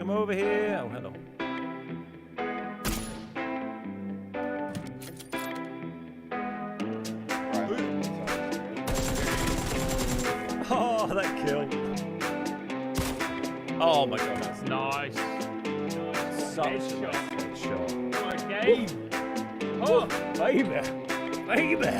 Come over here. Oh, hello. Oh, that kill. Oh my god, that's Nice. such Headshot. a good shot. What a game. Oh, baby. Baby.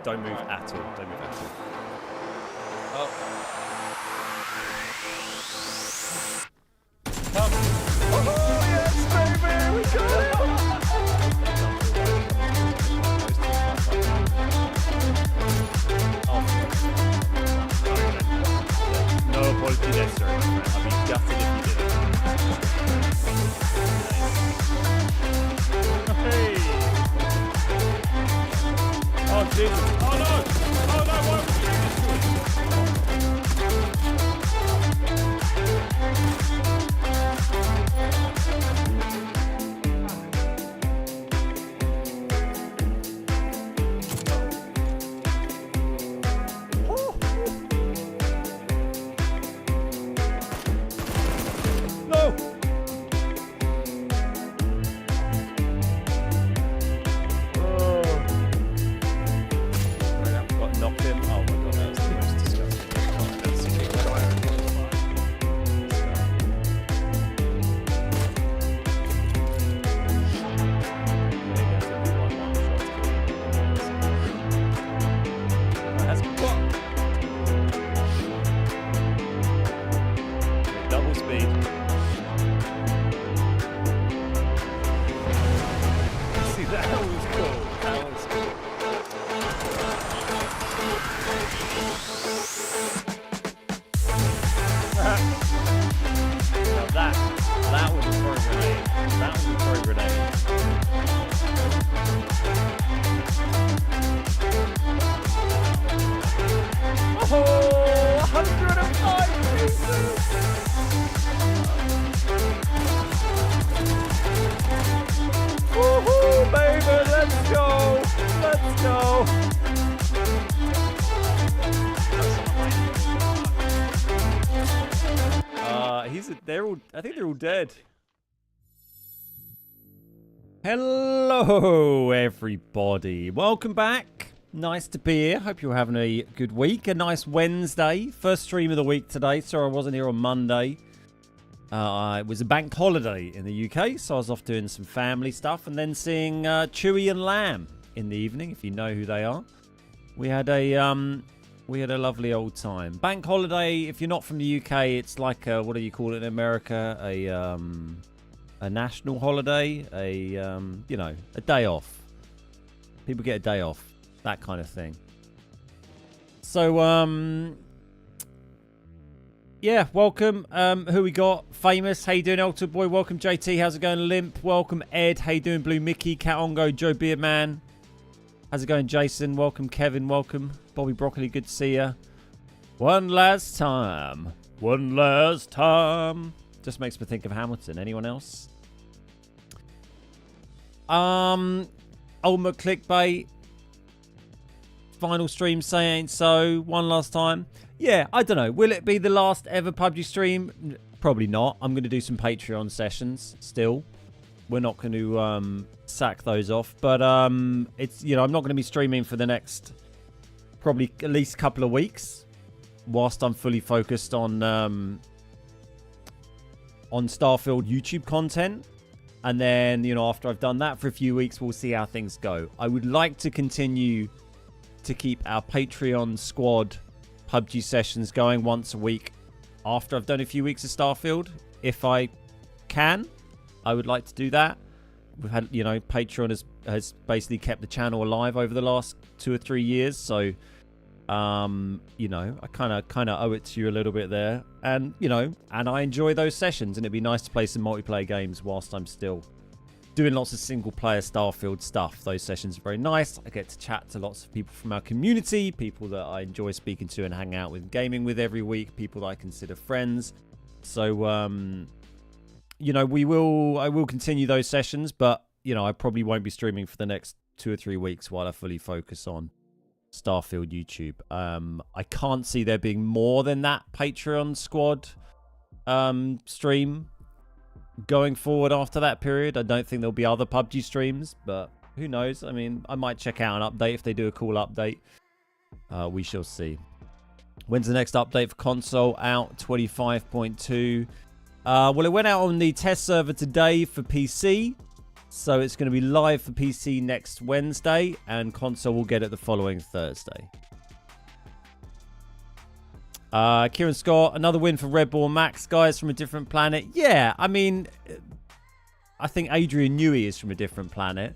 Don't move at all. Don't move at all. Oh. Come. Oh, yes, baby! We got it! No apology necessary, my friend. I'd be gutted if you did it. Hey! Oh, Jesus. Oh, no. Oh, no. Why would you do this to us? No. Knocked him. Oh my god, that was the most disgusting. Double speed. See, that was cool. That was cool. Now that was a throw grenade. That was a throw grenade. Oh, 105 pieces! Woohoo, baby, let's go! Let's go! I think they're all dead. Hello, everybody. Welcome back. Nice to be here. Hope you're having a good week. A nice Wednesday. First stream of the week today. Sorry I wasn't here on Monday. It was a bank holiday in the UK, so I was off doing some family stuff and then seeing Chewy and Lamb in the evening, if you know who they are. We had a lovely old time. Bank holiday, if you're not from the UK, it's like what do you call it in America? A national holiday, you know, a day off. People get a day off, that kind of thing. So yeah, welcome. Who we got? Famous. How you doing, Elton Boy? Welcome, JT. How's it going? Limp. Welcome, Ed. How you doing, Blue Mickey? Cat Ongo. Joe Beardman. How's it going, Jason? Welcome, Kevin. Welcome, Bobby Broccoli. Good to see ya. One last time. One last time. Just makes me think of Hamilton. Anyone else? Ultimate clickbait. Final stream saying so. One last time. Yeah, I don't know. Will it be the last ever PUBG stream? Probably not. I'm going to do some Patreon sessions still. We're not going to sack those off. But it's, you know, I'm not going to be streaming for the next probably at least couple of weeks whilst I'm fully focused on Starfield YouTube content. And then, you know, after I've done that for a few weeks, we'll see how things go. I would like to continue to keep our Patreon squad PUBG sessions going once a week after I've done a few weeks of Starfield. If I can, I would like to do that. We've had, you know, Patreon has basically kept the channel alive over the last 2 or 3 years. So You know, I kind of owe it to you a little bit there, and you know, and I enjoy those sessions, and it'd be nice to play some multiplayer games whilst I'm still doing lots of single player Starfield stuff. Those sessions are very nice. I get to chat to lots of people from our community, people that I enjoy speaking to and hang out with, gaming with every week, people that I consider friends. So, you know, I will continue those sessions, but you know, I probably won't be streaming for the next 2 or 3 weeks while I fully focus on Starfield YouTube. I can't see there being more than that Patreon squad stream going forward after that period. I don't think there'll be other PUBG streams, but who knows? I mean, I might check out an update if they do a cool update. We shall see. When's the next update for console out? 25.2. Well, it went out on the test server today for PC, so it's going to be live for PC next Wednesday, and console will get it the following Thursday. Kieran Scott, another win for Red Bull Max, guys from a different planet. Yeah, I mean, I think Adrian Newey is from a different planet.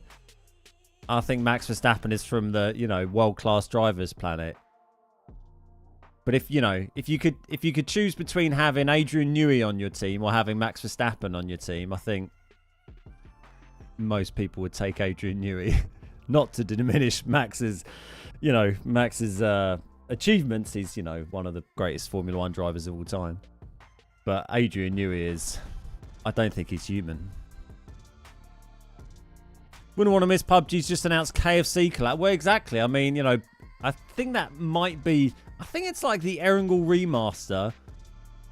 I think Max Verstappen is from the, you know, world-class drivers planet. But if, you know, if you could choose between having Adrian Newey on your team or having Max Verstappen on your team, I think most people would take Adrian Newey. Not to diminish Max's, you know, achievements. He's, you know, one of the greatest Formula 1 drivers of all time. But Adrian Newey is, I don't think he's human. Wouldn't want to miss PUBG's just announced KFC collab. Well, exactly. I mean, you know, I think that might be, I think it's like the Erangel remaster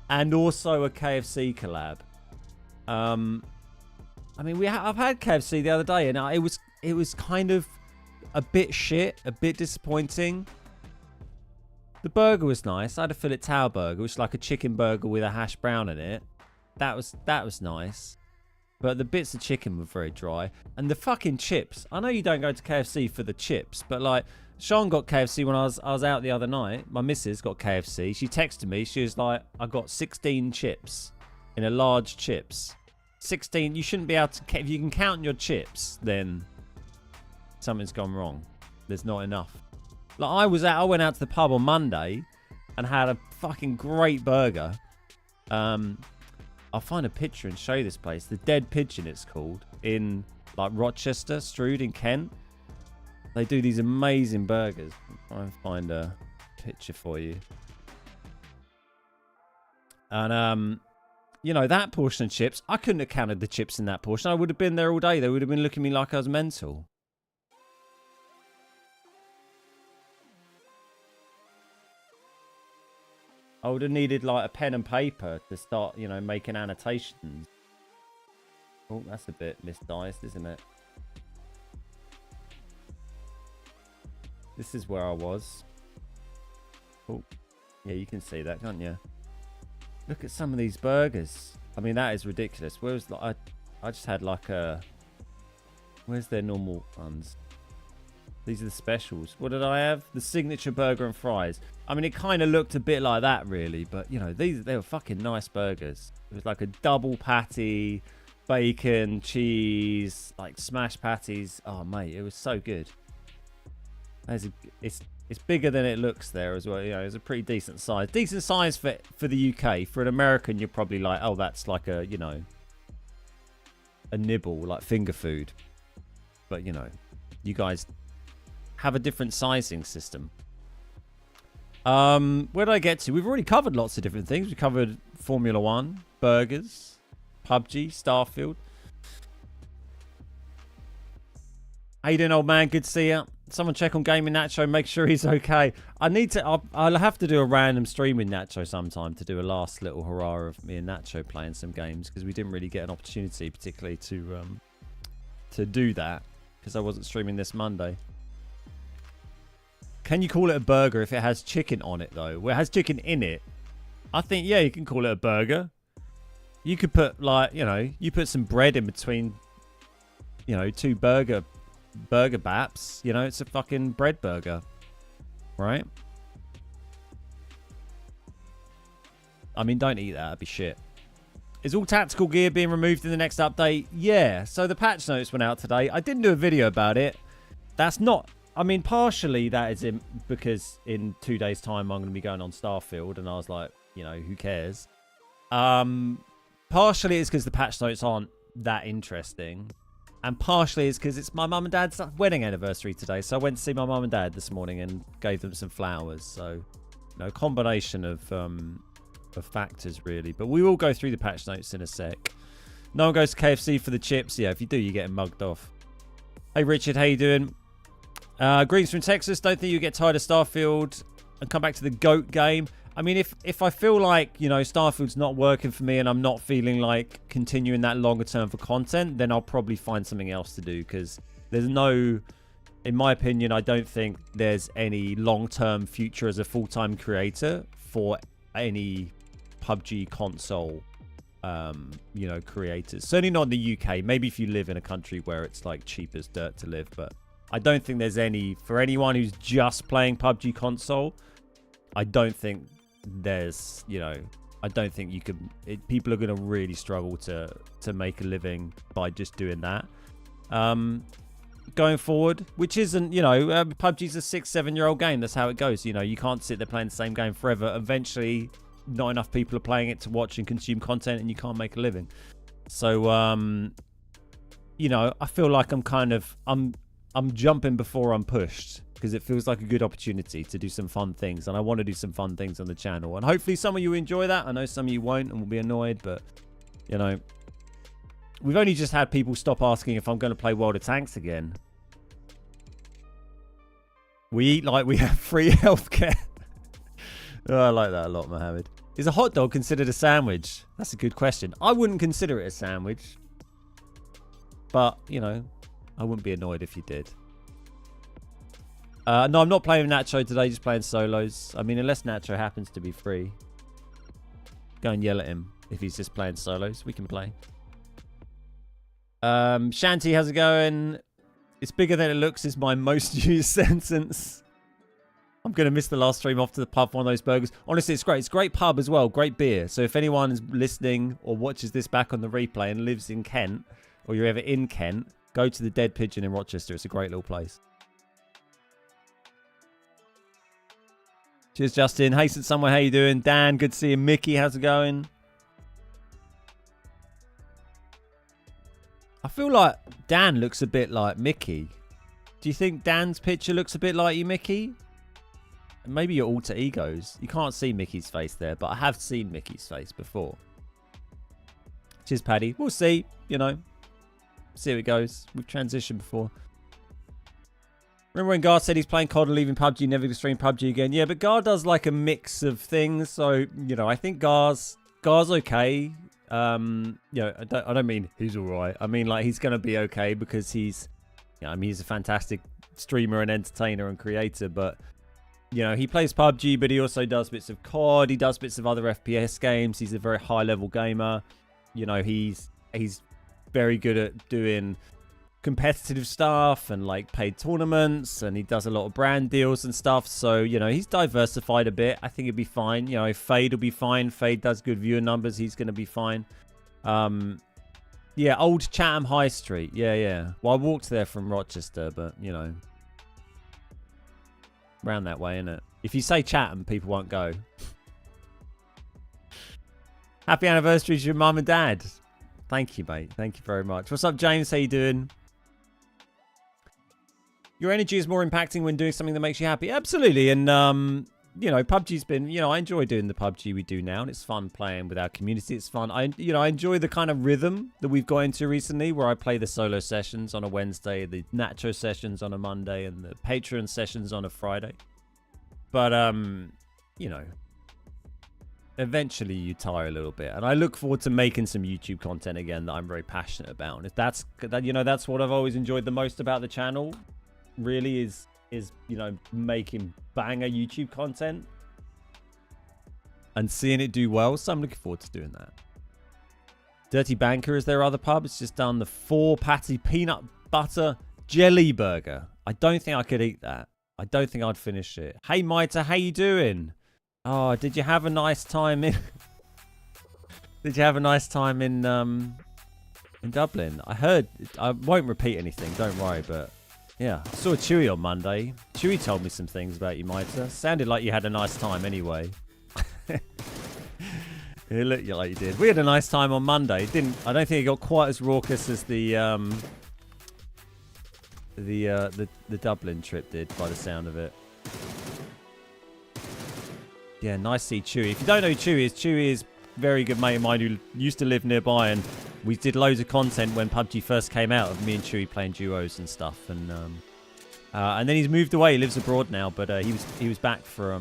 and also a KFC collab. I mean, I've had KFC the other day, and it was kind of a bit shit, a bit disappointing. The burger was nice. I had a fillet tower burger, which is like a chicken burger with a hash brown in it. That was nice. But the bits of chicken were very dry. And the fucking chips. I know you don't go to KFC for the chips, but like, Sean got KFC when I was out the other night. My missus got KFC. She texted me. She was like, I got 16 chips in a large chips. 16. You shouldn't be able to. If you can count your chips, then something's gone wrong. There's not enough. Like I went out to the pub on Monday and had a fucking great burger. I'll find a picture and show you this place. The Dead Pigeon, it's called, in like Rochester, Strood in Kent. They do these amazing burgers. I'll try and find a picture for you. And you know, that portion of chips, I couldn't have counted the chips in that portion. I would have been there all day. They would have been looking at me like I was mental. I would have needed like a pen and paper to start, you know, making annotations. Oh, that's a bit misdiced, isn't it? This is where I was. Oh, yeah, you can see that, can't you? Look at some of these burgers. I mean, that is ridiculous. Where's I just had like a... Where's their normal ones? These are the specials. What did I have? The signature burger and fries. I mean, it kind of looked a bit like that, really. But, you know, they were fucking nice burgers. It was like a double patty, bacon, cheese, like smashed patties. Oh, mate, it was so good. It's bigger than it looks there as well. You know, it's a pretty decent size. Decent size for the UK. For an American, you're probably like, oh, that's like a, you know, a nibble, like finger food. But, you know, you guys have a different sizing system. Where did I get to? We've already covered lots of different things. We covered Formula 1, burgers, PUBG, Starfield. How you doing, old man? Good to see you. Someone check on Gaming Nacho, make sure he's okay. I'll have to do a random stream with Nacho sometime to do a last little hurrah of me and Nacho playing some games, because we didn't really get an opportunity particularly to do that, because I wasn't streaming this Monday. Can you call it a burger if it has chicken on it, though? Well, it has chicken in it. I think, yeah, you can call it a burger. You could put, like, you know, you put some bread in between, you know, two burger baps. You know, it's a fucking bread burger. Right? I mean, don't eat that. That'd be shit. Is all tactical gear being removed in the next update? Yeah. So the patch notes went out today. I didn't do a video about it. That's not I mean, partially that is because in 2 days' time I'm going to be going on Starfield, and I was like, you know, who cares? Partially it's because the patch notes aren't that interesting, and partially it's because it's my mum and dad's wedding anniversary today. So I went to see my mum and dad this morning and gave them some flowers. So, you know, combination of factors really. But we will go through the patch notes in a sec. No one goes to KFC for the chips. Yeah, if you do, you're getting mugged off. Hey Richard, how you doing? Greetings from Texas. Don't think you get tired of Starfield and come back to the GOAT game. I mean, if I feel like, you know, Starfield's not working for me and I'm not feeling like continuing that longer term for content, then I'll probably find something else to do, because there's no, in my opinion, I don't think there's any long-term future as a full-time creator for any PUBG console, you know, creators. Certainly not in the UK. Maybe if you live in a country where it's like cheap as dirt to live, but I don't think there's any, for anyone who's just playing PUBG console, I don't think there's, you know, I don't think you could, people are going to really struggle to make a living by just doing that. Going forward, which isn't, you know, PUBG's a 6-7 year old game. That's how it goes. You know, you can't sit there playing the same game forever. Eventually, not enough people are playing it to watch and consume content, and you can't make a living. So, you know, I feel like I'm jumping before I'm pushed, because it feels like a good opportunity to do some fun things, and I want to do some fun things on the channel, and hopefully some of you enjoy that. I know some of you won't and will be annoyed, but, you know, we've only just had people stop asking if I'm going to play World of Tanks again. We eat like we have free healthcare. Oh, I like that a lot, Mohammed. Is a hot dog considered a sandwich? That's a good question. I wouldn't consider it a sandwich, but, you know, I wouldn't be annoyed if you did. No, I'm not playing Nacho today, just playing solos. I mean, unless Nacho happens to be free. Go and yell at him if he's just playing solos. We can play. Shanty, how's it going? It's bigger than it looks is my most used sentence. I'm going to miss the last stream off to the pub for one of those burgers. Honestly, it's great. It's a great pub as well. Great beer. So if anyone is listening or watches this back on the replay and lives in Kent, or you're ever in Kent, go to the Dead Pigeon in Rochester. It's a great little place. Cheers, Justin. Hey, St. Somewhere, how you doing? Dan, good to see you. Mickey, how's it going? I feel like Dan looks a bit like Mickey. Do you think Dan's picture looks a bit like you, Mickey? Maybe your alter egos. You can't see Mickey's face there, but I have seen Mickey's face before. Cheers, Paddy. We'll see, you know. See how it goes. We've transitioned before. Remember when Gar said he's playing COD and leaving PUBG, never gonna stream PUBG again? Yeah, but Gar does like a mix of things. So, you know, I think Gar's okay. You know, I don't mean he's all right. I mean, like, he's gonna be okay because he's, you know, I mean, he's a fantastic streamer and entertainer and creator. But, you know, he plays PUBG, but he also does bits of COD. He does bits of other FPS games. He's a very high level gamer. You know, he's very good at doing competitive stuff and like paid tournaments, and he does a lot of brand deals and stuff. So, you know, he's diversified a bit. I think he'll be fine. You know, if Fade will be fine. Fade does good viewer numbers. He's going to be fine. Yeah, old Chatham High Street. Yeah. Well, I walked there from Rochester, but, you know, round that way, innit? If you say Chatham, people won't go. Happy anniversary to your mum and dad. Thank you, mate. Thank you very much. What's up, James? How you doing? Your energy is more impacting when doing something that makes you happy. Absolutely. And, you know, PUBG's been, you know, I enjoy doing the PUBG we do now, and it's fun playing with our community. It's fun. I enjoy the kind of rhythm that we've got into recently, where I play the solo sessions on a Wednesday, the Nacho sessions on a Monday, and the Patreon sessions on a Friday. But, you know, eventually you tire a little bit, and I look forward to making some YouTube content again that I'm very passionate about. And if that's that, you know, that's what I've always enjoyed the most about the channel, really, is you know, making banger YouTube content and seeing it do well. So I'm looking forward to doing that. Dirty Banker is their other pub. It's just done the 4-patty peanut butter jelly burger. I don't think I could eat that. I don't think I'd finish it. Hey Mita, how you doing? Oh, did you have a nice time in Did you have a nice time in Dublin? I heard, I won't repeat anything, don't worry, but Yeah, I saw Chewy on Monday. Chewy told me some things about you, Miter. Sounded like you had a nice time anyway. It looked like you did. We had a nice time on Monday. I don't think it got quite as raucous as the Dublin trip did, by the sound of it. Yeah, nice to see Chewy. If you don't know who Chewy is a very good mate of mine who used to live nearby, and we did loads of content when PUBG first came out of me and Chewy playing duos and stuff. And then he's moved away. He lives abroad now, but he was back for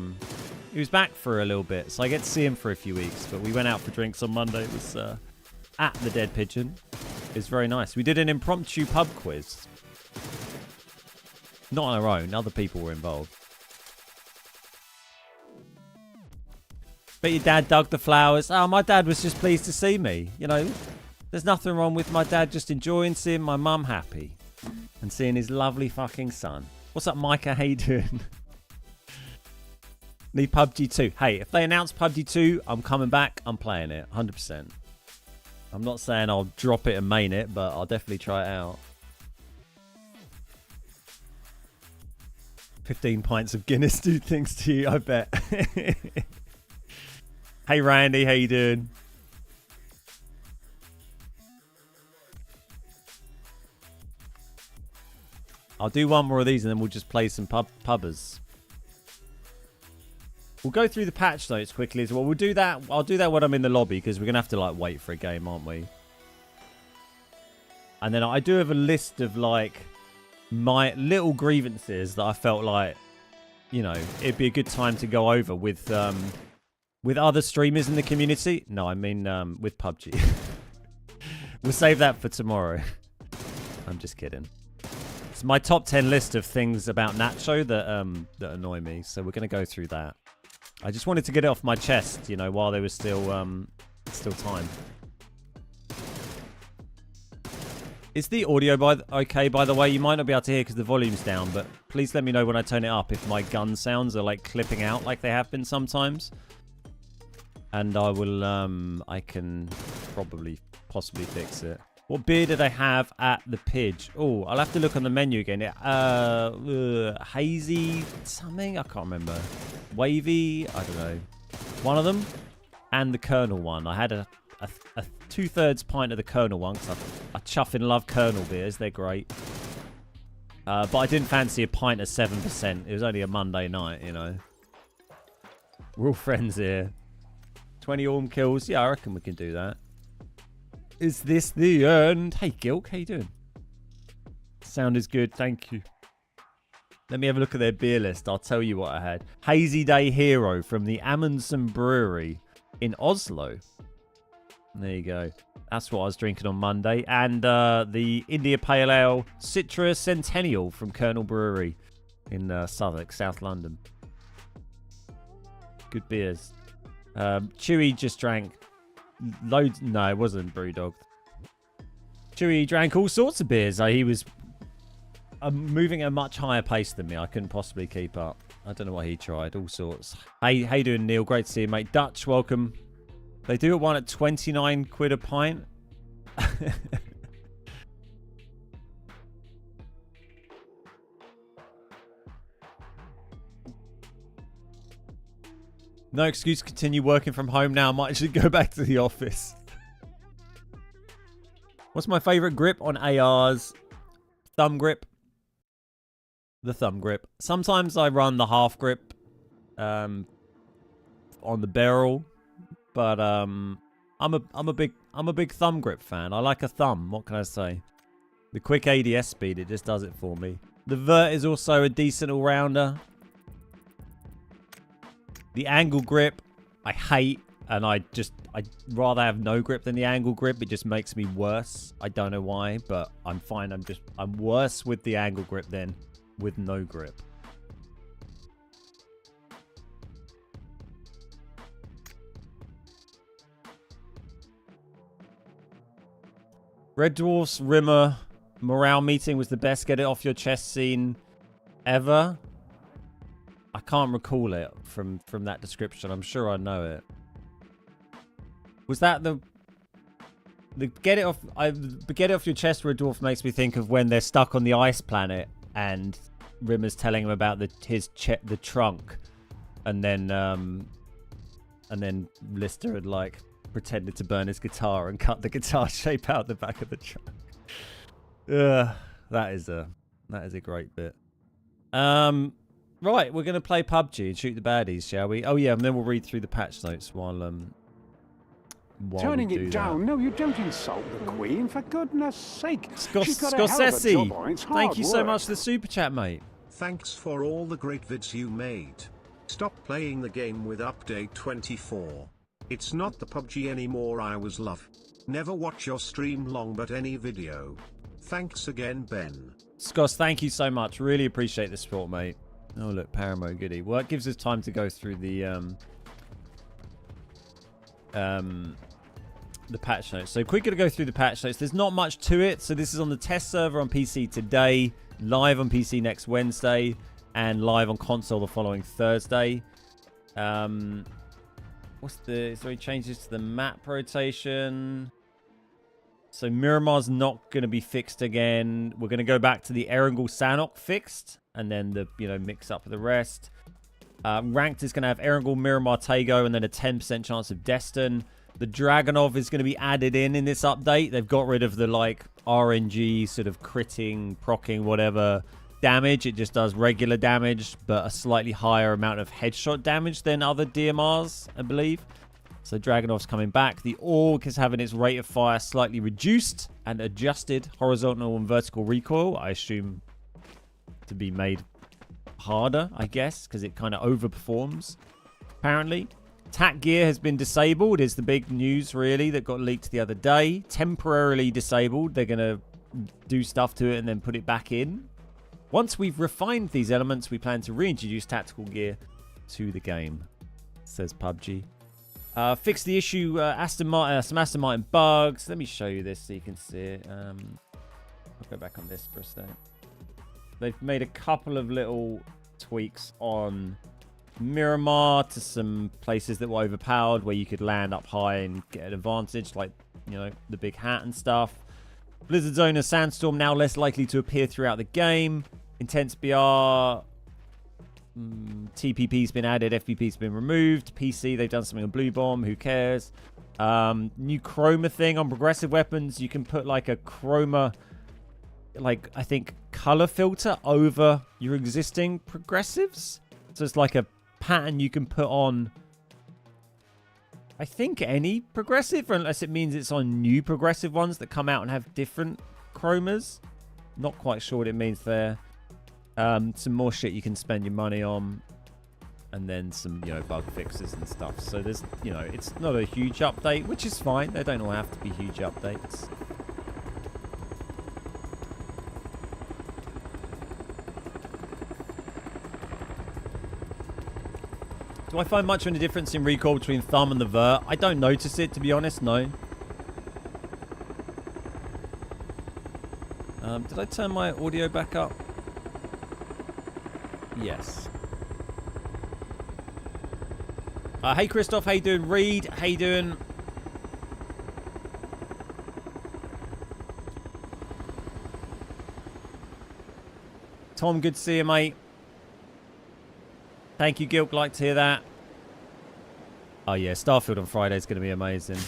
a little bit, so I get to see him for a few weeks. But we went out for drinks on Monday. It was at the Dead Pigeon. It was very nice. We did an impromptu pub quiz. Not on our own. Other people were involved. Bet your dad dug the flowers. Oh, my dad was just pleased to see me. You know, there's nothing wrong with my dad just enjoying seeing my mum happy and seeing his lovely fucking son. What's up, Micah? How you doing? Need PUBG 2. Hey, if they announce PUBG 2, I'm coming back. I'm playing it. 100%. I'm not saying I'll drop it and main it, but I'll definitely try it out. 15 pints of Guinness do things to you, I bet. Hey, Randy. How you doing? I'll do one more of these and then we'll just play some pubbers. We'll go through the patch notes quickly as well. We'll do that. I'll do that when I'm in the lobby because we're going to have to like wait for a game, aren't we? And then I do have a list of like my little grievances that I felt like, you know, it'd be a good time to go over with other streamers in the community. No, I mean with PUBG. We'll save that for tomorrow. I'm just kidding. It's my top 10 list of things about Nacho that annoy me. So we're going to go through that. I just wanted to get it off my chest, you know, while there was still time. Is the audio okay, by the way? You might not be able to hear because the volume's down, but please let me know when I turn it up if my gun sounds are like clipping out like they have been sometimes. And I will, I can possibly fix it. What beer did I have at the Pidge? Oh, I'll have to look on the menu again. Hazy something? I can't remember. Wavy? I don't know. One of them. And the Colonel one. I had a 2/3 pint of the Colonel one because I chuff and love Colonel beers. They're great. But I didn't fancy a pint of 7%. It was only a Monday night, you know. We're all friends here. 20 Orm kills. Yeah, I reckon we can do that. Is this the end? Hey, Gilk, how you doing? Sound is good, thank you. Let me have a look at their beer list. I'll tell you what I had. Hazy Day Hero from the Amundsen Brewery in Oslo. There you go. That's what I was drinking on Monday. And the India Pale Ale Citra Centennial from Colonel Brewery in Southwark, South London. Good beers. Chewy just drank loads. No, it wasn't Brewdog. Chewy drank all sorts of beers. He was moving at a much higher pace than me. I couldn't possibly keep up. I don't know what he tried. All sorts. Hey, how you doing, Neil? Great to see you, mate. Dutch, welcome. They do it one at 29 quid a pint. No excuse to continue working from home now. I might actually go back to the office. What's my favourite grip on ARs? Thumb grip. The thumb grip. Sometimes I run the half grip on the barrel, but I'm a big thumb grip fan. I like a thumb. What can I say? The quick ADS speed, it just does it for me. The vert is also a decent all-rounder. The angle grip, I hate, and I'd rather have no grip than the angle grip. It just makes me worse. I don't know why, but I'm fine. I'm worse with the angle grip than with no grip. Red Dwarf's Rimmer morale meeting was the best get it off your chest scene ever. I can't recall it from that description. I'm sure I know it. Was that the get it off your chest? Red Dwarf makes me think of when they're stuck on the ice planet and Rimmer's telling him about the trunk, and then Lister had like pretended to burn his guitar and cut the guitar shape out the back of the trunk. That is a great bit. Right, we're gonna play PUBG and shoot the baddies, shall we? Oh yeah, and then we'll read through the patch notes while Turning we do it down? that. No, you don't insult the Queen, for goodness sake. Scorsese, thank you so much for the super chat, mate. Thanks for all the great vids you made. Stop playing the game with update 24. It's not the PUBG anymore I was love. Never watch your stream long but any video. Thanks again, Ben. Scos, thank you so much. Really appreciate the support, mate. Oh, look, Paramo goodie. Well, it gives us time to go through the patch notes. So quickly to go through the patch notes. There's not much to it. So this is on the test server on PC today, live on PC next Wednesday, and live on console the following Thursday. Is there any changes to the map rotation? So Miramar's not going to be fixed again. We're going to go back to the Erangel Sanhok fixed, and then mix up with the rest. Ranked is going to have Erangel, Miramar, Tego, and then a 10% chance of Destin. The Dragonov is going to be added in this update. They've got rid of the like RNG sort of critting, procking, whatever damage. It just does regular damage, but a slightly higher amount of headshot damage than other DMRs, I believe. So Dragonov's coming back. The Orc is having its rate of fire slightly reduced and adjusted horizontal and vertical recoil. I assume to be made harder, I guess, because it kind of overperforms, apparently. Tack gear has been disabled is the big news, really, that got leaked the other day. Temporarily disabled. They're going to do stuff to it and then put it back in. Once we've refined these elements, we plan to reintroduce tactical gear to the game, says PUBG. Fix the issue, some Aston Martin bugs. Let me show you this so you can see it. I'll go back on this for a sec. They've made a couple of little tweaks on Miramar to some places that were overpowered where you could land up high and get an advantage, like, the big hat and stuff. Blizzard Zone and Sandstorm now less likely to appear throughout the game. Intense BR... TPP's been added, FPP's been removed. PC, they've done something on Blue Bomb, who cares? New chroma thing on progressive weapons. You can put like a chroma, like I think color filter over your existing progressives. So it's like a pattern you can put on, I think, any progressive, unless it means it's on new progressive ones that come out and have different chromas. Not quite sure what it means there. Some more shit you can spend your money on, and then some bug fixes and stuff. So there's it's not a huge update, which is fine. They don't all have to be huge updates. Do I find much of a difference in recoil between thumb and the vert? I don't notice it, to be honest. No. Did I turn my audio back up? Yes. Hey Christoph, how you doing? Reed, how you doing? Tom, good to see you, mate. Thank you, Gilk. Like to hear that. Oh yeah, Starfield on Friday is going to be amazing.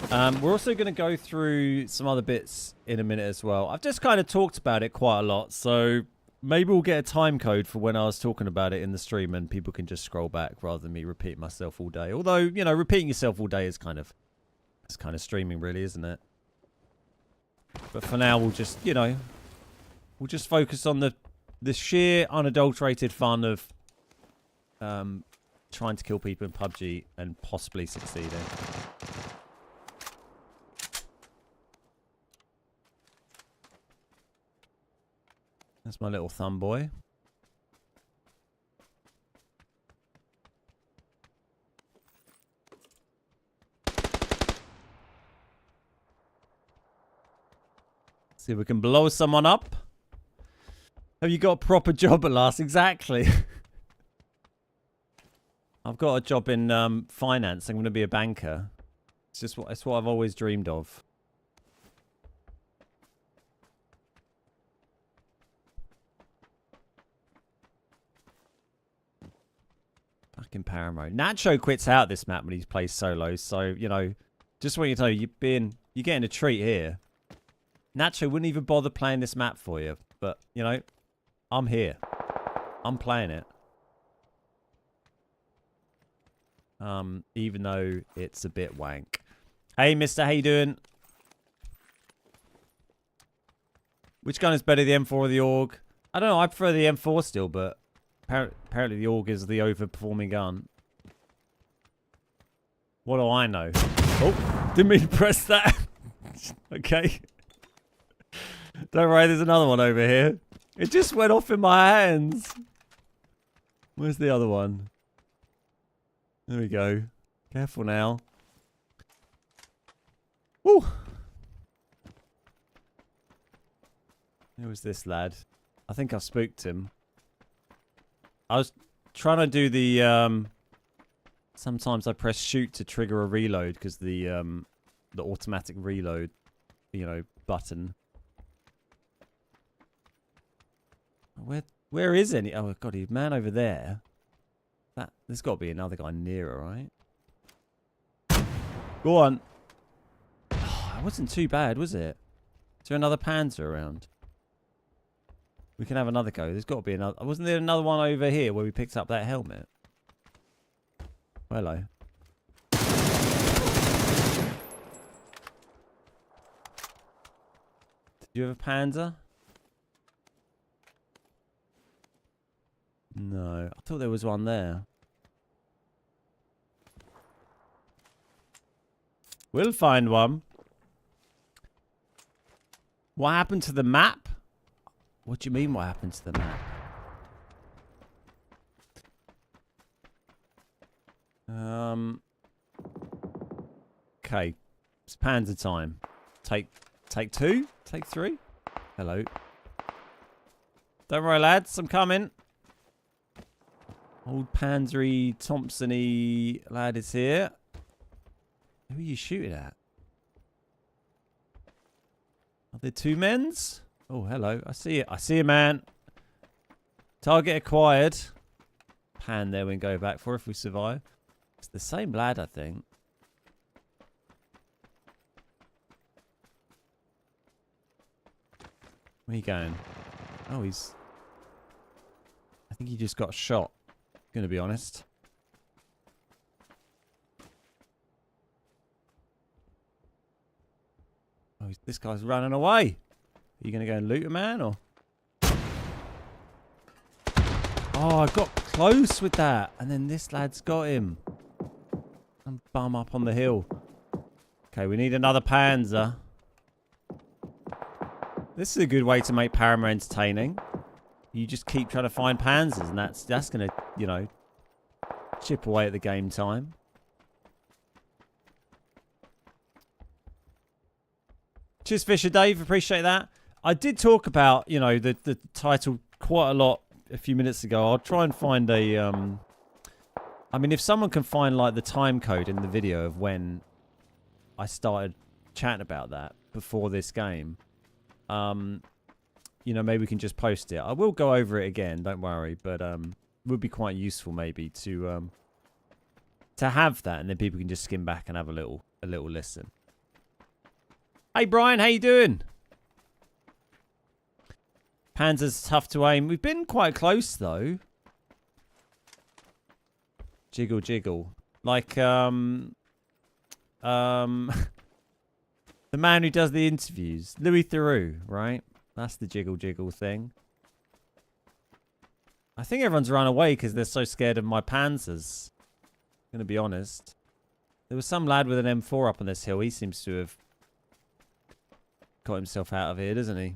We're also going to go through some other bits in a minute as well. I've just kind of talked about it quite a lot, so maybe we'll get a time code for when I was talking about it in the stream and people can just scroll back rather than me repeating myself all day. Although, repeating yourself all day is kind of streaming, really, isn't it? But for now, we'll just, we'll just focus on the sheer unadulterated fun of trying to kill people in PUBG and possibly succeeding. That's my little thumb boy. See if we can blow someone up. Have you got a proper job at last? Exactly. I've got a job in finance. I'm going to be a banker. It's what I've always dreamed of. Fucking paramo. Nacho quits out this map when he plays solo, so, you know, just want you to know, you're getting a treat here. Nacho wouldn't even bother playing this map for you, but, you know, I'm here. I'm playing it. Even though it's a bit wank. Hey, mister, how you doing? Which gun is better, the M4 or the AUG? I don't know, I prefer the M4 still, but apparently the AUG is the overperforming gun. What do I know? Oh, didn't mean to press that. Okay. Don't worry, there's another one over here. It just went off in my hands. Where's the other one? There we go. Careful now. Woo! Who was this lad? I think I spooked him. I was trying to do the sometimes I press shoot to trigger a reload because the automatic reload, you know, button. Where is any? Oh god, he's man over there. There's got to be another guy nearer, right? Go on. Oh, it wasn't too bad, was it? Is there another Panzer around? We can have another go. There's got to be another. Wasn't there another one over here where we picked up that helmet? Hello. Did you have a Panzer? No. I thought there was one there. We'll find one. What happened to the map? What do you mean what happened to the map? Okay. It's Panzer time. Take 2? Take 3? Hello. Don't worry, lads. I'm coming. Old Panzery Thompson-y lad is here. Who are you shooting at? Are there 2 men's? Oh, hello. I see it. I see a man. Target acquired. Pan there we can go back for if we survive. It's the same lad, I think. Where are you going? Oh, he's... I think he just got shot. Gonna be honest. Oh, this guy's running away. Are you gonna go and loot a man or? Oh, I got close with that, and then this lad's got him. Some bum up on the hill. Okay, we need another Panzer. This is a good way to make Paramo entertaining. You just keep trying to find Panzers, and that's gonna, you know, chip away at the game time. Cheers, Fisher Dave. Appreciate that. I did talk about, you know, the title quite a lot a few minutes ago. I'll try and find a... I mean, if someone can find, like, the time code in the video of when I started chatting about that before this game, you know, maybe we can just post it. I will go over it again, don't worry, but it would be quite useful maybe to have that, and then people can just skim back and have a little listen. Hey Brian, how you doing? Panzer's tough to aim. We've been quite close though. Jiggle jiggle. Like the man who does the interviews. Louis Theroux, right? That's the jiggle jiggle thing. I think everyone's run away because they're so scared of my Panzers. I'm gonna be honest. There was some lad with an M4 up on this hill. He seems to have got himself out of here, doesn't he?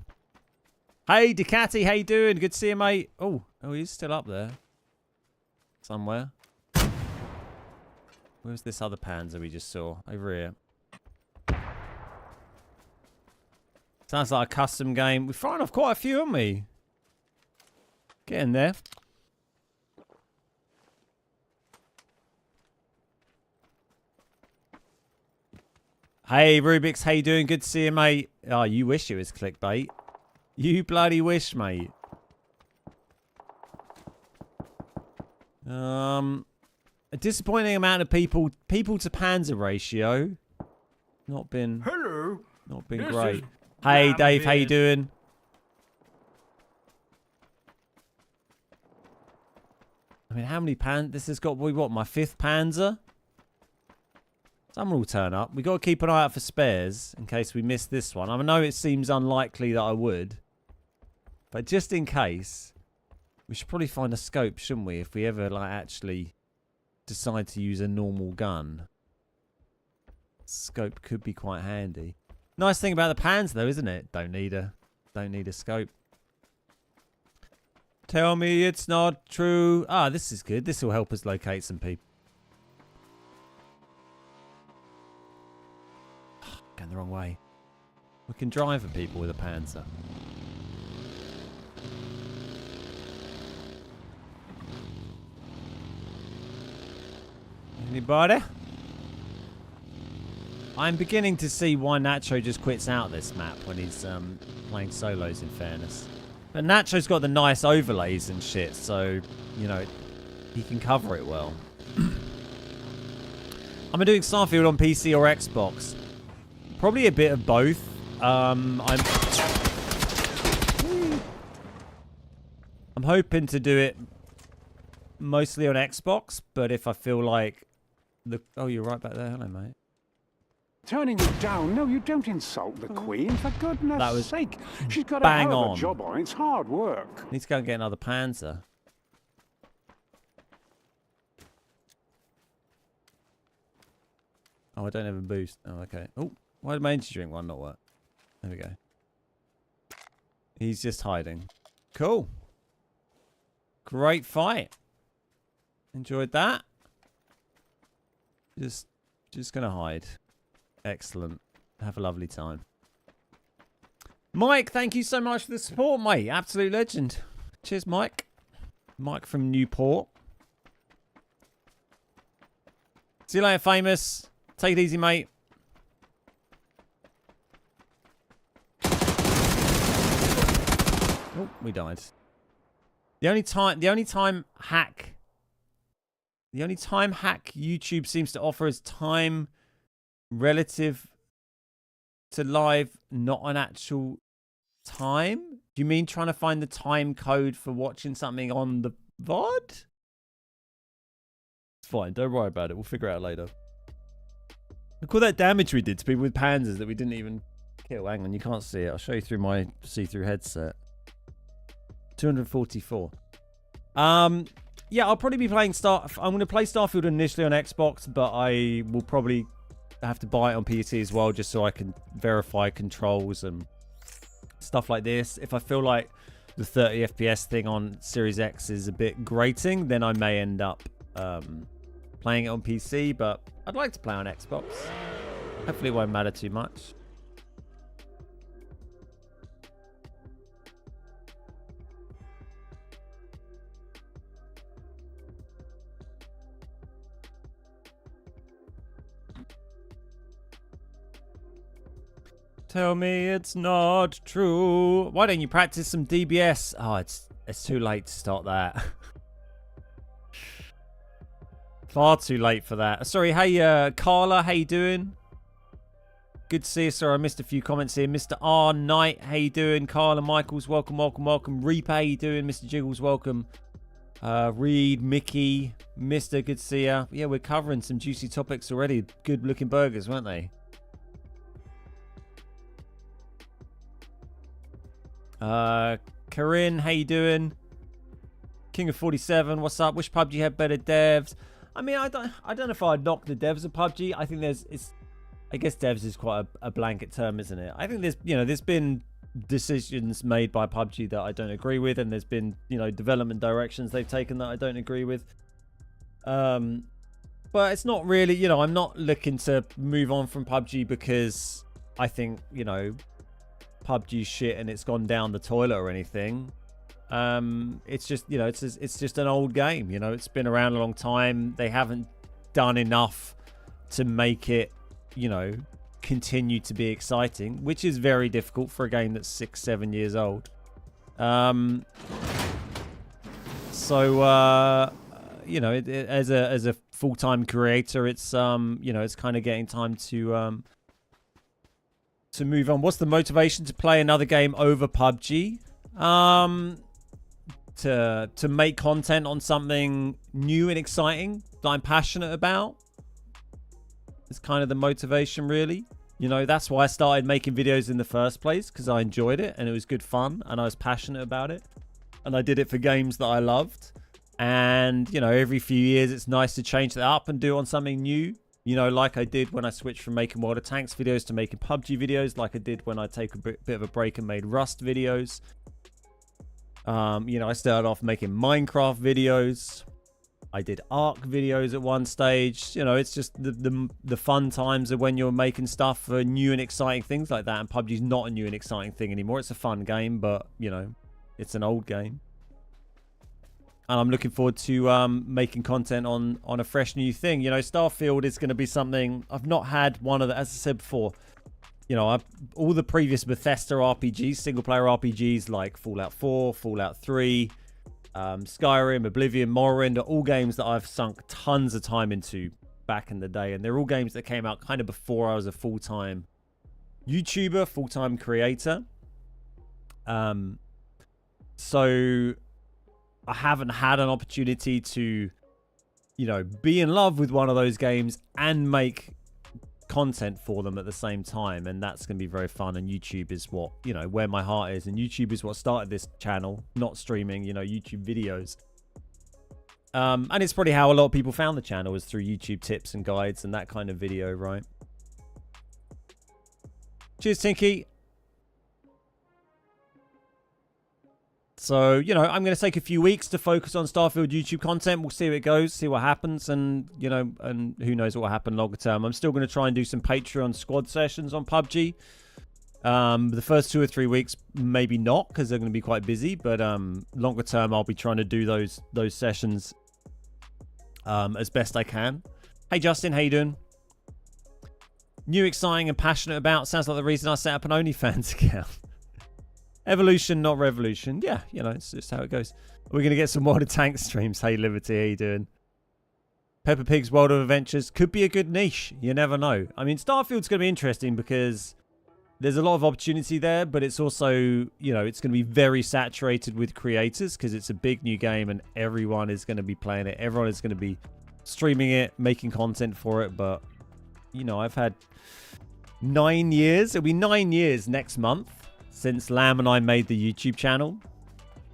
Hey, Ducati, how you doing? Good to see you, mate. Oh, he's still up there. Somewhere. Where's this other Panzer we just saw? Over here. Sounds like a custom game. We're firing off quite a few, haven't we? Get in there. Hey, Rubik's, how you doing? Good to see you, mate. Oh, you wish it was clickbait. You bloody wish, mate. A disappointing amount of people to Panzer ratio. Not been great. Hey Dave, how you doing? I mean, how many this has got, what, my 5th Panzer? Some will turn up. We got to keep an eye out for spares in case we miss this one. I know it seems unlikely that I would, but just in case, we should probably find a scope, shouldn't we? If we ever like actually decide to use a normal gun, scope could be quite handy. Nice thing about the Panzer, though, isn't it? Don't need a scope. Tell me it's not true. Ah, this is good. This will help us locate some people. Going the wrong way. We can drive for people with a Panzer. Anybody? I'm beginning to see why Nacho just quits out this map when he's playing solos, in fairness. But Nacho's got the nice overlays and shit, so, you know, he can cover it well. Am I doing Starfield on PC or Xbox? Probably a bit of both. I'm hoping to do it mostly on Xbox, but if I feel like oh, you're right back there. Hello, mate. Turning you down? No, you don't insult the Queen, for goodness sake. She's got a bang hell of on. a job on. It's hard work. Need to go and get another Panzer. Oh, I don't have a boost. Oh, okay. Oh, why did my energy drink one not work? There we go. He's just hiding. Cool. Great fight. Enjoyed that. Just gonna hide. Excellent. Have a lovely time. Mike, thank you so much for the support, mate. Absolute legend. Cheers, Mike. Mike from Newport. See you later, famous. Take it easy, mate. Oh, we died. The only time hack YouTube seems to offer is time relative to live, not an actual time. Do you mean trying to find the time code for watching something on the VOD? It's fine, don't worry about it. We'll figure it out later. Look all that damage we did to people with Panzers that we didn't even kill. Hang on, you can't see it. I'll show you through my see-through headset. 244. Yeah, I'll probably be playing I'm going to play Starfield initially on Xbox, but I will probably have to buy it on PC as well, just so I can verify controls and stuff like this. If I feel like the 30 FPS thing on Series X is a bit grating, then I may end up playing it on PC, but I'd like to play on Xbox. Hopefully it won't matter too much. Tell me it's not true. Why don't you practice some DBS? Oh, it's too late to start that. Far too late for that. Sorry, hey, Carla, how you doing? Good to see you, sir. I missed a few comments here. Mr. R. Knight, how you doing? Carla Michaels, welcome, welcome, welcome. Reaper, how you doing? Mr. Jiggles, welcome. Reed, Mickey, Mr. Good to see ya. Yeah, we're covering some juicy topics already. Good looking burgers, weren't they? Corinne, how you doing? King of 47, what's up? Wish PUBG had better devs. I mean, I don't know if I'd knock the devs of PUBG. I think I guess devs is quite a blanket term, isn't it? I think there's been decisions made by PUBG that I don't agree with, and there's been, development directions they've taken that I don't agree with. But it's not really, I'm not looking to move on from PUBG because I think, PUBG shit and it's gone down the toilet or anything. It's just, it's just an old game. It's been around a long time. They haven't done enough to make it, continue to be exciting, which is very difficult for a game that's 6-7 years old. As a full-time creator, it's you know, it's kind of getting time to move on. What's the motivation to play another game over PUBG? To make content on something new and exciting that I'm passionate about. It's kind of the motivation, really. You know, that's why I started making videos in the first place, because I enjoyed it and it was good fun and I was passionate about it. And I did it for games that I loved. And, you know, every few years it's nice to change that up and do on something new. You know, like I did when I switched from making World of Tanks videos to making PUBG videos. Like I did when I take a bit of a break and made Rust videos. You know, I started off making Minecraft videos. I did Ark videos at one stage. You know, it's just the fun times of when you're making stuff for new and exciting things like that. And PUBG's not a new and exciting thing anymore. It's a fun game, but, you know, it's an old game. And I'm looking forward to making content on a fresh new thing. You know, Starfield is going to be something I've not had one of the, as I said before. You know, all the previous Bethesda RPGs, single-player RPGs like Fallout 4, Fallout 3, Skyrim, Oblivion, Morrowind are all games that I've sunk tons of time into back in the day. And they're all games that came out kind of before I was a full-time YouTuber, full-time creator. So I haven't had an opportunity to, you know, be in love with one of those games and make content for them at the same time, and that's going to be very fun. And YouTube is what, you know, where my heart is, and YouTube is what started this channel, not streaming, you know, YouTube videos. And it's probably how a lot of people found the channel, was through YouTube tips and guides and that kind of video, right? Cheers, Tinky. So, you know, I'm going to take a few weeks to focus on Starfield YouTube content. We'll see how it goes, see what happens, and, you know, and who knows what will happen longer term. I'm still going to try and do some Patreon squad sessions on PUBG. The first 2 or 3 weeks, maybe not, because they're going to be quite busy. But longer term, I'll be trying to do those sessions as best I can. Hey, Justin, how you doing? New, exciting, and passionate about. Sounds like the reason I set up an OnlyFans account. Evolution, not revolution. Yeah, you know, it's just how it goes. We're going to get some World of Tanks streams. Hey, Liberty, how you doing? Peppa Pig's World of Adventures could be a good niche. You never know. I mean, Starfield's going to be interesting because there's a lot of opportunity there, but it's also, you know, it's going to be very saturated with creators because it's a big new game and everyone is going to be playing it. Everyone is going to be streaming it, making content for it. But, you know, I've had 9 years. It'll be 9 years next month since Lamb and I made the YouTube channel.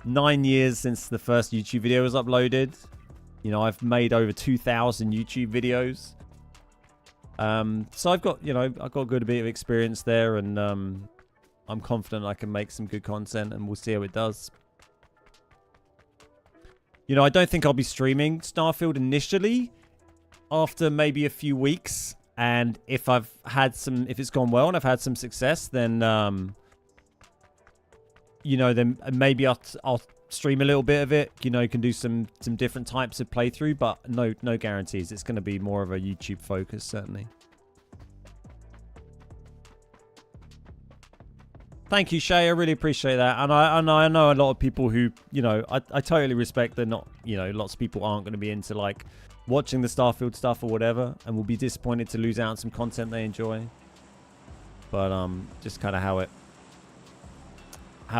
9 years since the first YouTube video was uploaded. You know, I've made over 2,000 YouTube videos. So I've got, you know, I've got a good bit of experience there, and I'm confident I can make some good content, and we'll see how it does. You know, I don't think I'll be streaming Starfield initially. After maybe a few weeks, and if it's gone well and I've had some success, then you know, then maybe I'll stream a little bit of it. You know, you can do some different types of playthrough, but no guarantees. It's going to be more of a YouTube focus, certainly. Thank you, Shay. I really appreciate that. And I know a lot of people who, you know, I totally respect they're not, you know, lots of people aren't going to be into, like, watching the Starfield stuff or whatever, and will be disappointed to lose out on some content they enjoy. But just kind of how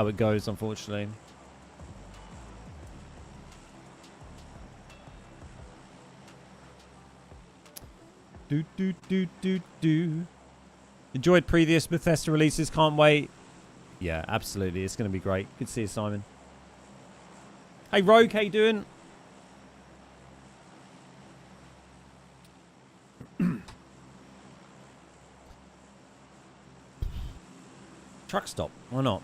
it goes, unfortunately. Enjoyed previous Bethesda releases, can't wait. Yeah, absolutely, it's going to be great. Good to see you, Simon. Hey, Rogue, how you doing? Truck stop, why not?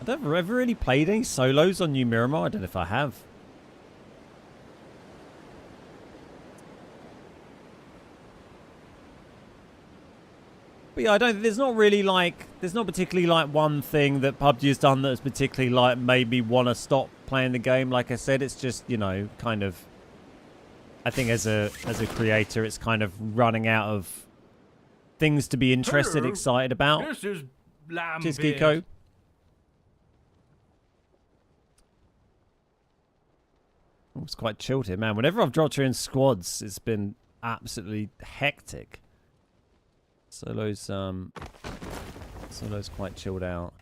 I've ever really played any solos on New Miramar. I don't know if I have. But yeah, there's not particularly like one thing that PUBG has done that's particularly like made me want to stop playing the game. Like I said, it's just, you know, kind of, I think as a creator, it's kind of running out of things to be interested, excited about. This is Lamb Cheers, Beard. Geeko. It's quite chilled here, man. Whenever I've dropped here in squads, it's been absolutely hectic. Solo's quite chilled out.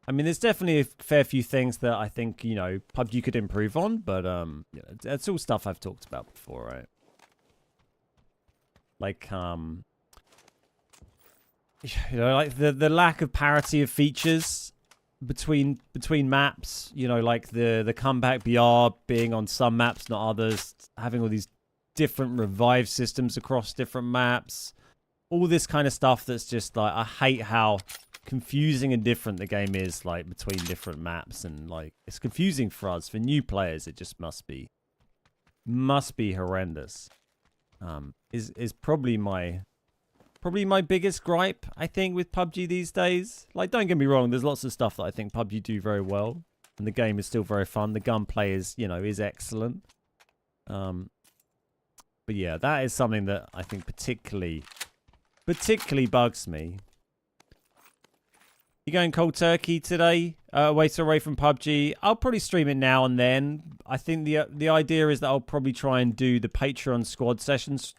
I mean, there's definitely a fair few things that I think, you know, PUBG could improve on, but you know, that's all stuff I've talked about before, right? Like, you know, like the lack of parity of features between maps, you know, like the comeback BR being on some maps, not others, having all these different revive systems across different maps, all this kind of stuff that's just like, I hate how confusing and different the game is, like, between different maps, and like, it's confusing for us. For new players, it just must be horrendous. Is probably my biggest gripe, I think, with PUBG these days. Like, don't get me wrong, there's lots of stuff that I think PUBG do very well, and the game is still very fun. The gunplay is, you know, is excellent. But yeah, that is something that I think particularly bugs me. You going cold turkey today? Away from PUBG? I'll probably stream it now and then. I think the idea is that I'll probably try and do the Patreon squad sessions.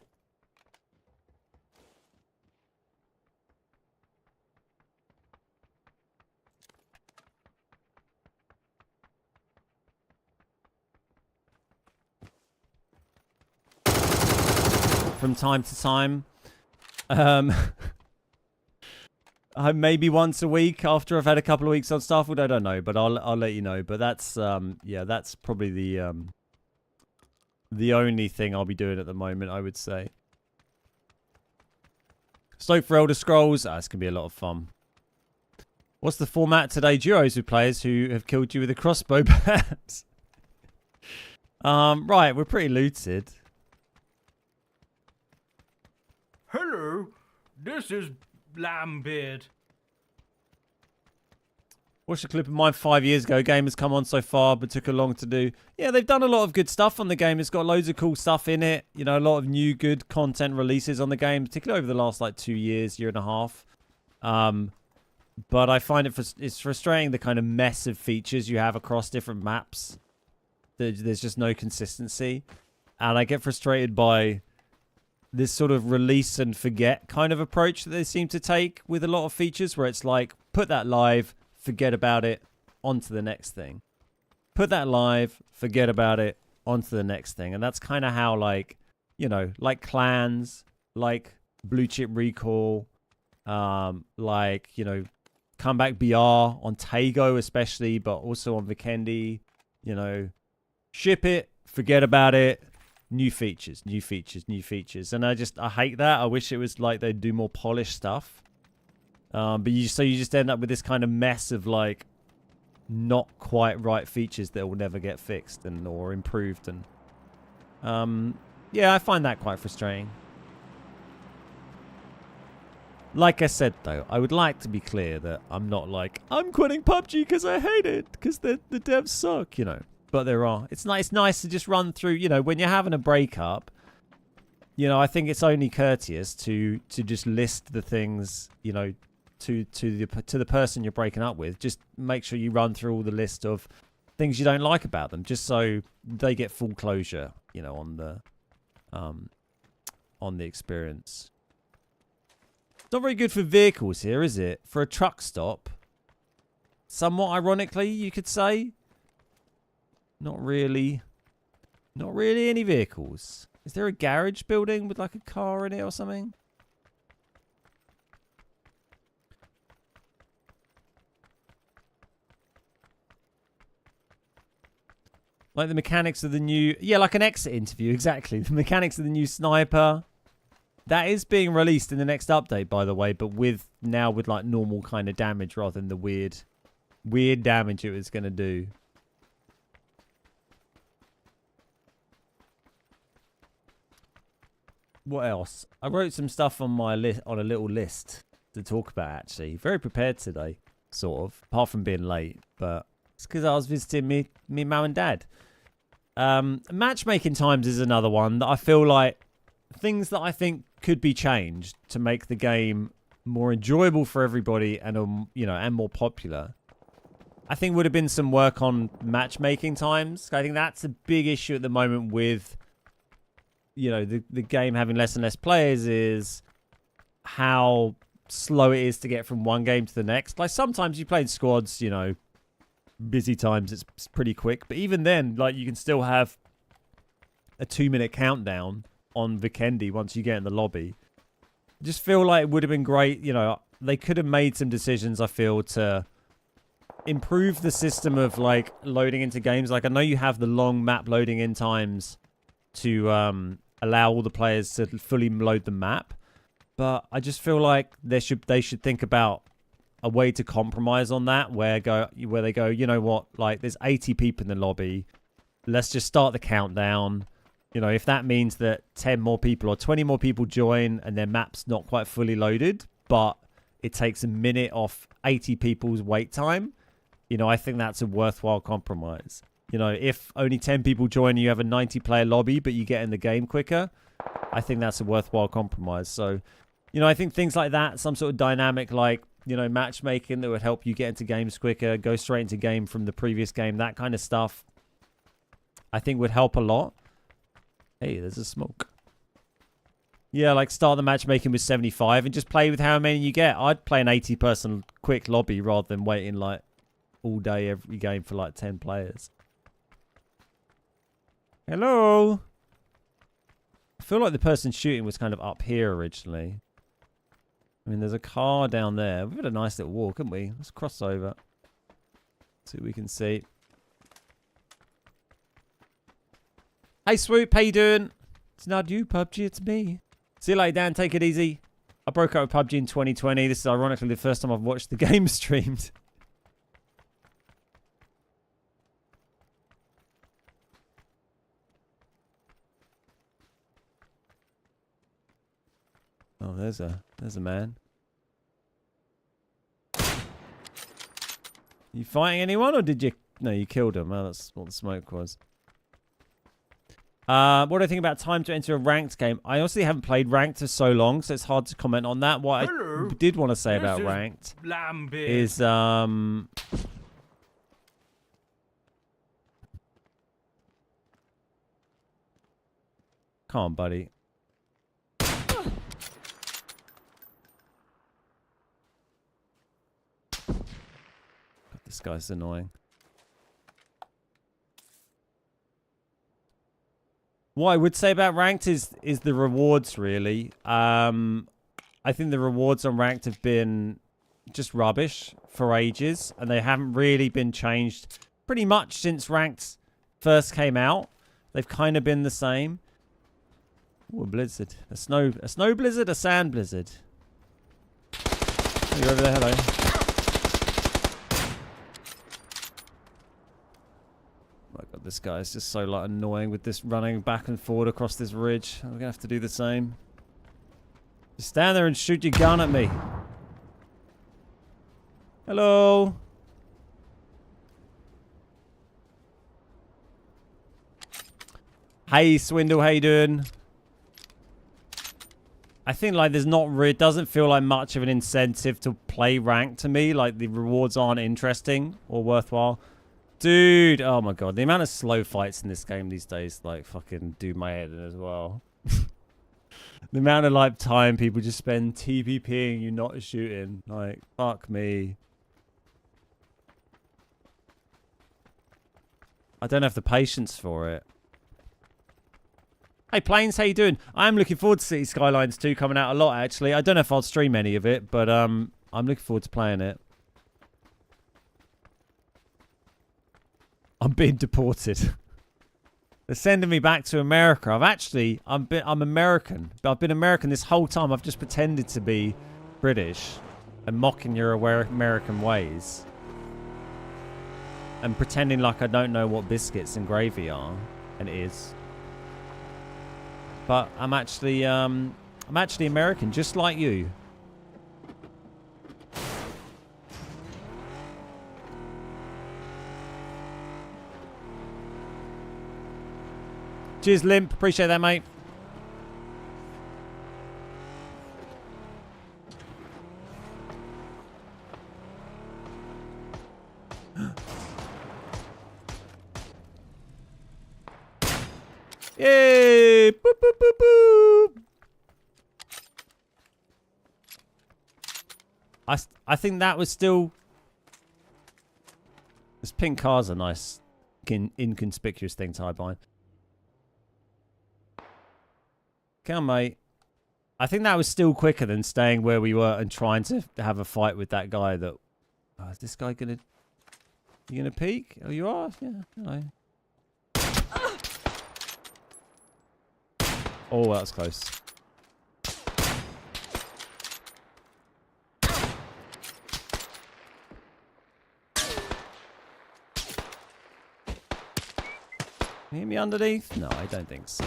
From time to time. Maybe once a week after I've had a couple of weeks on Starfield. I don't know, but I'll let you know. But that's yeah, that's probably the only thing I'll be doing at the moment, I would say. Stoked for Elder Scrolls. It's gonna be a lot of fun. What's the format today? Duos with players who have killed you with a crossbow, perhaps. Right, we're pretty looted. Hello, this is Lambbeard. Watched a clip of mine 5 years ago. Game has come on so far, but took a long to do. Yeah, they've done a lot of good stuff on the game. It's got loads of cool stuff in it. You know, a lot of new good content releases on the game, particularly over the last like 2 years, year and a half. But I find it's frustrating, the kind of mess of features you have across different maps. There's just no consistency, and I get frustrated by this sort of release and forget kind of approach that they seem to take with a lot of features, where it's like, put that live, forget about it, on to the next thing. Put that live, forget about it, on to the next thing. And that's kind of how, like, you know, like Clans, like Blue Chip Recall, like, you know, Comeback BR on Tago especially, but also on Vikendi, you know, ship it, forget about it. New features, new features, new features. And I hate that. I wish it was like they'd do more polished stuff. But you just end up with this kind of mess of like not quite right features that will never get fixed and or improved. And yeah, I find that quite frustrating. Like I said, though, I would like to be clear that I'm not like, I'm quitting PUBG because I hate it, because the devs suck, you know. But there are. It's nice to just run through, you know, when you're having a breakup, you know, I think it's only courteous to just list the things, you know, to the person you're breaking up with. Just make sure you run through all the list of things you don't like about them, just so they get full closure, you know, on the experience. It's not very good for vehicles here, is it? For a truck stop. Somewhat ironically, you could say. Not really any vehicles. Is there a garage building with like a car in it or something? Like the mechanics of the new... Yeah, like an exit interview, exactly. The mechanics of the new sniper. That is being released in the next update, by the way, but with like normal kind of damage rather than the weird damage it was going to do. What else? I wrote some stuff on my list, on a little list to talk about, actually. Very prepared today, sort of. Apart from being late, but it's because I was visiting me mum and dad. Matchmaking times is another one that I feel like things that I think could be changed to make the game more enjoyable for everybody and, you know, and more popular. I think would have been some work on matchmaking times. I think that's a big issue at the moment with, you know, the game having less and less players is how slow it is to get from one game to the next. Like sometimes you play in squads, you know, busy times, it's pretty quick. But even then, like you can still have a 2-minute countdown on Vikendi once you get in the lobby. I just feel like it would have been great, you know, they could have made some decisions, I feel, to improve the system of like loading into games. Like I know you have the long map loading in times to allow all the players to fully load the map, but I just feel like they should think about a way to compromise on that where they go, you know what, like there's 80 people in the lobby, let's just start the countdown. You know, if that means that 10 more people or 20 more people join and their map's not quite fully loaded, but it takes a minute off 80 people's wait time, you know, I think that's a worthwhile compromise. You know, if only 10 people join and you have a 90-player lobby, but you get in the game quicker, I think that's a worthwhile compromise. So, you know, I think things like that, some sort of dynamic like, you know, matchmaking that would help you get into games quicker, go straight into game from the previous game, that kind of stuff, I think would help a lot. Hey, there's a smoke. Yeah, like start the matchmaking with 75 and just play with how many you get. I'd play an 80-person quick lobby rather than waiting like all day every game for like 10 players. Hello? I feel like the person shooting was kind of up here originally. I mean, there's a car down there. We've had a nice little walk, haven't we? Let's cross over. See what we can see. Hey, Swoop. How you doing? It's not you, PUBG. It's me. See you later, Dan. Take it easy. I broke up with PUBG in 2020. This is ironically the first time I've watched the game streamed. Oh, there's a man. You fighting anyone, or did you? No, you killed him. Oh, that's what the smoke was. What do I think about time to enter a ranked game? I honestly haven't played ranked for so long, so it's hard to comment on that. What I did want to say about ranked is come on, buddy. This guy's annoying. What I would say about ranked is the rewards, really. I think the rewards on ranked have been just rubbish for ages, and they haven't really been changed pretty much since ranked first came out. They've kind of been the same. Ooh, a blizzard. A snow blizzard, a sand blizzard. Oh, you're over there, hello. Oh my god, this guy is just so like annoying with this running back and forward across this ridge. I'm gonna have to do the same. Just stand there and shoot your gun at me. Hello. Hey Swindle, how you doing? I think like there's not it doesn't feel like much of an incentive to play ranked to me. Like the rewards aren't interesting or worthwhile. Dude, oh my god, the amount of slow fights in this game these days, like, fucking do my head in as well. The amount of, like, time people just spend TPPing you not shooting. Like, fuck me. I don't have the patience for it. Hey, Plains, how you doing? I'm looking forward to City Skylines 2 coming out a lot, actually. I don't know if I'll stream any of it, but I'm looking forward to playing it. I'm being deported. They're sending me back to America. I'm American. But I've been American this whole time. I've just pretended to be British and mocking your American ways. And pretending like I don't know what biscuits and gravy are and is. But I'm actually American, just like you. Cheers, Limp. Appreciate that, mate. Yay! Boop, boop, boop, boop. I think that was still... This pink car's a nice, inconspicuous thing to hide behind. Come on, mate. I think that was still quicker than staying where we were and trying to have a fight with that guy that... Oh, is this guy gonna... You gonna peek? Oh, you are? Yeah, hello. Oh, that was close. Can you hear me underneath? No, I don't think so.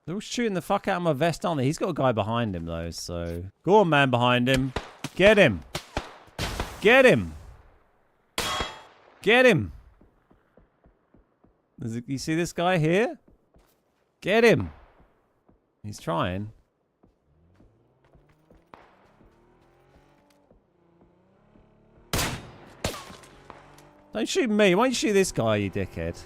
They're all shooting the fuck out of my vest, aren't they? He's got a guy behind him, though, so... Go on, man behind him. Get him. Get him. Get him. You see this guy here? Get him. He's trying. Don't shoot me. Why don't you shoot this guy, you dickhead?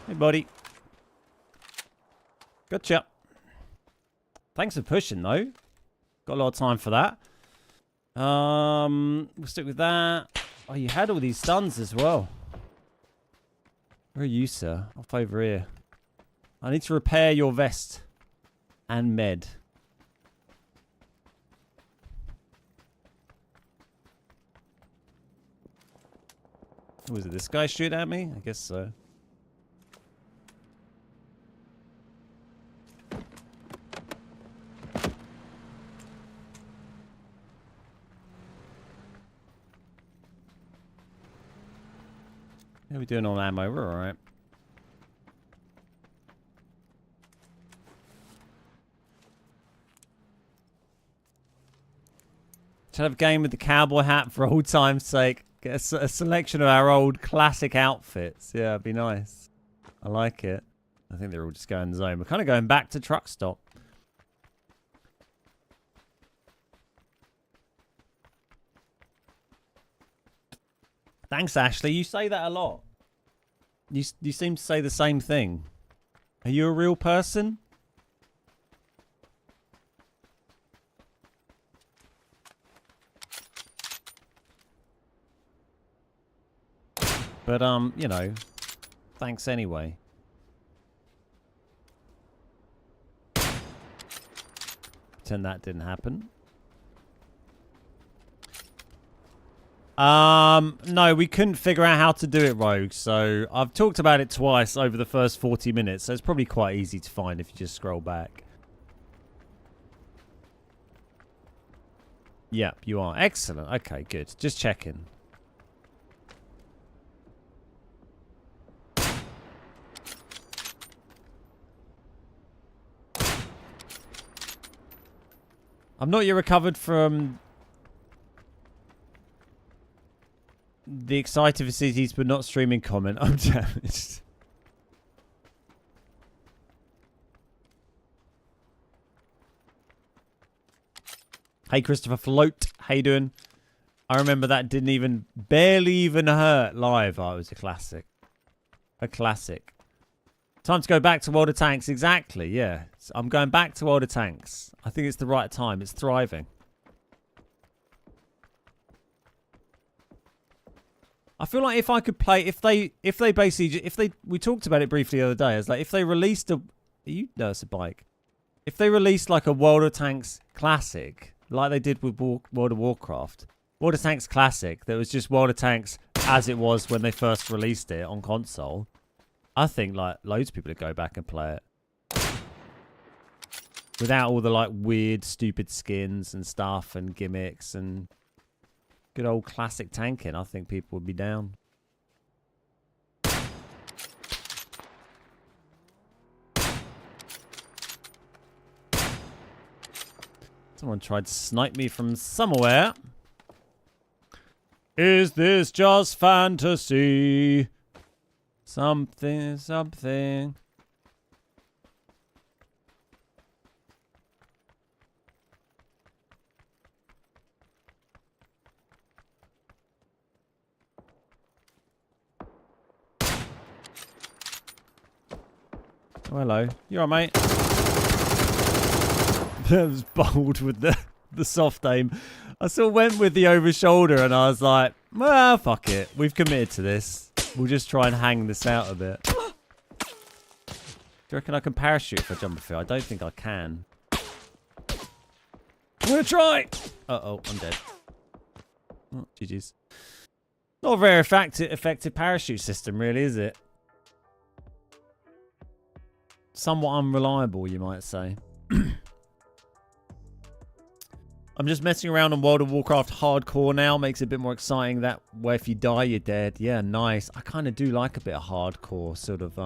Hey, buddy. Gotcha. Thanks for pushing, though. Got a lot of time for that. We'll stick with that. Oh, you had all these stuns as well. Where are you, sir? Off over here. I need to repair your vest. And med. Was it this guy shoot at me? I guess so. How are we doing on ammo? We're alright. Should have a game with the cowboy hat for old time's sake. Get a selection of our old classic outfits. Yeah, it'd be nice. I like it. I think they're all just going zone. We're kind of going back to truck stop. Thanks, Ashley. You say that a lot. You seem to say the same thing. Are you a real person? But, you know, thanks anyway. Pretend that didn't happen. No, we couldn't figure out how to do it, Rogue. So I've talked about it twice over the first 40 minutes. So it's probably quite easy to find if you just scroll back. Yep, you are. Excellent. Okay, good. Just checking. I'm not yet recovered from the excited for cities but not streaming comment. I'm damaged. Hey, Christopher Float. How you doing? I remember that didn't even, barely even hurt live. Oh, it was a classic. A classic. Time to go back to World of Tanks. Exactly, yeah. I'm going back to World of Tanks. I think it's the right time. It's thriving. I feel like if I could play, if they basically, we talked about it briefly the other day. It's like if they released a, no, it's a bike. If they released like a World of Tanks classic, like they did with World of Warcraft, World of Tanks classic, that was just World of Tanks as it was when they first released it on console, I think like loads of people would go back and play it. Without all the like weird, stupid skins and stuff and gimmicks and good old classic tanking, I think people would be down. Someone tried to snipe me from somewhere. Is this just fantasy? Something, something. Oh, hello. You alright, mate? That was bold with the soft aim. I sort of went with the over shoulder and I was like, well, fuck it. We've committed to this. We'll just try and hang this out a bit. Do you reckon I can parachute if I jump a field? I don't think I can. I'm gonna try! Uh-oh, I'm dead. Oh, GG's. Not a very effective parachute system, really, is it? Somewhat unreliable, you might say. I'm just messing around on World of Warcraft hardcore now. Makes it a bit more exciting that way if you die, you're dead. Yeah, nice. I kind of do like a bit of hardcore sort of,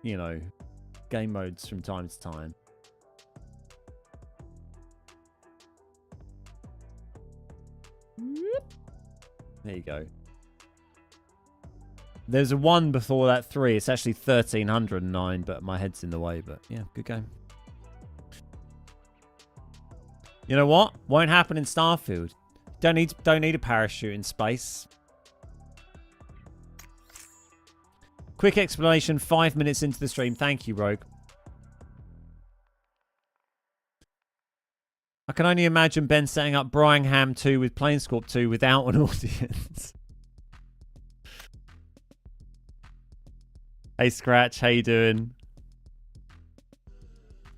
you know, game modes from time to time. There you go. There's a 1 before that 3. It's actually 1309, but my head's in the way. But yeah, good game. You know what? Won't happen in Starfield. Don't need a parachute in space. Quick explanation 5 minutes into the stream. Thank you, Rogue. I can only imagine Ben setting up Brigham 2 with Planescorp 2 without an audience. Hey Scratch, how you doing?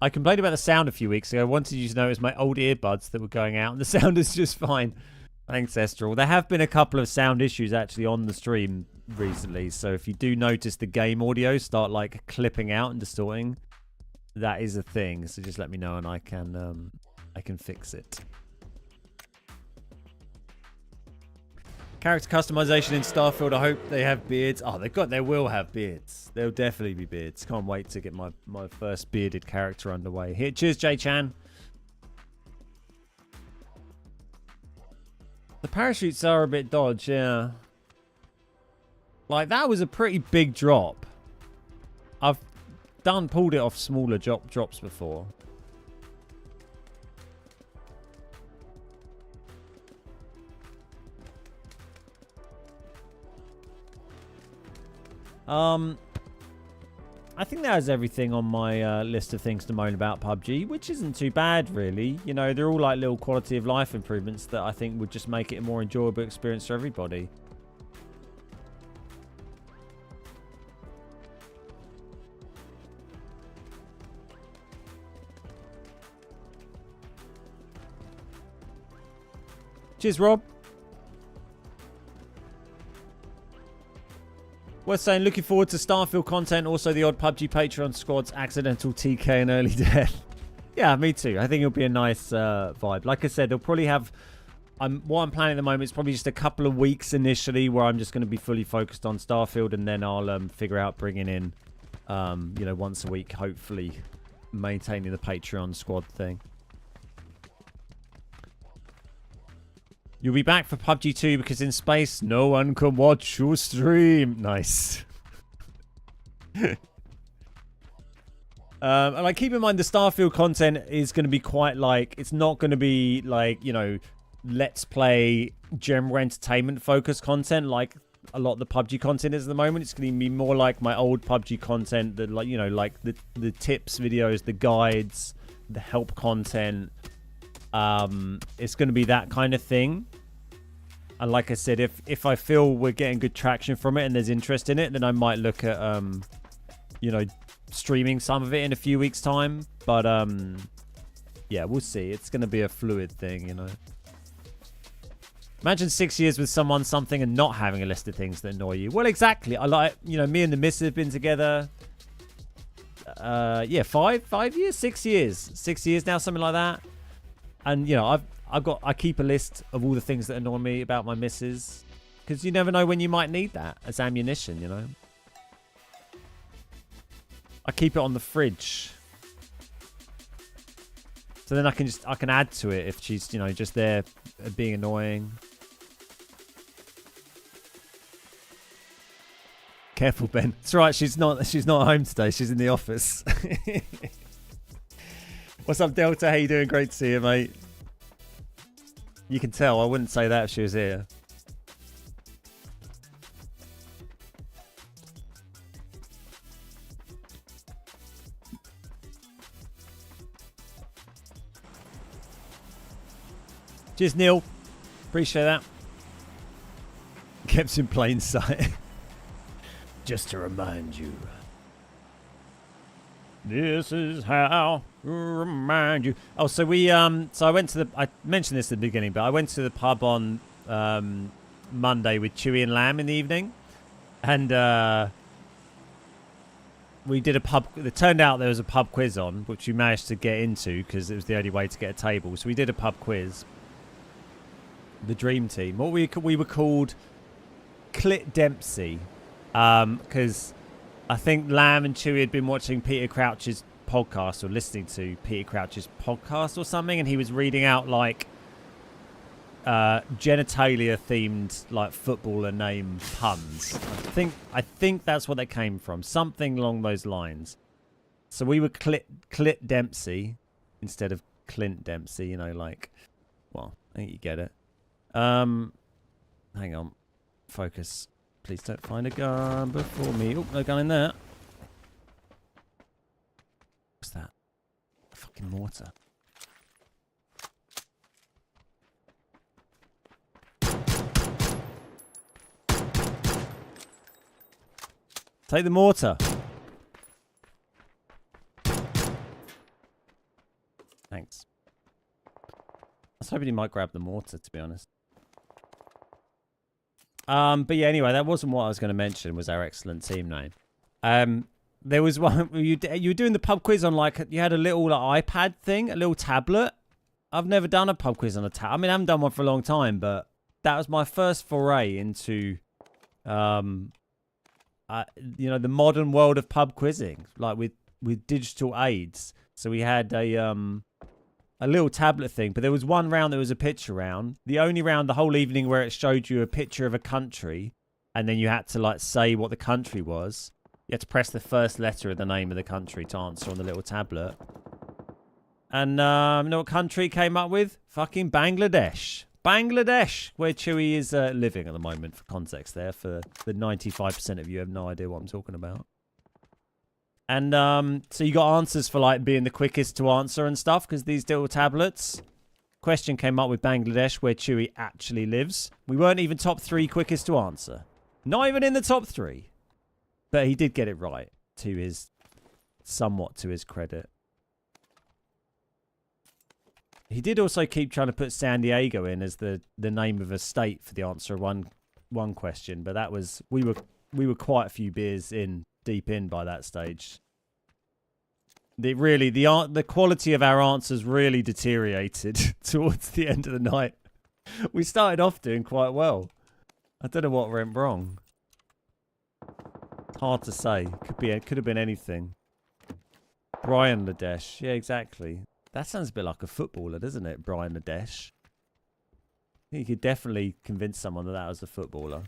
I complained about the sound a few weeks ago. I wanted you to know it was my old earbuds that were going out and the sound is just fine. Thanks, Estral. There have been a couple of sound issues actually on the stream recently, so if you do notice the game audio start like clipping out and distorting, that is a thing. So just let me know and I can fix it. Character customization in Starfield. I hope they have beards. Oh, they will have beards. There'll definitely be beards. Can't wait to get my first bearded character underway. Here, cheers, J-Chan. The parachutes are a bit dodge, yeah. Like, that was a pretty big drop. I've pulled it off smaller drops before. I think that is everything on my list of things to moan about PUBG, which isn't too bad, really. You know, they're all like little quality of life improvements that I think would just make it a more enjoyable experience for everybody. Cheers, Rob. We're saying looking forward to Starfield content, also the odd PUBG Patreon squad's accidental TK and early death. Yeah, me too. I think it'll be a nice vibe. Like I said, they'll probably have... what I'm planning at the moment is probably just a couple of weeks initially where I'm just going to be fully focused on Starfield, and then I'll figure out bringing in, you know, once a week, hopefully maintaining the Patreon squad thing. You'll be back for PUBG 2 because in space, no one can watch your stream. Nice. And like, keep in mind the Starfield content is going to be quite like, it's not going to be like, you know, let's play general entertainment focused content like a lot of the PUBG content is at the moment. It's going to be more like my old PUBG content that, like, you know, like the tips videos, the guides, the help content. It's going to be that kind of thing. And like I said, if I feel we're getting good traction from it and there's interest in it, then I might look at, you know, streaming some of it in a few weeks' time. But, yeah, we'll see. It's going to be a fluid thing, you know. Imagine 6 years with someone, something, and not having a list of things that annoy you. Well, exactly. I like, you know, me and the missus have been together. Yeah, 5 years, 6 years. 6 years now, something like that. And, you know, I keep a list of all the things that annoy me about my missus. Because you never know when you might need that as ammunition, you know. I keep it on the fridge. So then I can add to it if she's, you know, just there being annoying. Careful, Ben. It's right. She's not home today. She's in the office. What's up, Delta? How you doing? Great to see you, mate. You can tell. I wouldn't say that if she was here. Cheers, Neil. Appreciate that. Kept in plain sight. Just to remind you. This is how to remind you. Oh, so we so I mentioned this at the beginning, but I went to the pub on Monday with Chewy and Lamb in the evening, and we did a pub. It turned out there was a pub quiz on, which we managed to get into because it was the only way to get a table. So we did a pub quiz. The dream team. What we were called Clit Dempsey, because I think Lamb and Chewy had been watching Peter Crouch's podcast or listening to Peter Crouch's podcast or something, and he was reading out like genitalia themed like footballer name puns. I think that's what they came from, something along those lines. So we were Clit Dempsey instead of Clint Dempsey, you know, like, well, I think you get it. Hang on. Focus. Please don't find a gun before me. Oh, no gun in there. What's that? A fucking mortar. Take the mortar. Thanks. I was hoping he might grab the mortar, to be honest. But yeah, anyway, that wasn't what I was going to mention, was our excellent team name. There was one, you were doing the pub quiz on, like, you had a little like, iPad thing, a little tablet. I've never done a pub quiz on a tablet. I mean, I haven't done one for a long time, but that was my first foray into, you know, the modern world of pub quizzing, like with digital aids. So we had a little tablet thing, but there was one round that was a picture round. The only round the whole evening where it showed you a picture of a country, and then you had to like say what the country was. You had to press the first letter of the name of the country to answer on the little tablet. And you know what country came up with? Fucking Bangladesh. Bangladesh, where Chewy is living at the moment, for context there. For the 95% of you who have no idea what I'm talking about. And so you got answers for like being the quickest to answer and stuff, because these little tablets. Question came up with Bangladesh, where Chewy actually lives. We weren't even top 3 quickest to answer. Not even in the top 3. But he did get it right, somewhat to his credit. He did also keep trying to put San Diego in as the name of a state for the answer of one question, but that was we were quite a few beers deep in by that stage. The quality of our answers really deteriorated towards the end of the night. We started off doing quite well. I don't know what went wrong. It's hard to say. Could have been anything. Brian Ladesh. Yeah, exactly. That sounds a bit like a footballer, doesn't it? Brian Ladesh. I think you could definitely convince someone that was a footballer.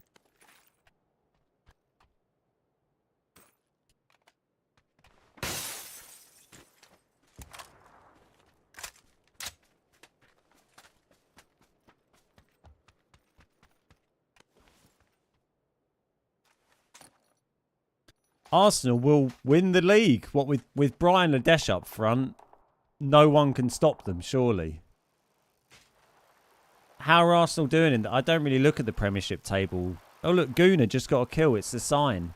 Arsenal will win the league. What with Brian Ladesh up front, no one can stop them, surely. How are Arsenal doing? I don't really look at the Premiership table. Oh, look, Gooner just got a kill. It's the sign.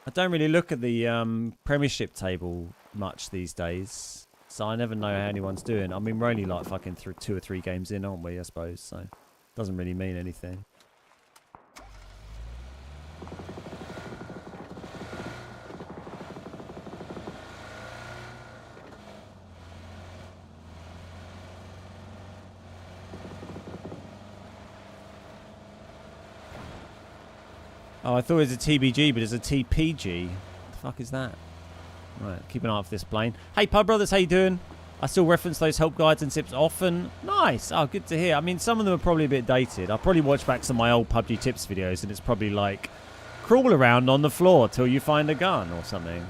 I don't really look at the Premiership table much these days, so I never know how anyone's doing. I mean, we're only like fucking through 2 or 3 games in, aren't we, I suppose, so it doesn't really mean anything. Oh, I thought it was a TBG, but it's a TPG. What the fuck is that? Right, keep an eye out for this plane. Hey, Pub Brothers, how you doing? I still reference those help guides and tips often. Nice. Oh, good to hear. I mean, some of them are probably a bit dated. I'll probably watch back some of my old PUBG tips videos, and it's probably like crawl around on the floor till you find a gun or something.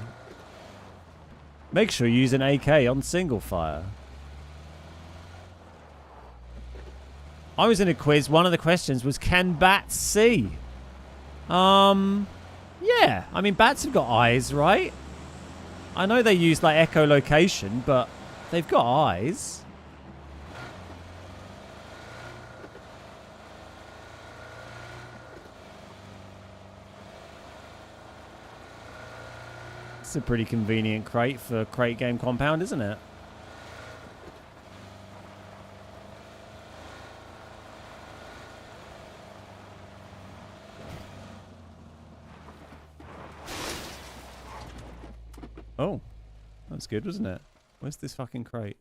Make sure you use an AK on single fire. I was in a quiz. One of the questions was, can bats see? Yeah. I mean, bats have got eyes, right? I know they use like echolocation, but they've got eyes. It's a pretty convenient crate for Crate Game Compound, isn't it? Oh, that's good, wasn't it? Where's this fucking crate?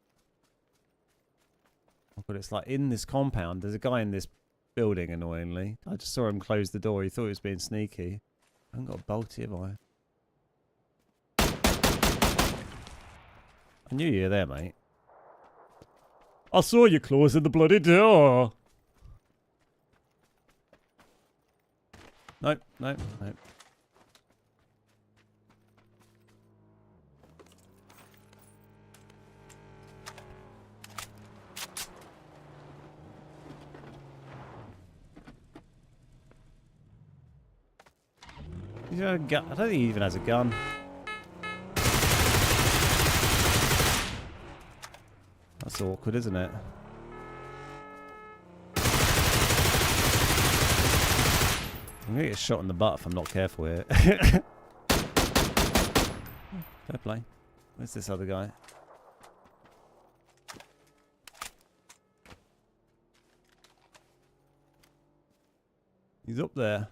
Oh, but it's like in this compound. There's a guy in this building, annoyingly. I just saw him close the door. He thought he was being sneaky. I haven't got a bolt here, have I? I knew you were there, mate. I saw you closing the bloody door. Nope, nope, nope. He's got a gun. I don't think he even has a gun. That's awkward, isn't it? I'm gonna get shot in the butt if I'm not careful here. Fair play. Where's this other guy? He's up there.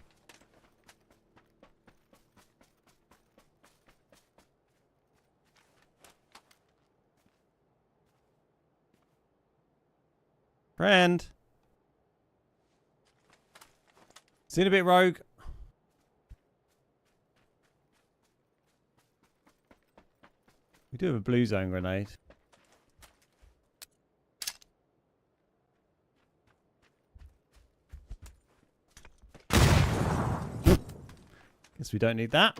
Friend. See you in a bit, Rogue. We do have a blue zone grenade. Guess we don't need that.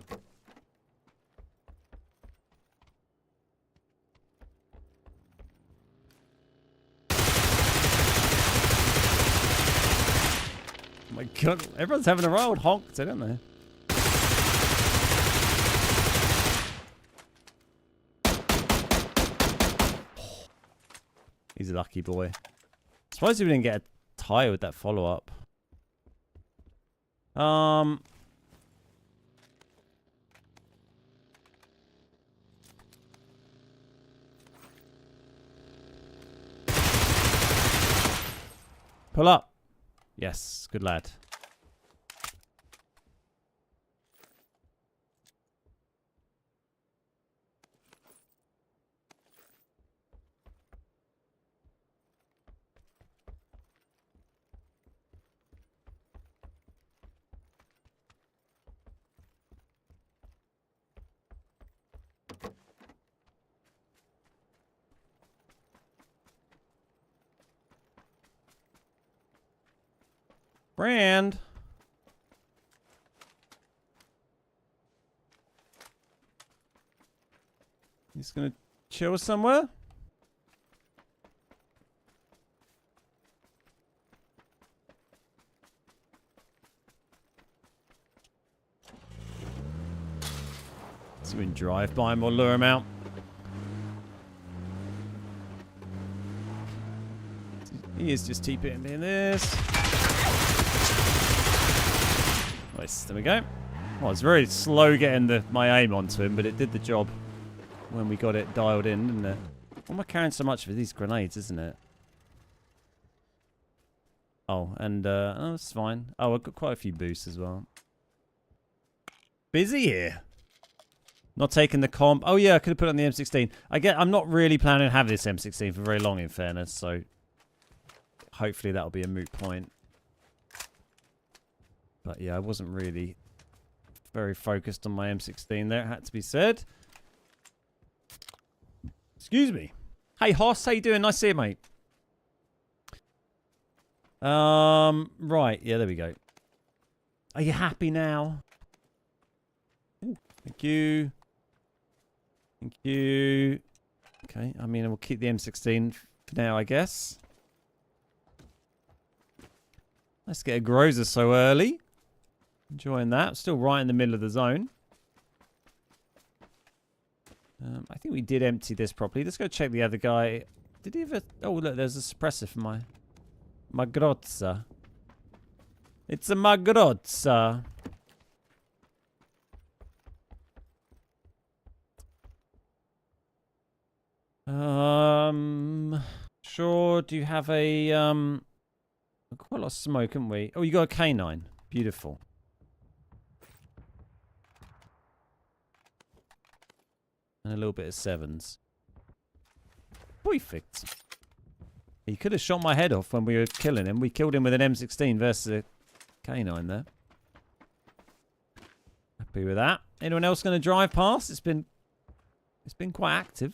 My God, everyone's having a roll. Honked, don't they? He's a lucky boy. Surprised we didn't get a tire with that follow-up. Pull up. Yes, good lad. Brand. He's gonna chill somewhere. So we can drive by him or lure him out. He is just TPing me in this. Nice, there we go. Well, it's very slow getting my aim onto him, but it did the job when we got it dialed in, didn't it? Why am I carrying so much for these grenades, isn't it? Oh, and oh, that's fine. Oh, I've got quite a few boosts as well. Busy here. Not taking the comp. Oh yeah, I could have put it on the M16. I'm not really planning on having this M16 for very long, in fairness, so hopefully that'll be a moot point. But yeah, I wasn't really very focused on my M16 there, it had to be said. Excuse me. Hey Hoss, how you doing? Nice to see you, mate. Right, yeah, there we go. Are you happy now? Thank you. Thank you. Okay, I mean, we'll keep the M16 for now, I guess. Let's get a Groza so early. Enjoying that. Still right in the middle of the zone. I think we did empty this properly. Let's go check the other guy. Did he ever... Oh, look, there's a suppressor for my Grozza. It's a Grozza. Sure, do you have a... Quite a lot of smoke, haven't we? Oh, you got a K9. Beautiful. And a little bit of 7s. Perfect. He could have shot my head off when we were killing him. We killed him with an M16 versus a K9 there. Happy with that. Anyone else going to drive past? It's been quite active.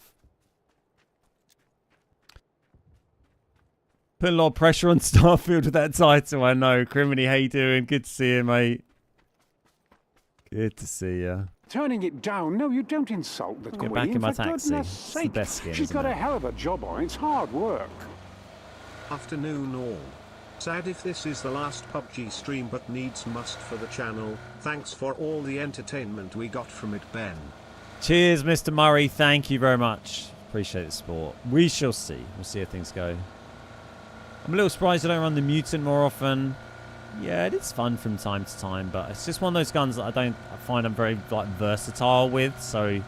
Put a lot of pressure on Starfield with that title, I know. Criminy, how you doing? Good to see you, mate. Good to see you. Turning it down? No, you don't insult the Queen. Get back in my for taxi. goodness It's sake. the best skin, She's got isn't a it? hell of a job on. It's hard work. Afternoon all. Sad if this is the last PUBG stream, but needs must for the channel. Thanks for all the entertainment we got from it, Ben. Cheers, Mr. Murray. Thank you very much. Appreciate the support. We shall see. We'll see how things go. I'm a little surprised I don't run the Mutant more often. Yeah, it is fun from time to time, but it's just one of those guns that I find I'm very like versatile with. So,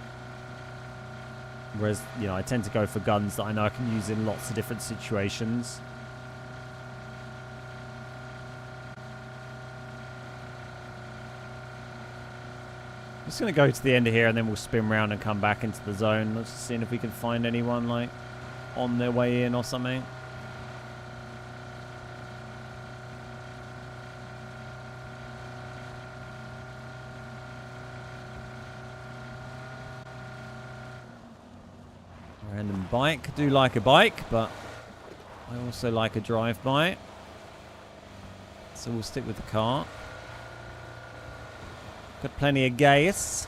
whereas I tend to go for guns that I know I can use in lots of different situations. I'm just gonna go to the end of here and then we'll spin around and come back into the zone. Let's just see if we can find anyone like on their way in or something. Random bike. I do like a bike, but I also like a drive-by. So we'll stick with the car. Got plenty of gas.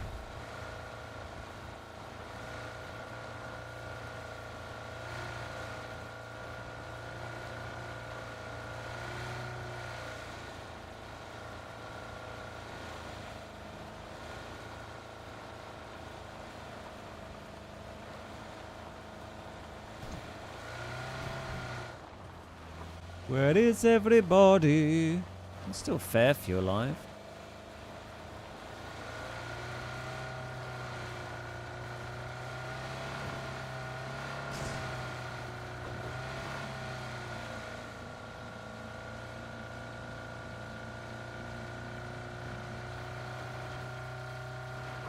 Where is everybody? It's still fair if you're alive.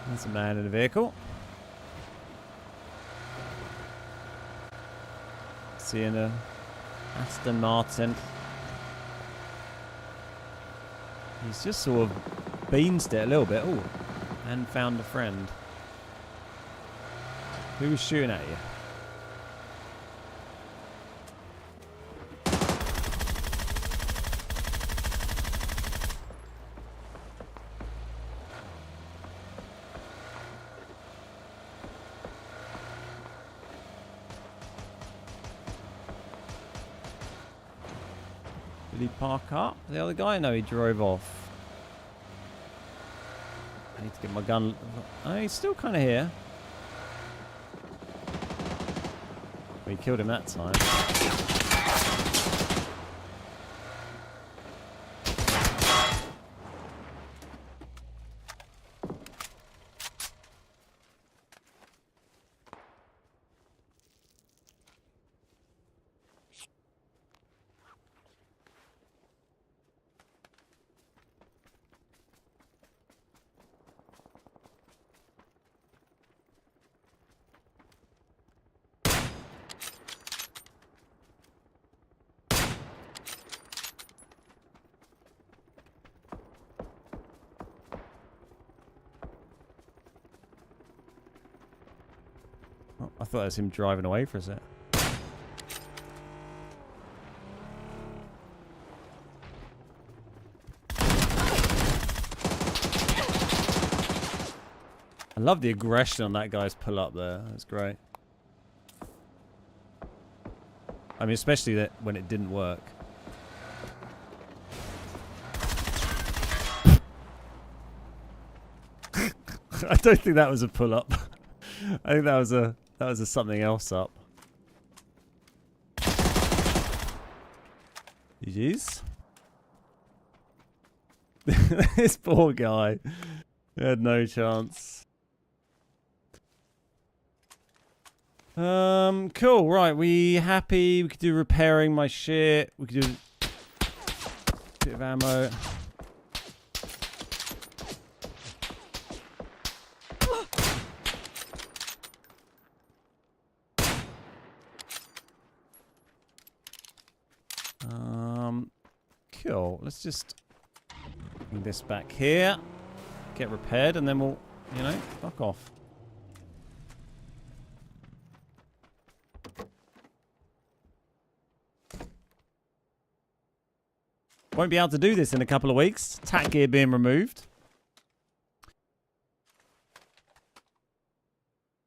There's a man in a vehicle. Seeing a Aston Martin. He's just sort of beansed it a little bit. Oh, and found a friend. Who was shooting at you? Did he park up? The other guy? No, he drove off. I need to get my gun. Oh, he's still kind of here. We killed him that time. Oh, I thought that was him driving away for a sec. I love the aggression on that guy's pull up there. That's great. I mean, especially that when it didn't work. I don't think that was a pull up. I think that was a something else up. GG's. This poor guy. He had no chance. Cool. Right, we happy? We could do repairing my shit. We could do a bit of ammo. Cool. Let's just bring this back here. Get repaired, and then we'll, you know, fuck off. Won't be able to do this in a couple of weeks. Tack gear being removed.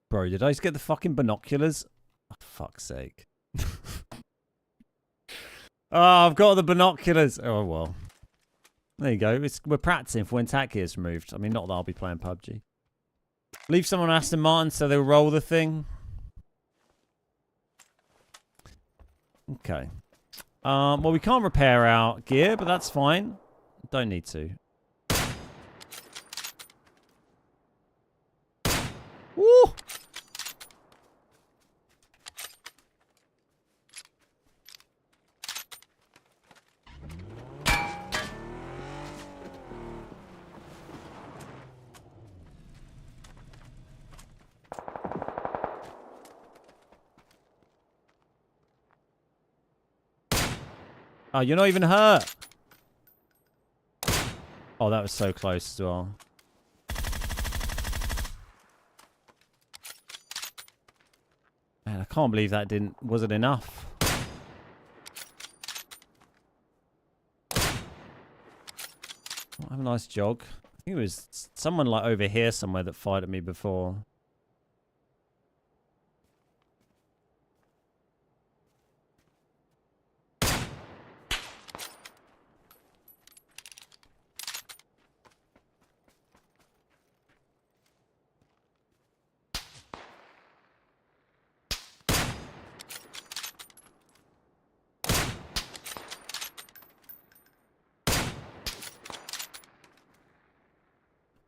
Bro, did I just get the fucking binoculars? Oh, fuck's sake. Oh, I've got the binoculars. Oh, well. There you go. We're practicing for when tack gear's removed. I mean, not that I'll be playing PUBG. Leave someone on Aston Martin so they'll roll the thing. Okay. Well, we can't repair our gear, but that's fine. Don't need to. Woo! Oh, you're not even hurt. Oh, that was so close as well. Man, I can't believe that wasn't enough. Oh, have a nice jog. I think it was someone like over here somewhere that fired at me before.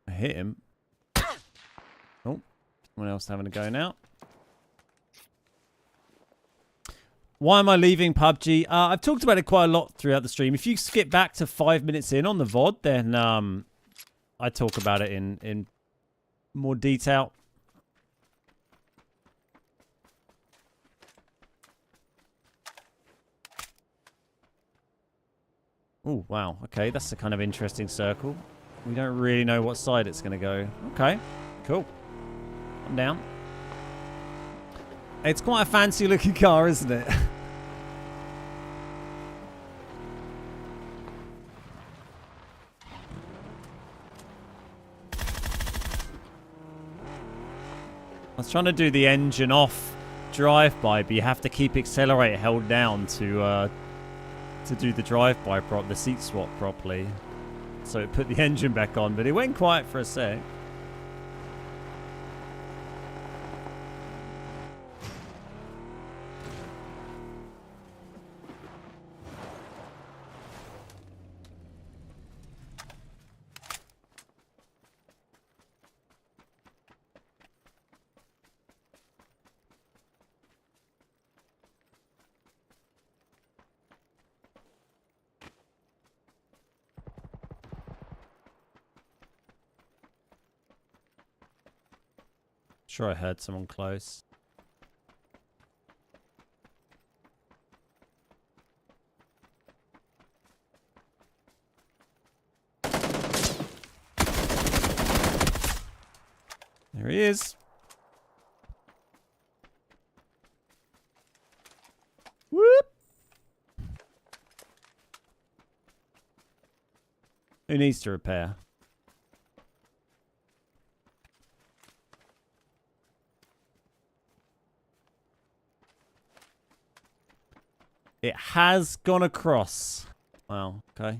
Hit him. Oh, someone else having a go now. Why am I leaving PUBG? I've talked about it quite a lot throughout the stream. If you skip back to 5 minutes in on the VOD, then I talk about it in more detail. Oh, wow. Okay, that's a kind of interesting circle. We don't really know what side it's going to go. Okay, cool. I'm down. It's quite a fancy looking car, isn't it? I was trying to do the engine off drive-by, but you have to keep accelerator held down to do the drive-by the seat swap properly. So it put the engine back on, but it went quiet for a sec. Sure, I heard someone close. There he is. Whoop! Who needs to repair? has gone across. Wow, okay.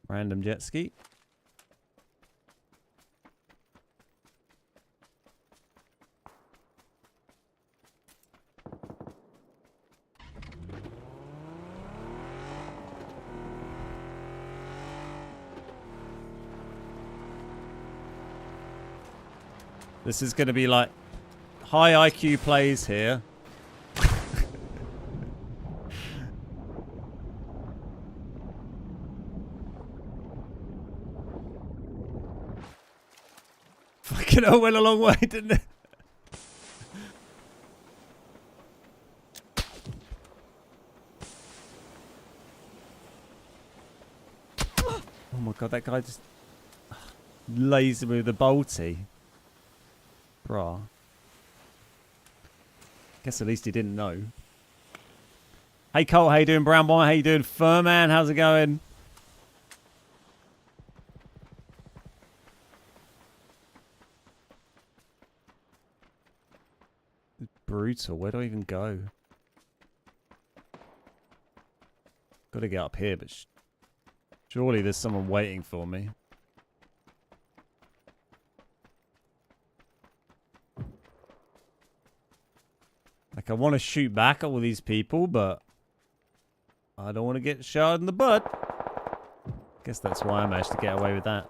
Random jet ski. This is going to be like high IQ plays here. Fucking hell, went a long way, didn't it? Oh my god, that guy just lays him with a bolty. Bruh. Guess at least he didn't know. Hey Colt, how you doing? Brown Boy, how you doing? Furman, how's it going? It's brutal. Where do I even go? Gotta get up here, but surely there's someone waiting for me. Like, I want to shoot back at all these people, but I don't want to get shot in the butt. Guess that's why I managed to get away with that.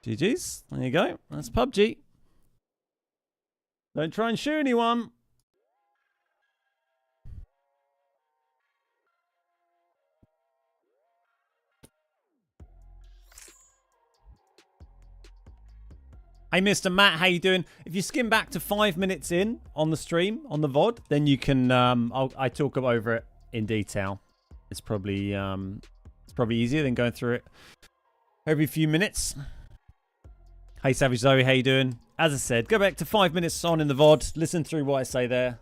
GG's. There you go. That's PUBG. Don't try and shoot anyone. Hey, Mr. Matt, how you doing? If you skim back to 5 minutes in on the stream, on the VOD, then you can, I talk over it in detail. It's probably easier than going through it every few minutes. Hey, Savage Zoe, how you doing? As I said, go back to 5 minutes on in the VOD. Listen through what I say there.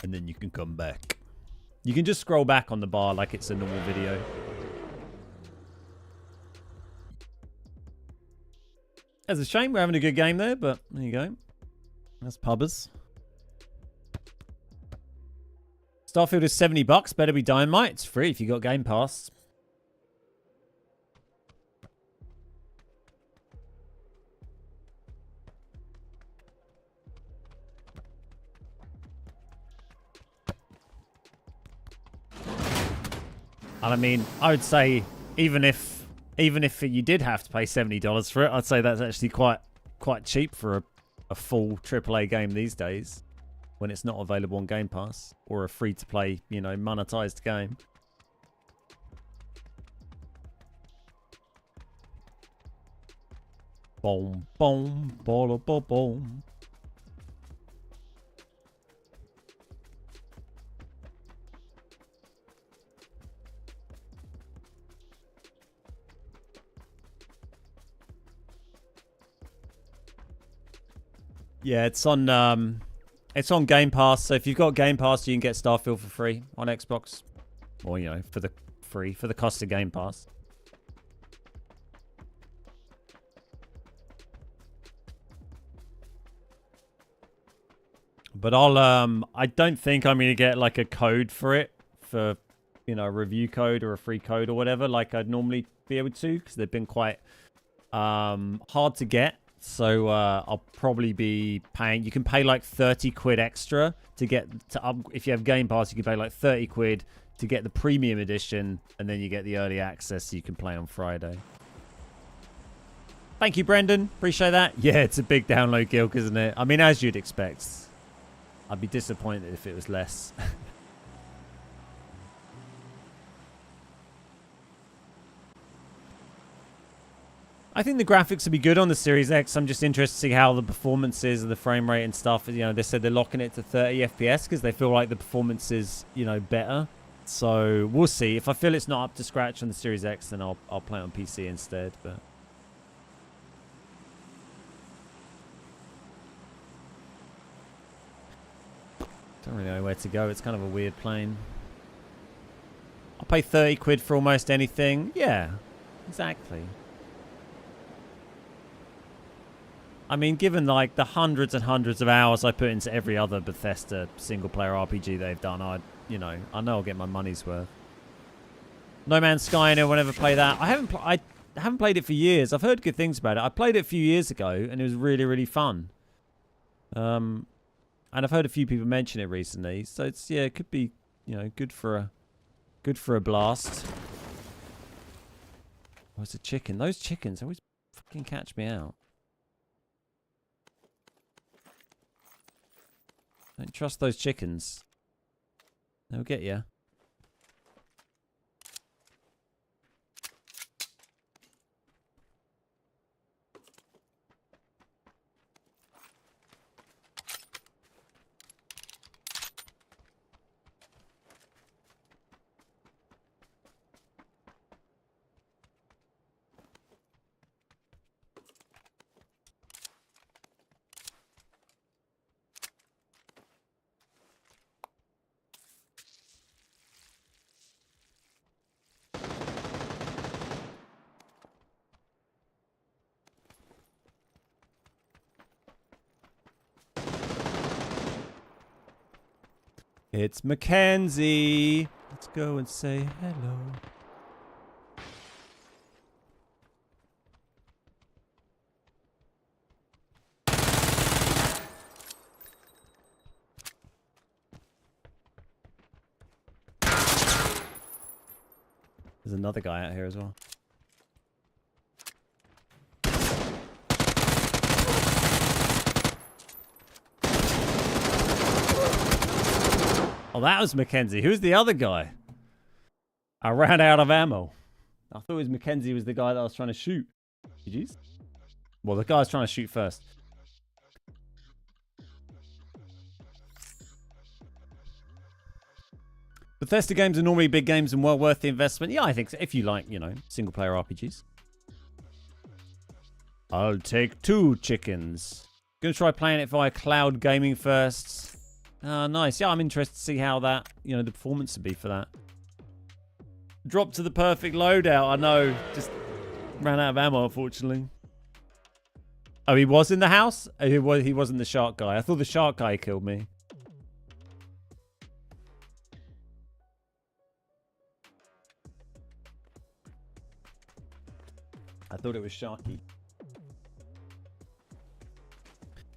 And then you can come back. You can just scroll back on the bar like it's a normal video. It's a shame we're having a good game there, but there you go. That's pubbers. Starfield is $70. Better be Dynamite. It's free if you got Game Pass. And I mean, I would say even if you did have to pay $70 for it, I'd say that's actually quite cheap for a full AAA game these days when it's not available on Game Pass or a free-to-play, you know, monetized game. Boom, boom, boom, boom, boom. Yeah, it's on Game Pass. So if you've got Game Pass, you can get Starfield for free on Xbox, or you know, for the cost of Game Pass. But I don't think I'm gonna get like a code for it, for you know, a review code or a free code or whatever, like I'd normally be able to, because they've been quite hard to get. So I'll probably be paying. You can pay like 30 quid extra to get to if you have Game Pass. You can pay like 30 quid to get the premium edition, and then you get the early access so you can play on Friday. Thank you, Brendan. Appreciate that. Yeah, it's a big download, Gilk, isn't it? I mean, as you'd expect. I'd be disappointed if it was less. I think the graphics will be good on the Series X. I'm just interested to see how the performance is and the frame rate and stuff. You know, they said they're locking it to 30 FPS because they feel like the performance is, you know, better. So we'll see. If I feel it's not up to scratch on the Series X, then I'll play it on PC instead. But Don't really know where to go. It's kind of a weird plane. I'll pay 30 quid for almost anything. Yeah, exactly. I mean, given like the hundreds and hundreds of hours I put into every other Bethesda single-player RPG they've done, I know I'll get my money's worth. No Man's Sky, anyone ever play that? I haven't played it for years. I've heard good things about it. I played it a few years ago, and it was really, really fun. And I've heard a few people mention it recently, so it could be, good for a blast. Oh, it's a chicken. Those chickens always fucking catch me out. Don't trust those chickens. They'll get you. It's Mackenzie. Let's go and say hello. There's another guy out here as well. Oh, that was Mackenzie. Who's the other guy? I ran out of ammo. I thought it was Mackenzie was the guy that I was trying to shoot. GG's. Well, the guy was trying to shoot first. Bethesda games are normally big games and well worth the investment. Yeah, I think so. If you like, single-player RPGs. I'll take 2 chickens. Gonna try playing it via cloud gaming first. Nice. Yeah, I'm interested to see how that, the performance would be for that. Drop to the perfect loadout. I know. Just ran out of ammo, unfortunately. Oh, he was in the house? Oh, he wasn't the shark guy. I thought the shark guy killed me. I thought it was Sharky.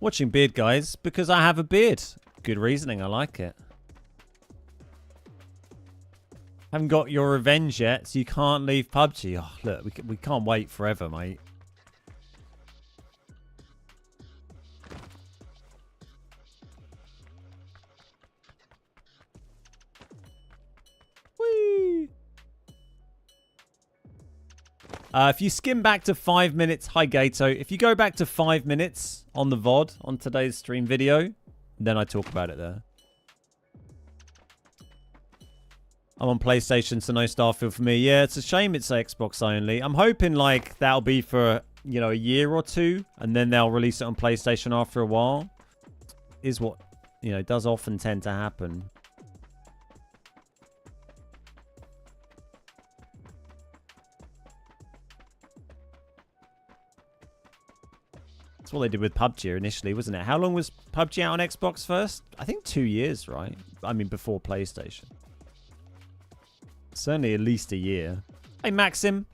Watching Beard Guys because I have a beard. Good reasoning. I like it. Haven't got your revenge yet, so you can't leave PUBG. Oh, look, we can't wait forever, mate. Whee! If you skim back to 5 minutes, hi Gato. If you go back to 5 minutes on the VOD on today's stream video, then I talk about it there. I'm on PlayStation, so no Starfield for me. Yeah, it's a shame it's Xbox only. I'm hoping like that'll be for, a year or two, and then they'll release it on PlayStation after a while. Is what, does often tend to happen. That's what they did with PUBG initially, wasn't it? How long was PUBG out on Xbox first? I think 2 years, right? I mean, before PlayStation. Certainly at least a year. Hey, Maxim.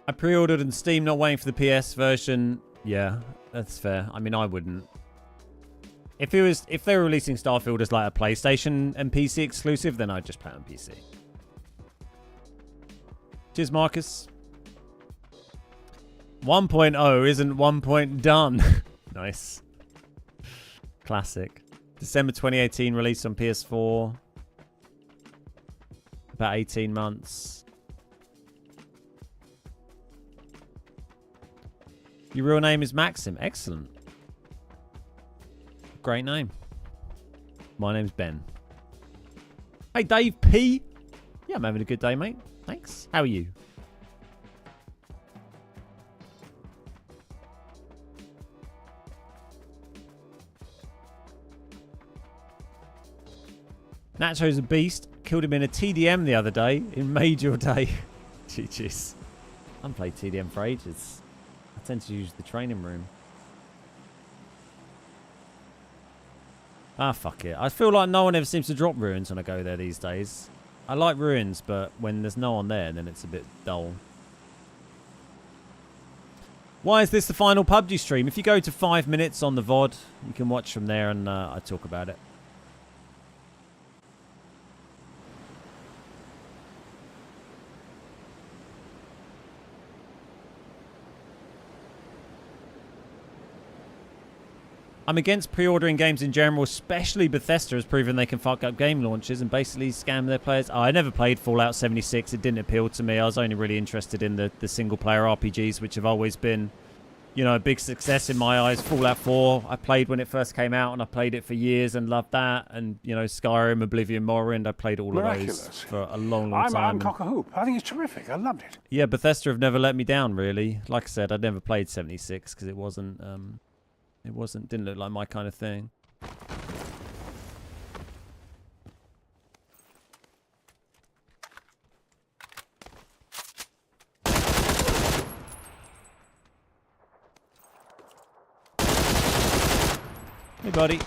I pre-ordered on Steam, not waiting for the PS version. Yeah, that's fair. I mean, I wouldn't. If they were releasing Starfield as like a PlayStation and PC exclusive, then I'd just play it on PC. Cheers, Marcus. 1.0 isn't 1 point done. Nice. Classic. December 2018 released on PS4. About 18 months. Your real name is Maxim. Excellent. Great name. My name's Ben. Hey, Dave P. Yeah, I'm having a good day, mate. Thanks. How are you? Nacho's a beast. Killed him in a TDM the other day. It made your day. GG's. I haven't played TDM for ages. I tend to use the training room. Ah, fuck it. I feel like no one ever seems to drop ruins when I go there these days. I like ruins, but when there's no one there, then it's a bit dull. Why is this the final PUBG stream? If you go to 5 minutes on the VOD, you can watch from there and I talk about it. I'm against pre-ordering games in general, especially Bethesda has proven they can fuck up game launches and basically scam their players. Oh, I never played Fallout 76. It didn't appeal to me. I was only really interested in the single-player RPGs, which have always been, you know, a big success in my eyes. Fallout 4, I played when it first came out, and I played it for years and loved that. And, you know, Skyrim, Oblivion, Morrowind, I played all of those for a long, long time. I'm cock-a-hoop. I think it's terrific. I loved it. Yeah, Bethesda have never let me down, really. Like I said, I'd never played 76 because it wasn't... didn't look like my kind of thing. Hey, buddy.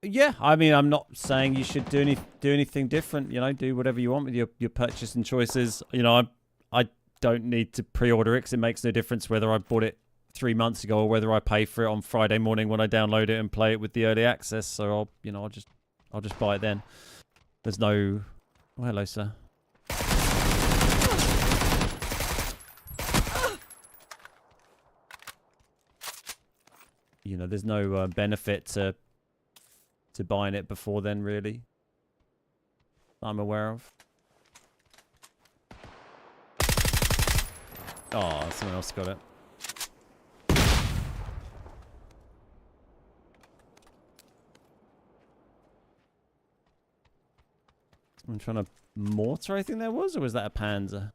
Yeah, I mean, I'm not saying you should do anything different. You know, do whatever you want with your purchasing choices. You know, I don't need to pre-order it because it makes no difference whether I bought it 3 months ago or whether I pay for it on Friday morning when I download it and play it with the early access. So I'll just buy it then. There's no... Oh, hello, sir. You know, there's no benefit to buying it before then, really. I'm aware of. Oh, someone else got it. Someone trying to mortar, I think there was, or was that a Panzer?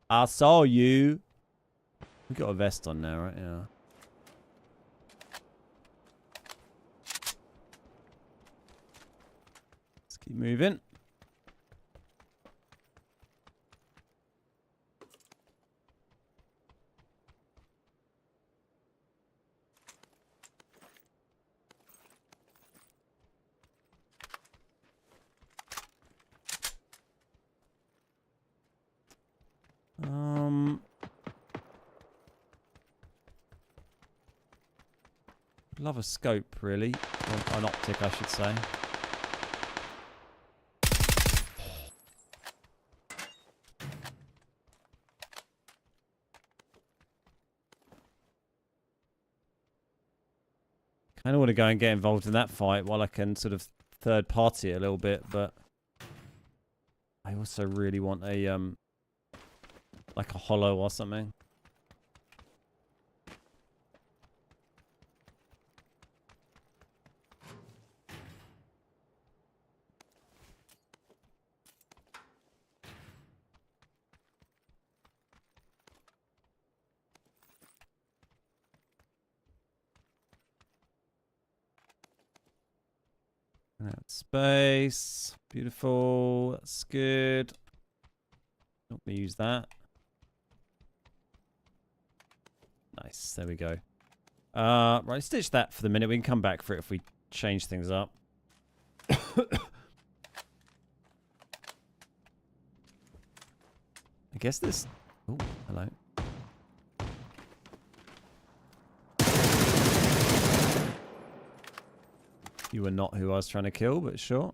I saw you. We got a vest on now, right? Yeah. Let's keep moving. Love a scope, really. Or an optic, I should say. Kind of want to go and get involved in that fight while I can sort of third party it a little bit, but I also really want a like a hollow or something. Space. Beautiful. That's good. Not going to use that. Nice. There we go. Right, stitch that for the minute. We can come back for it if we change things up. I guess this... Oh, hello. You were not who I was trying to kill, but sure.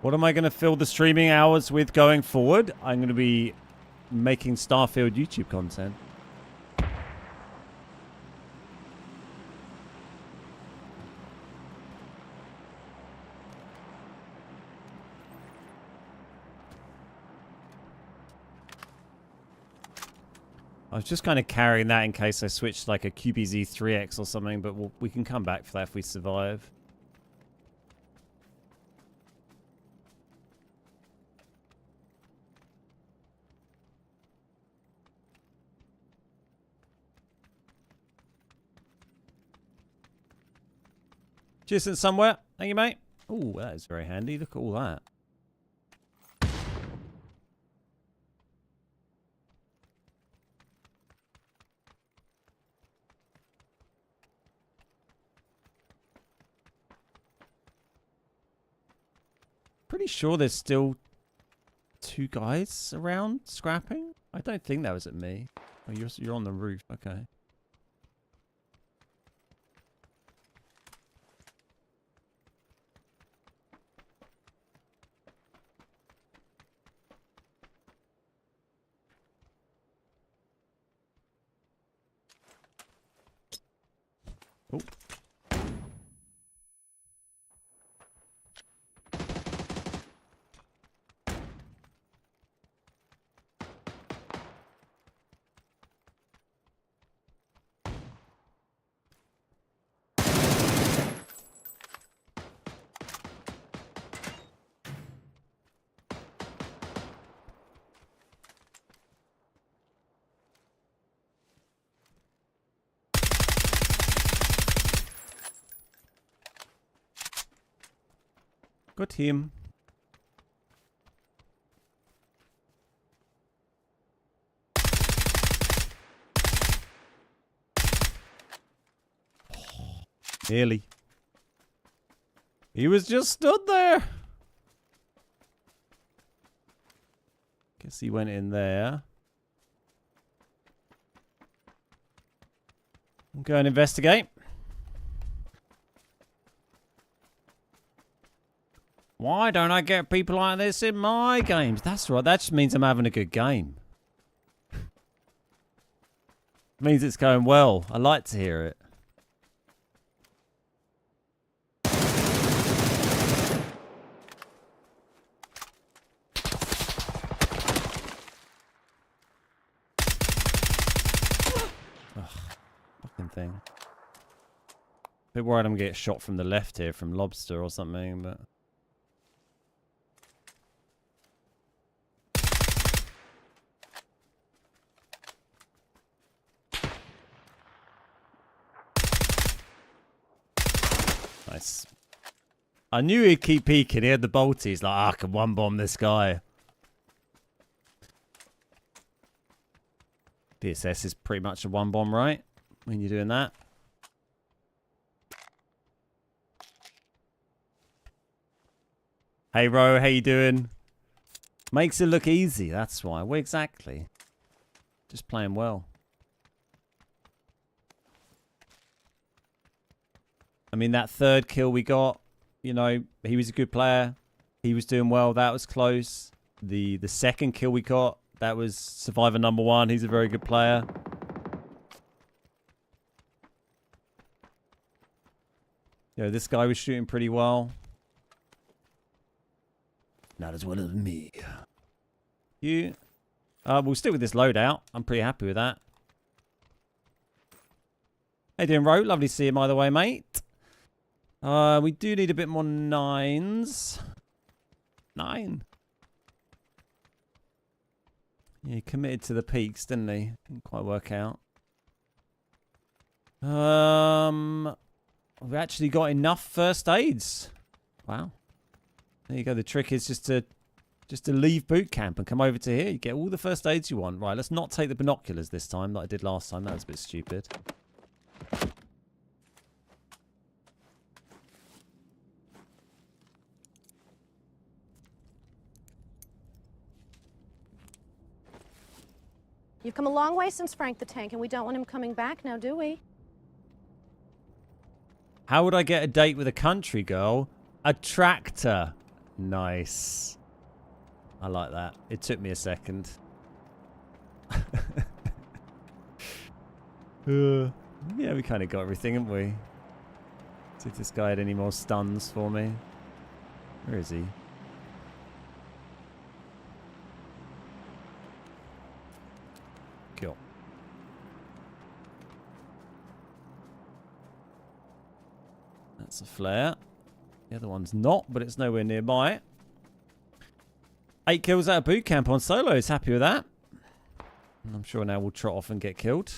What am I going to fill the streaming hours with going forward? I'm going to be making Starfield YouTube content. I was just kind of carrying that in case I switched like a QBZ 3X or something, but we can come back for that if we survive. Cheers somewhere. Thank you, mate. Oh, that is very handy. Look at all that. Pretty sure there's still 2 guys around scrapping. I don't think that was at me. Oh, you're on the roof. Okay. Oh. Got him. Nearly. He was just stood there. Guess he went in there. We'll go and investigate. Why don't I get people like this in my games? That's right. That just means I'm having a good game. Means it's going well. I like to hear it. Ugh, fucking thing. Bit worried I'm gonna get shot from the left here from Lobster or something, but. Nice. I knew he'd keep peeking. He had the bolties. Like, I can one bomb this guy. PSS is pretty much a one bomb, right? When you're doing that. Hey, Ro, how you doing? Makes it look easy. That's why. Well, exactly. Just playing well. I mean, that third kill we got, you know, he was a good player. He was doing well. That was close. The second kill we got, that was Survivor #1. He's a very good player. You know, this guy was shooting pretty well. Not as well as me. We'll stick with this loadout. I'm pretty happy with that. How you doing, Ro? Lovely to see you, by the way, mate. We do need a bit more 9s. 9. Yeah, he committed to the peaks, didn't he? Didn't quite work out. We've actually got enough first aids. Wow. There you go. The trick is just to leave boot camp and come over to here. You get all the first aids you want. Right, let's not take the binoculars this time like I did last time. That was a bit stupid. You've come a long way since Frank the Tank, and we don't want him coming back now, do we? How would I get a date with a country girl? A tractor. Nice. I like that. It took me a second. Yeah, we kind of got everything, haven't we? See if this guy had any more stuns for me. Where is he? Cool. That's a flare. The other one's not, but it's nowhere nearby. 8 kills out of boot camp on solos. Happy with that. And I'm sure now we'll trot off and get killed.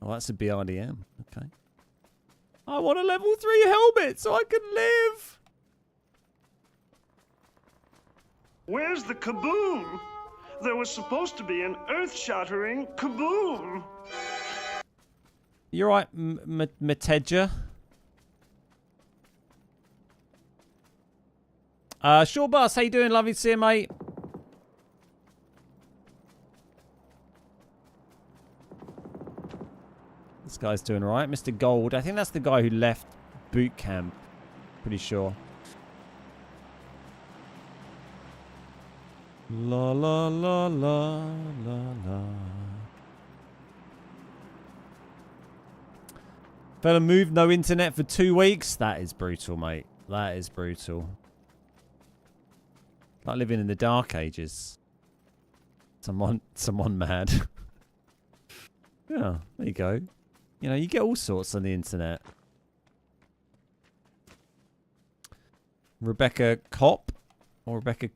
Oh, that's a BRDM. Okay. I want a level 3 helmet so I can live. Where's the kaboom? There was supposed to be an earth-shattering kaboom. You're right, Mateja. Sure, boss. How you doing? Lovely to see you, mate. This guy's doing all right. Mr. Gold. I think that's the guy who left boot camp. Pretty sure. La la la la la la. Fella moved, no internet for 2 weeks. That is brutal, mate. That is brutal. Like living in the dark ages. Someone mad. Yeah, there you go. You know, you get all sorts on the internet. Rebecca Kopp. Or Rebecca...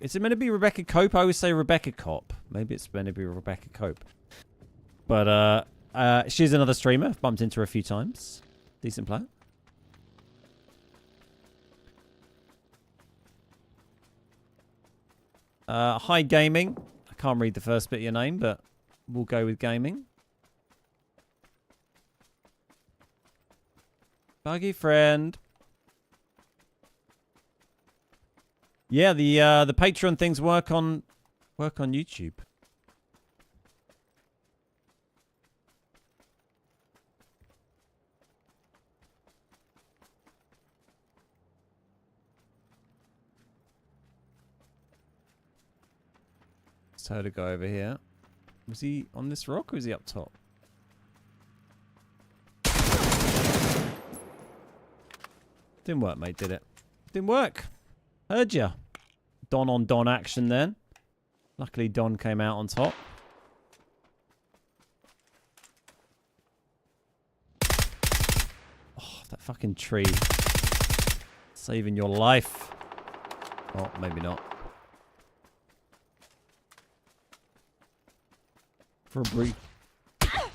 Is it meant to be Rebecca Cope? I always say Rebecca Kopp. Maybe it's meant to be Rebecca Cope. But, she's another streamer. I've bumped into her a few times. Decent player. Hi, Gaming. I can't read the first bit of your name, but we'll go with Gaming. Buggy friend. Yeah, the Patreon things work on YouTube. Let's try to go over here. Was he on this rock or was he up top? Didn't work, mate, did it? Didn't work. Heard ya. Don on Don action then. Luckily, Don came out on top. Oh, that fucking tree. Saving your life. Oh, maybe not. For a brief. Oh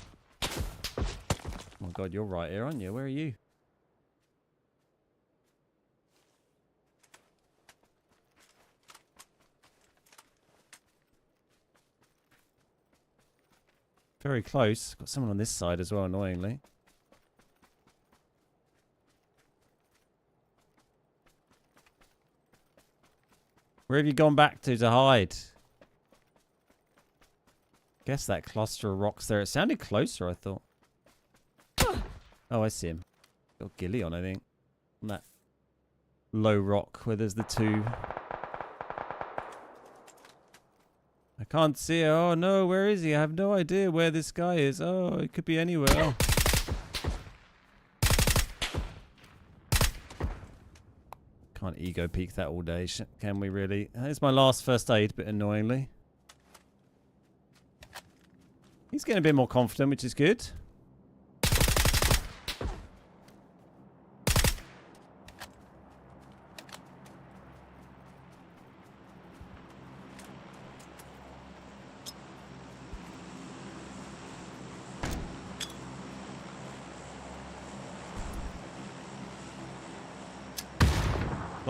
my god, you're right here, aren't you? Where are you? Very close. Got someone on this side as well, annoyingly. Where have you gone back to hide? Guess that cluster of rocks there. It sounded closer, I thought. Oh, I see him. Got Gilly on, I think. On that low rock where there's the two. I can't see it. Oh no, where is he? I have no idea where this guy is. Oh, it could be anywhere. Oh. Can't ego peek that all day, can we really? It's my last first aid, but annoyingly. He's getting a bit more confident, which is good.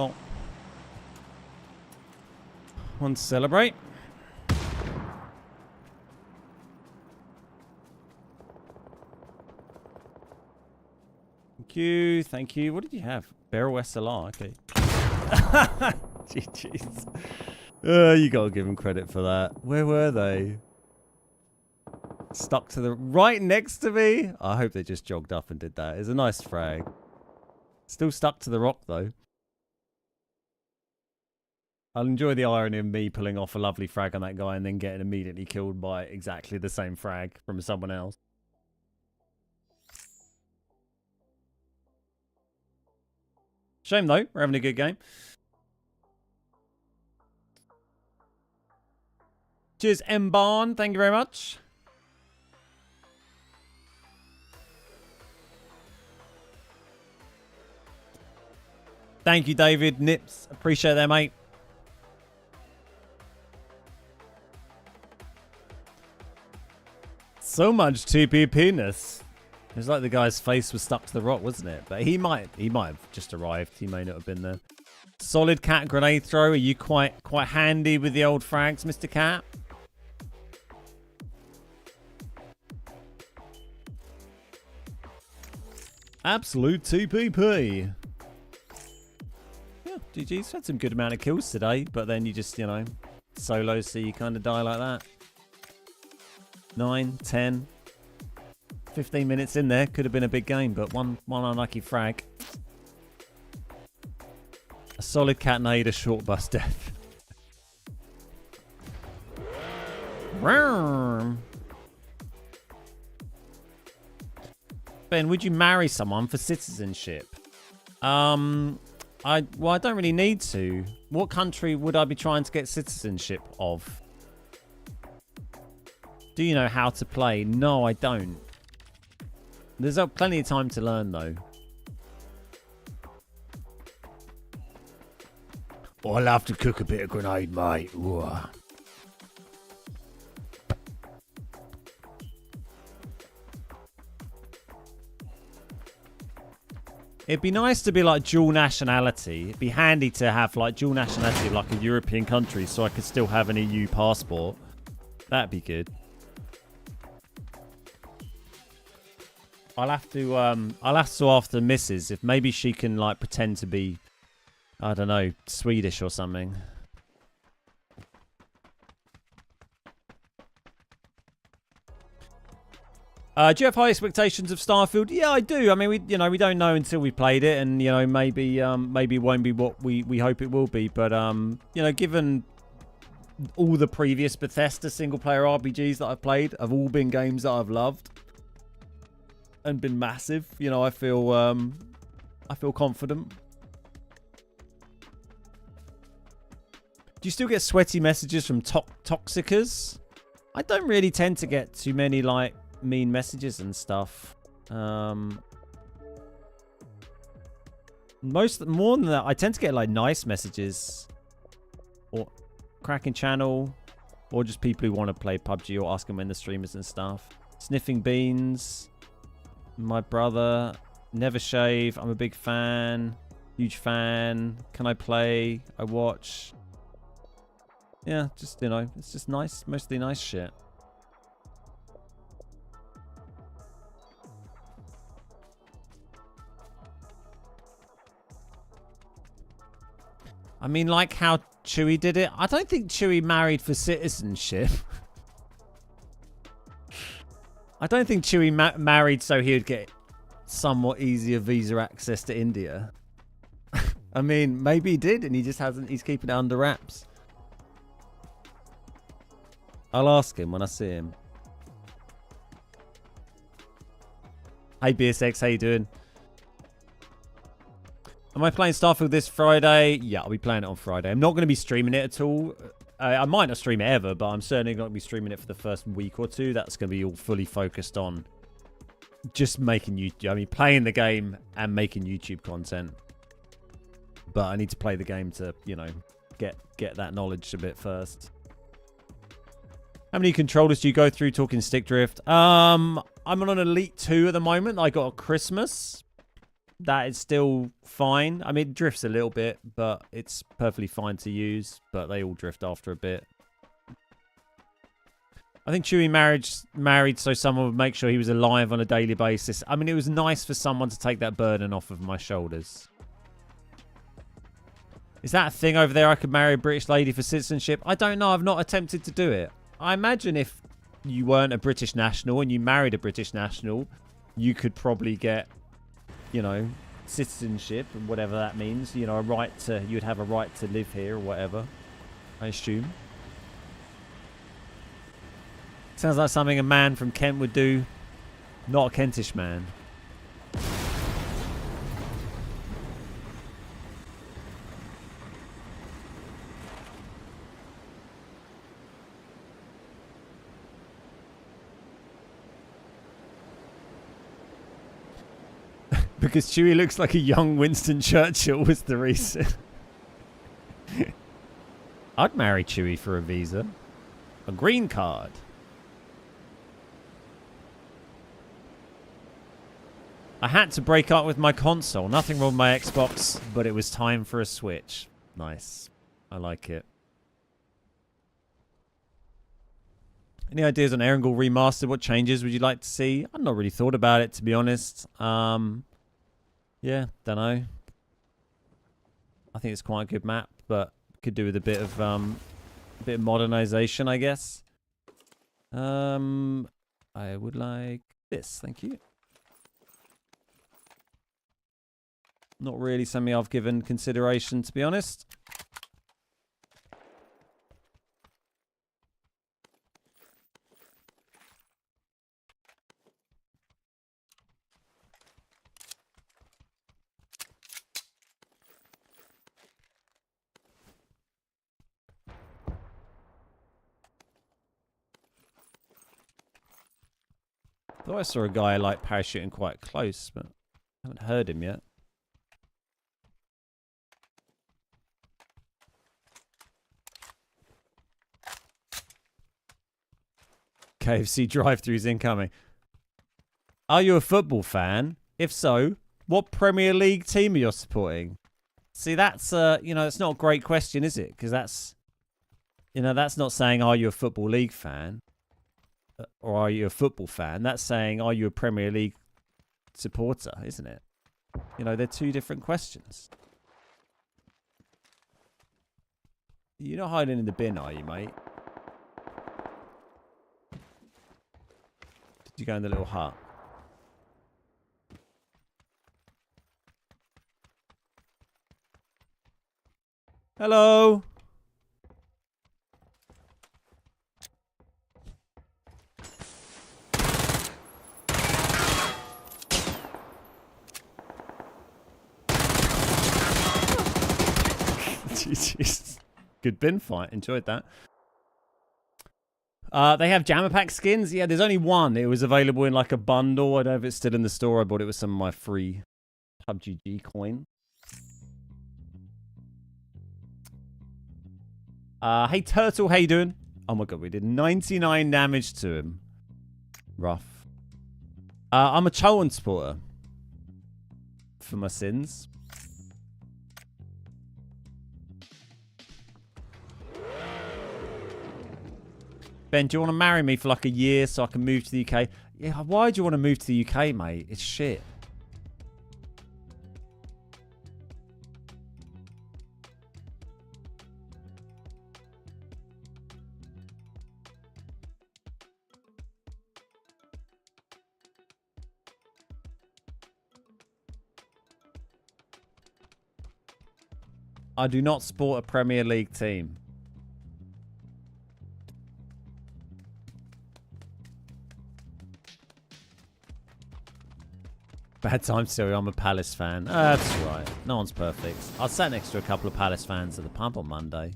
Well, one to celebrate. Thank you. Thank you. What did you have? Barrel SLR. Okay. GG's. You gotta give him credit for that. Where were they? Stuck to the right next to me. I hope they just jogged up and did that. It's a nice frag. Still stuck to the rock though. I'll enjoy the irony of me pulling off a lovely frag on that guy and then getting immediately killed by exactly the same frag from someone else. Shame though, we're having a good game. Cheers, M. Barn. Thank you very much. Thank you, David. Nips. Appreciate that, mate. So much TPP-ness. It was like the guy's face was stuck to the rock, wasn't it? But he might have just arrived. He may not have been there. Solid cat grenade throw. Are you quite handy with the old frags, Mr. Cat? Absolute TPP. Yeah, GG's had some good amount of kills today, but then you just, you know, solo, so you kind of die like that. 9, 10, 15 minutes in there. Could have been a big game, but one unlucky frag. A solid cat nade, a short bus death. Ben, would you marry someone for citizenship? I don't really need to. What country would I be trying to get citizenship of? Do you know how to play? No, I don't. There's plenty of time to learn, though. Oh, I'll have to cook a bit of grenade, mate. Ooh. It'd be nice to be like dual nationality. It'd be handy to have like dual nationality like a European country so I could still have an EU passport. That'd be good. I'll have to ask the missus if maybe she can like pretend to be, I don't know, Swedish or something. Do you have high expectations of Starfield? Yeah, I do. I mean, we don't know until we played it, and you know, maybe it won't be what we hope it will be. But you know, given all the previous Bethesda single-player RPGs that I've played have all been games that I've loved and been massive, you know, I feel confident. Do you still get sweaty messages from Toxicers? I don't really tend to get too many like mean messages and stuff. More than that, I tend to get like nice messages or cracking channel, or just people who want to play PUBG or asking when the streamers and stuff. Sniffing beans, my brother, never shave, I'm a big fan, huge fan, can I play, I watch. Yeah, just, you know, it's just nice, mostly nice shit. I mean, like how Chewie did it. I don't think Chewie married for citizenship. I don't think Chewie married so he would get somewhat easier visa access to India. I mean, maybe he did and he just hasn't. He's keeping it under wraps. I'll ask him when I see him. Hey, BSX, how you doing? Am I playing Starfield this Friday? Yeah, I'll be playing it on Friday. I'm not going to be streaming it at all. I might not stream it ever, but I'm certainly going to be streaming it for the first week or two. That's going to be all fully focused on just making YouTube. I mean, playing the game and making YouTube content. But I need to play the game to, you know, get that knowledge a bit first. How many controllers do you go through talking stick drift? I'm on an Elite 2 at the moment. I got a Christmas. that is still fine. I mean, it drifts a little bit, but it's perfectly fine to use. But they all drift after a bit. I think Chewie married so someone would make sure he was alive on a daily basis. I mean, it was nice for someone to take that burden off of my shoulders. Is that a thing over there? I could marry a British lady for citizenship? I don't know. I've not attempted to do it. I imagine if you weren't a British national and you married a British national, you could probably get, you know, citizenship and whatever that means. You know, a right to, you'd have a right to live here or whatever, I assume. Sounds like something a man from Kent would do. Not a Kentish man. Because Chewie looks like a young Winston Churchill was the reason. I'd marry Chewie for a visa. A green card. I had to break up with my console. Nothing wrong with my Xbox, but it was time for a Switch. Nice. I like it. Any ideas on Erangel Remastered? What changes would you like to see? I've not really thought about it, to be honest. Yeah, don't know. I think it's quite a good map, but could do with a bit of modernization, I guess. I would like this, thank you. Not really something I've given consideration, to be honest. Thought I saw a guy like parachuting quite close, but I haven't heard him yet. KFC drive-throughs incoming. Are you a football fan? If so, what Premier League team are you supporting? See, that's you know, it's not a great question, is it? Because that's, you know, that's not saying are you a football league fan or are you a football fan. That's saying are you a Premier League supporter, isn't it? You know, they're two different questions. You're not hiding in the bin, are you, mate? Did you go in the little hut? Hello. Jeez. Good bin fight. Enjoyed that. They have Jammer Pack skins. Yeah, there's only one. It was available in like a bundle. I don't know if it's still in the store. I bought it with some of my free PUBG coin. Hey Turtle, how you doing? Oh my god, we did 99 damage to him. Rough. I'm a Cholon supporter. For my sins. Ben, do you want to marry me for like a year so I can move to the UK? Yeah, why do you want to move to the UK, mate? It's shit. I do not support a Premier League team. Bad time, Siri. I'm a Palace fan. That's right. No one's perfect. I sat next to a couple of Palace fans at the pub on Monday.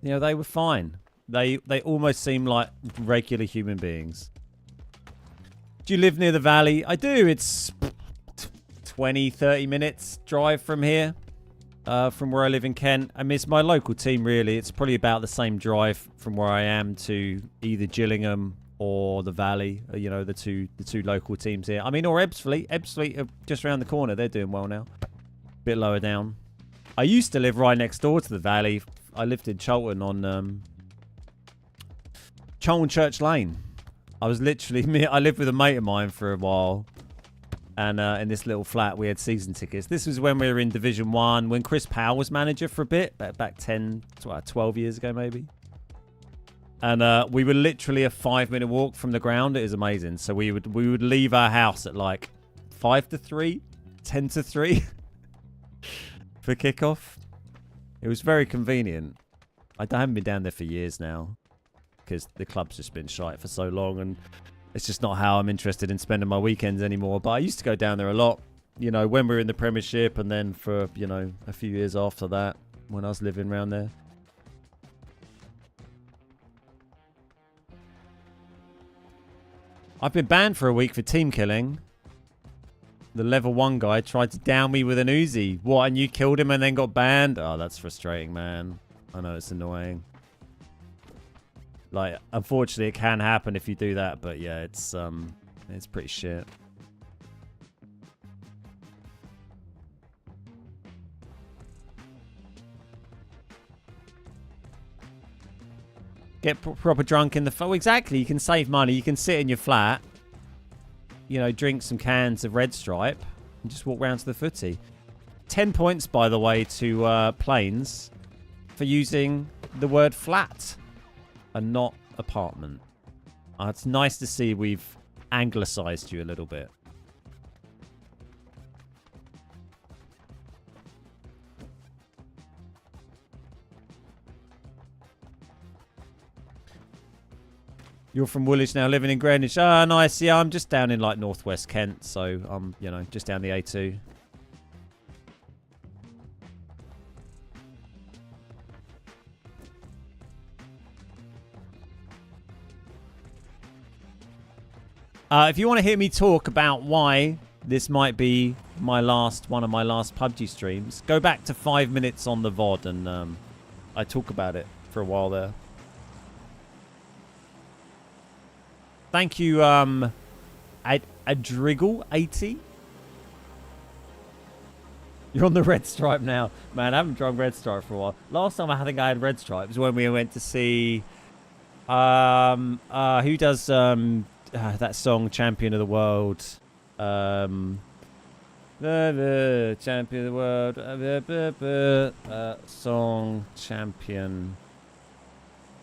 You know, they were fine. They almost seem like regular human beings. Do you live near the valley? I do. It's 20, 30 minutes drive from here. From where I live in Kent. I mean, it's my local team, really. It's probably about the same drive from where I am to either Gillingham or the Valley, you know, the two local teams here. I mean, or Ebbsfleet. Ebbsfleet are just around the corner. They're doing well now. Bit lower down. I used to live right next door to the Valley. I lived in Cholton on Cholton Church Lane. I was literally I lived with a mate of mine for a while, and in this little flat we had season tickets. This was when we were in Division 1, when Chris Powell was manager for a bit, back 12 years ago maybe. And we were literally a 5-minute walk from the ground. It was amazing. So we would leave our house at like 5 to 3, 10 to 3 for kickoff. It was very convenient. I haven't been down there for years now because the club's just been shite for so long, and it's just not how I'm interested in spending my weekends anymore. But I used to go down there a lot, you know, when we were in the Premiership, and then for, you know, a few years after that when I was living around there. I've been banned for a week for team killing. The level 1 guy tried to down me with an Uzi. What, and you killed him and then got banned? Oh, that's frustrating, man. I know it's annoying. Like, unfortunately, it can happen if you do that, but yeah, it's pretty shit. Get proper drunk in the... Oh, exactly. You can save money. You can sit in your flat, you know, drink some cans of Red Stripe, and just walk round to the footy. 10 points, by the way, to Plains for using the word flat and not apartment. It's nice to see we've anglicised you a little bit. You're from Woolwich now, living in Greenwich. Ah, nice. Yeah, I'm just down in like northwest Kent, so I'm, you know, just down the A2. If you want to hear me talk about why this might be one of my last PUBG streams, go back to 5 minutes on the VOD, and I talk about it for a while there. Thank you, Adriggle80. You're on the Red Stripe now. Man, I haven't drunk Red Stripe for a while. Last time I think I had Red Stripe was when we went to see... who does that song, Champion of the World? The Champion of the World. Song, Champion.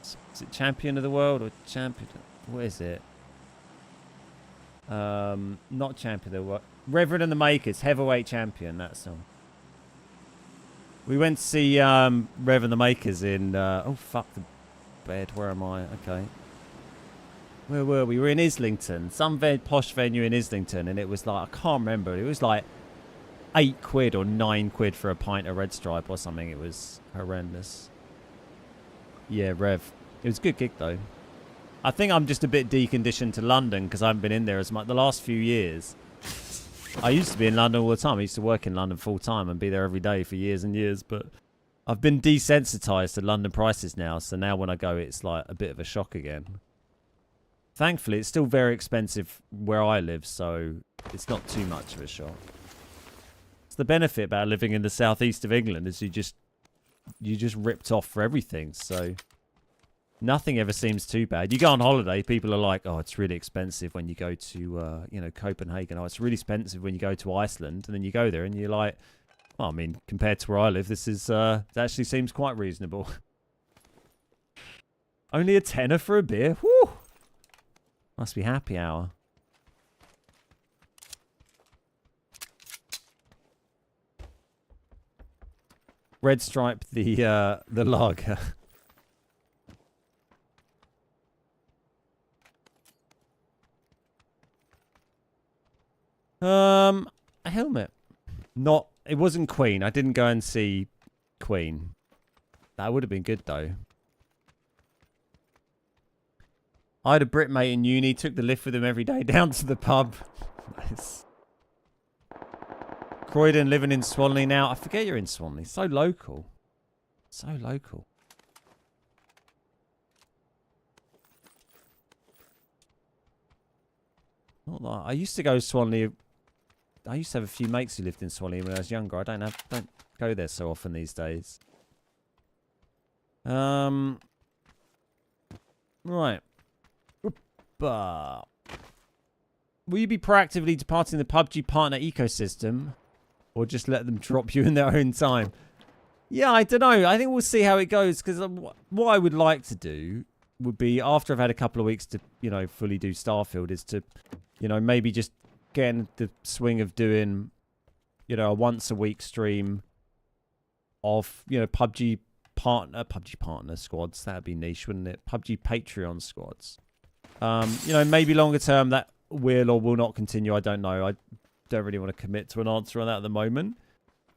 Is it Champion of the World or Champion? What is it? Not Champion of the World. Reverend and the Makers, Heavyweight Champion, that song. We went to see Rev and the Makers in... oh, fuck the bed. Where am I? Okay. Where were we? We were in Islington. Some very posh venue in Islington. And it was like... I can't remember. It was like 8 quid or 9 quid for a pint of Red Stripe or something. It was horrendous. Yeah, Rev. It was a good gig, though. I think I'm just a bit deconditioned to London because I haven't been in there as much. The last few years, I used to be in London all the time. I used to work in London full time and be there every day for years and years. But I've been desensitized to London prices now. So now when I go, it's like a bit of a shock again. Thankfully, it's still very expensive where I live. So it's not too much of a shock. It's the benefit about living in the southeast of England is you just ripped off for everything. So... nothing ever seems too bad. You go on holiday, people are like, oh, it's really expensive when you go to, you know, Copenhagen. Oh, it's really expensive when you go to Iceland. And then you go there and you're like, well, I mean, compared to where I live, this is, it actually seems quite reasonable. Only a tenner for a beer? Whew! Must be happy hour. Red Stripe, the lager. A helmet. It wasn't Queen. I didn't go and see Queen. That would have been good though. I had a Brit mate in uni, took the lift with him every day down to the pub. Nice. Croydon, living in Swanley now. I forget you're in Swanley. So local. So local. Not that. I used to go to Swanley. I used to have a few mates who lived in Swanley when I was younger. I don't go there so often these days. Right. Will you be proactively departing the PUBG partner ecosystem, or just let them drop you in their own time? Yeah, I don't know. I think we'll see how it goes, because what I would like to do would be, after I've had a couple of weeks to, you know, fully do Starfield, is to, you know, maybe just get in the swing of doing, you know, a once a week stream of, you know, PUBG partner squads. That'd be niche, wouldn't it? PUBG Patreon squads. You know, maybe longer term that will or will not continue. I don't know. I don't really want to commit to an answer on that at the moment.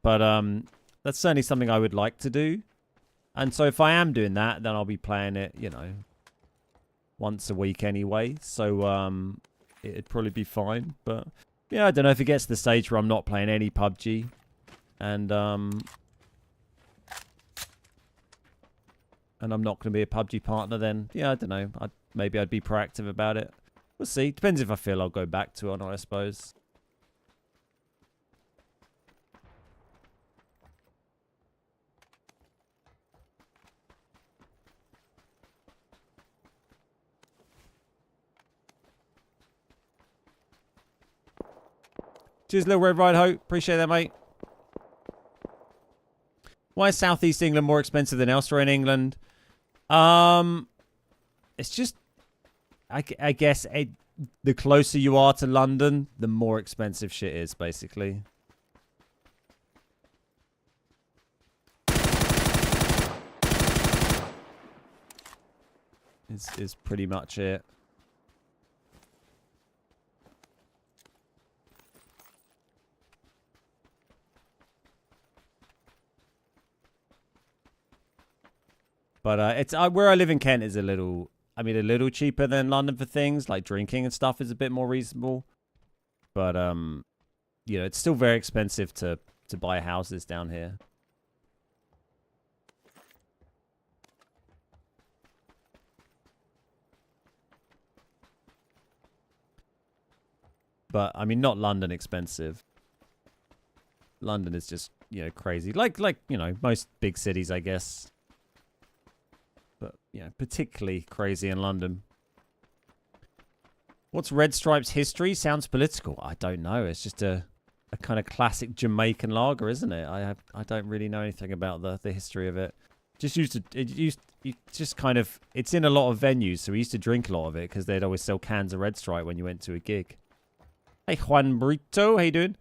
But that's certainly something I would like to do. And so if I am doing that, then I'll be playing it, you know, once a week anyway. So it'd probably be fine. But yeah, I don't know if it gets to the stage where I'm not playing any PUBG. And I'm not going to be a PUBG partner, then yeah, I don't know. Maybe I'd be proactive about it. We'll see. Depends if I feel I'll go back to it or not, I suppose. Cheers, Little Red Ride Ho. Appreciate that, mate. Why is Southeast England more expensive than elsewhere in England? It's just, I guess, the closer you are to London, the more expensive shit is, basically. Is pretty much it. But it's where I live in Kent is a little cheaper than London for things like drinking and stuff is a bit more reasonable. But you know, it's still very expensive to buy houses down here. But I mean, not London expensive. London is just, you know, crazy. Like you know, most big cities, I guess. But, yeah, particularly crazy in London. What's Red Stripe's history? Sounds political. I don't know. It's just a kind of classic Jamaican lager, isn't it? I don't really know anything about the history of it. It's in a lot of venues, so we used to drink a lot of it because they'd always sell cans of Red Stripe when you went to a gig. Hey, Juan Brito, how you doing?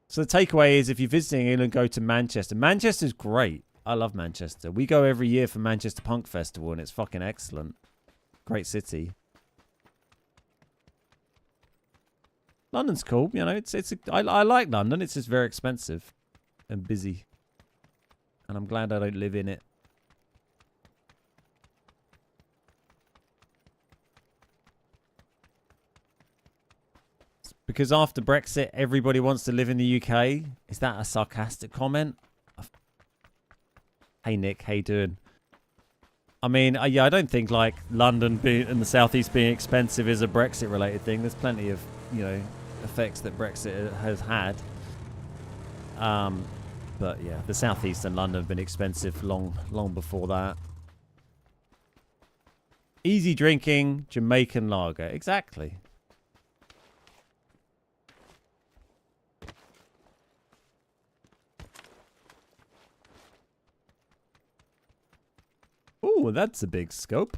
So the takeaway is, if you're visiting England, go to Manchester. Manchester's great. I love Manchester. We go every year for Manchester Punk Festival, and it's fucking excellent. Great city. London's cool, you know. I like London. It's just very expensive and busy, and I'm glad I don't live in it. Because after Brexit, everybody wants to live in the UK. Is that a sarcastic comment? Hey Nick, how you doing? I mean, yeah, I don't think like London and the southeast being expensive is a Brexit-related thing. There's plenty of, you know, effects that Brexit has had. But yeah, the southeast and London have been expensive long before that. Easy drinking, Jamaican lager, exactly. Oh, that's a big scope.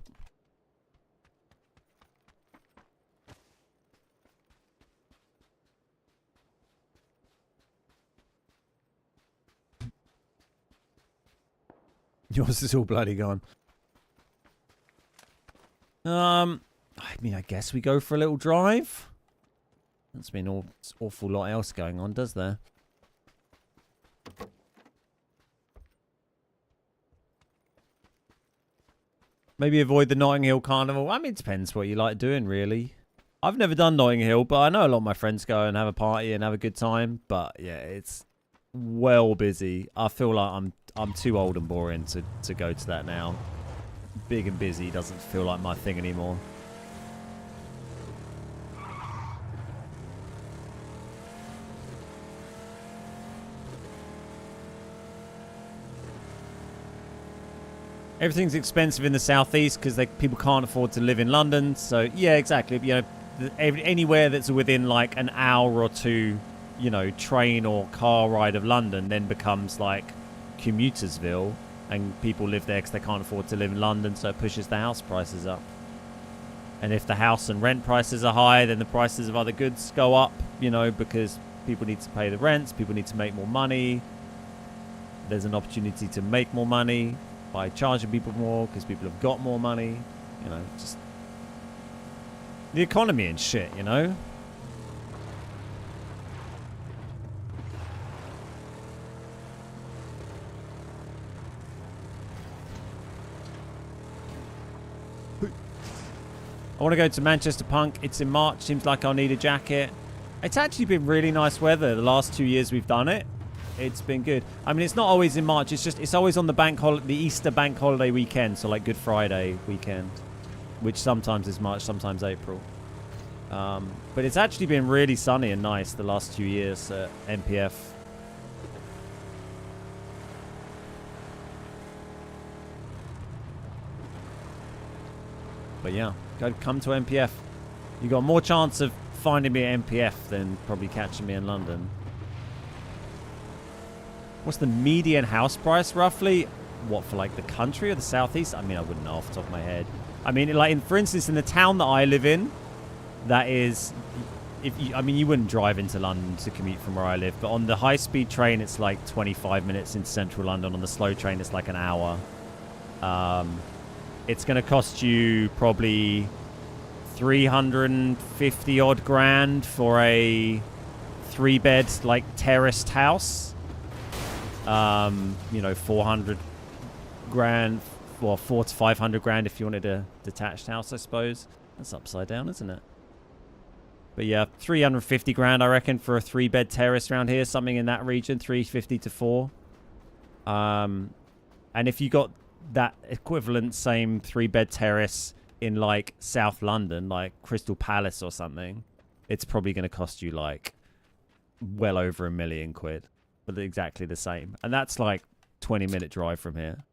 Yours is all bloody gone. I mean, I guess we go for a little drive. That's been an awful lot else going on, does there? Maybe avoid the Notting Hill Carnival. I mean, it depends what you like doing, really. I've never done Notting Hill, but I know a lot of my friends go and have a party and have a good time. But yeah, it's well busy. I feel like I'm too old and boring to go to that now. Big and busy doesn't feel like my thing anymore. Everything's expensive in the southeast because people can't afford to live in London. So yeah, exactly. You know, anywhere that's within like an hour or two, you know, train or car ride of London then becomes like commutersville, and people live there because they can't afford to live in London, so it pushes the house prices up. And if the house and rent prices are high, then the prices of other goods go up, you know, because people need to pay the rents, people need to make more money. There's an opportunity to make more money by charging people more because people have got more money, you know, just the economy and shit, you know. I want to go to Manchester Punk. It's in March. Seems like I'll need a jacket. It's actually been really nice weather the last 2 years we've done it. It's been good. I mean, it's not always in March. It's always on the Easter bank holiday weekend, so like Good Friday weekend, which sometimes is March, sometimes April. But it's actually been really sunny and nice the last 2 years at MPF. But yeah, come to MPF. You got more chance of finding me at MPF than probably catching me in London. What's the median house price roughly? What, for like the country or the southeast? I mean, I wouldn't know off the top of my head. I mean, like for instance, in the town that I live in, that is, you wouldn't drive into London to commute from where I live, but on the high-speed train, it's like 25 minutes into central London. On the slow train, it's like an hour. It's going to cost you probably 350 odd grand for a 3-bed like terraced house. You know, 400 grand, or 400 to 500 grand if you wanted a detached house, I suppose. That's upside down, isn't it? But yeah, 350 grand, I reckon, for a 3-bed terrace around here, something in that region, 350 to 4. And if you got that equivalent same 3-bed terrace in like South London, like Crystal Palace or something, it's probably going to cost you like well over £1 million, but exactly the same. And that's like 20-minute drive from here.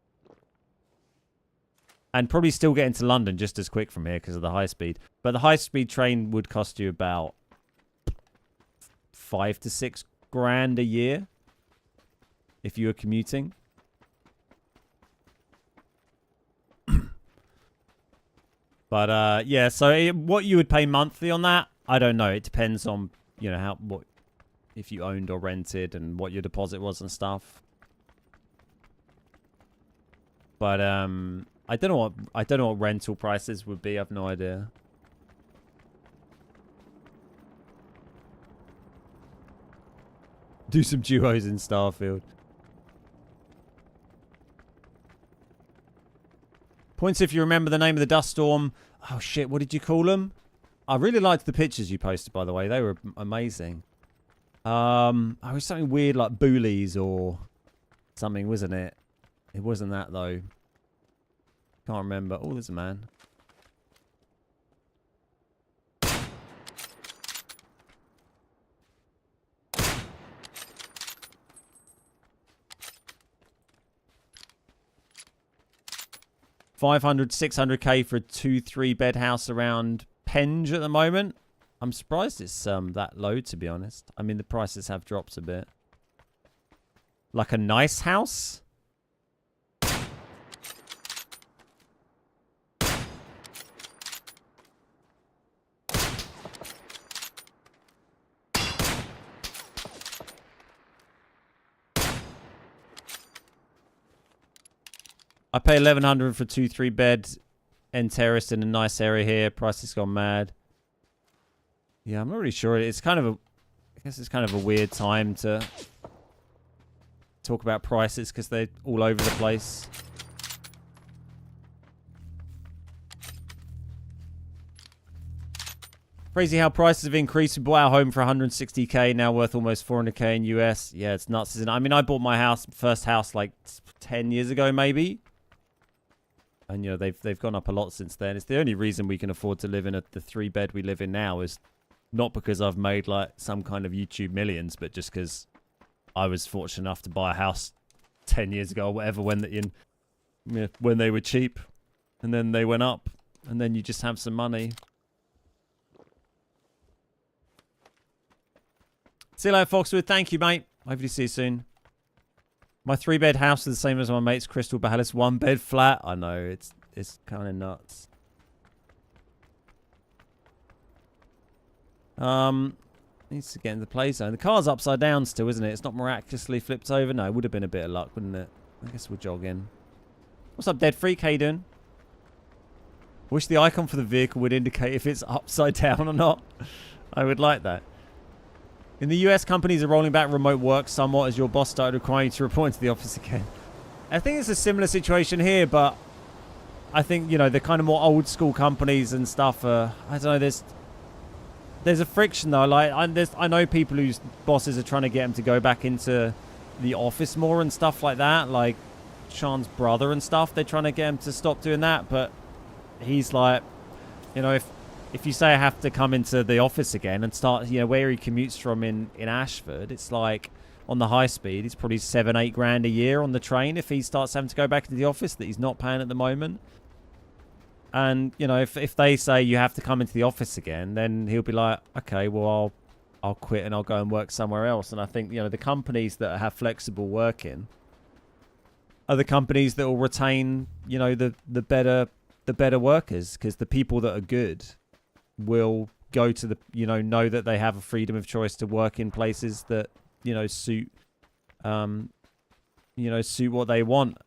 And probably still get into London just as quick from here because of the high speed. But the high speed train would cost you about 5 to 6 grand a year if you were commuting. But yeah, so what you would pay monthly on that, I don't know. It depends on, you know, what if you owned or rented and what your deposit was and stuff. But I don't know what rental prices would be. I've no idea. Do some duos in Starfield. Points if you remember the name of the dust storm. Oh shit, what did you call them? I really liked the pictures you posted, by the way. They were amazing. It was something weird like Boolies or something, wasn't it? It wasn't that though. Can't remember. Oh, there's a man. $500, $600k for a 2-3-bed house around Penge at the moment. I'm surprised it's that low, to be honest. I mean, the prices have dropped a bit. Like a nice house? I pay 1,100 for 2-3-bed end terrace in a nice area here. Price has gone mad. Yeah, I'm not really sure. It's kind of a, I guess it's kind of a weird time to talk about prices because they're all over the place. Crazy how prices have increased. We bought our home for 160k, now worth almost 400k in US. Yeah, it's nuts, isn't it? I mean, I bought my first house like 10 years ago, maybe. And, you know, they've gone up a lot since then. It's the only reason we can afford to live in the 3-bed we live in now is not because I've made like some kind of YouTube millions, but just because I was fortunate enough to buy a house 10 years ago or whatever when Yeah, when they were cheap. And then they went up. And then you just have some money. See you later, Foxwood. Thank you, mate. Hopefully see you soon. My 3-bed house is the same as my mate's Crystal Palace 1-bed flat. I know, it's kind of nuts. Needs to get into the play zone. The car's upside down still, isn't it? It's not miraculously flipped over. No, it would have been a bit of luck, wouldn't it? I guess we'll jog in. What's up, Dead Freak? How you doing? Wish the icon for the vehicle would indicate if it's upside down or not. I would like that. In the US, companies are rolling back remote work somewhat as your boss started requiring you to report into the office again. I think it's a similar situation here, but I think, you know, the kind of more old school companies and stuff, I don't know, there's a friction though. Like, I know people whose bosses are trying to get them to go back into the office more and stuff like that. Like Sean's brother and stuff, they're trying to get him to stop doing that, but he's like, you know, if you say I have to come into the office again and start, you know, where he commutes from in Ashford, it's like on the high speed, it's probably 7-8 grand a year on the train if he starts having to go back to the office that he's not paying at the moment. And, you know, if they say you have to come into the office again, then he'll be like, okay, well, I'll quit and I'll go and work somewhere else. And I think, you know, the companies that have flexible working are the companies that will retain, you know, the better workers, because the people that are good will go to the, you know that they have a freedom of choice to work in places that, you know, suit what they want.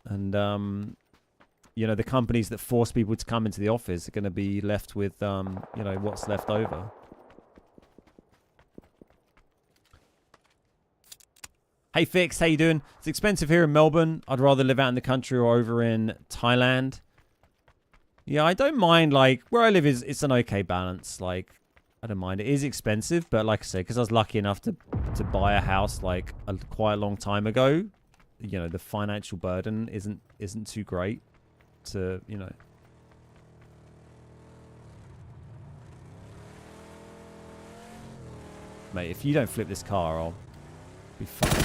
And, you know, the companies that force people to come into the office are going to be left with, you know, what's left over. Hey, Fix, how you doing? It's expensive here in Melbourne. I'd rather live out in the country or over in Thailand. Yeah, I don't mind, like, where I live it's an okay balance. Like, I don't mind. It is expensive, but like I said, because I was lucky enough to buy a house, like, quite a long time ago, you know, the financial burden isn't too great to, you know. Mate, if you don't flip this car, I'll be fucking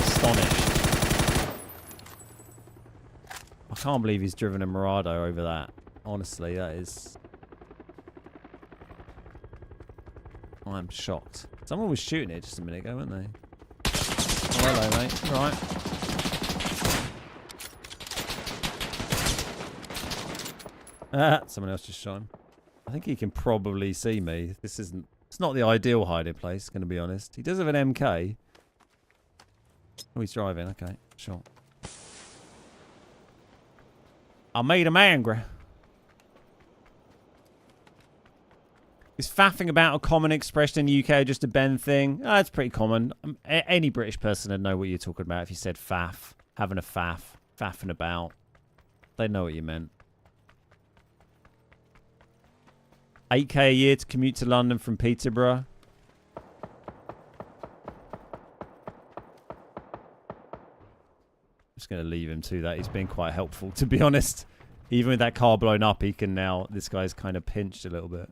astonished. I can't believe he's driven a Murado over that. Honestly, that is... I'm shocked. Someone was shooting it just a minute ago, weren't they? Oh, hello, mate. You all right? Someone else just shot him. I think he can probably see me. This isn't... It's not the ideal hiding place, going to be honest. He does have an MK. Oh, he's driving. Okay, sure. I made him angry. Is faffing about a common expression in the UK or just a Ben thing? Oh, it's pretty common. Any British person would know what you're talking about if you said faff. Having a faff. Faffing about. They know what you meant. 8k a year to commute to London from Peterborough. Just going to leave him to that. He's been quite helpful, to be honest. Even with that car blown up, he can now... This guy's kind of pinched a little bit.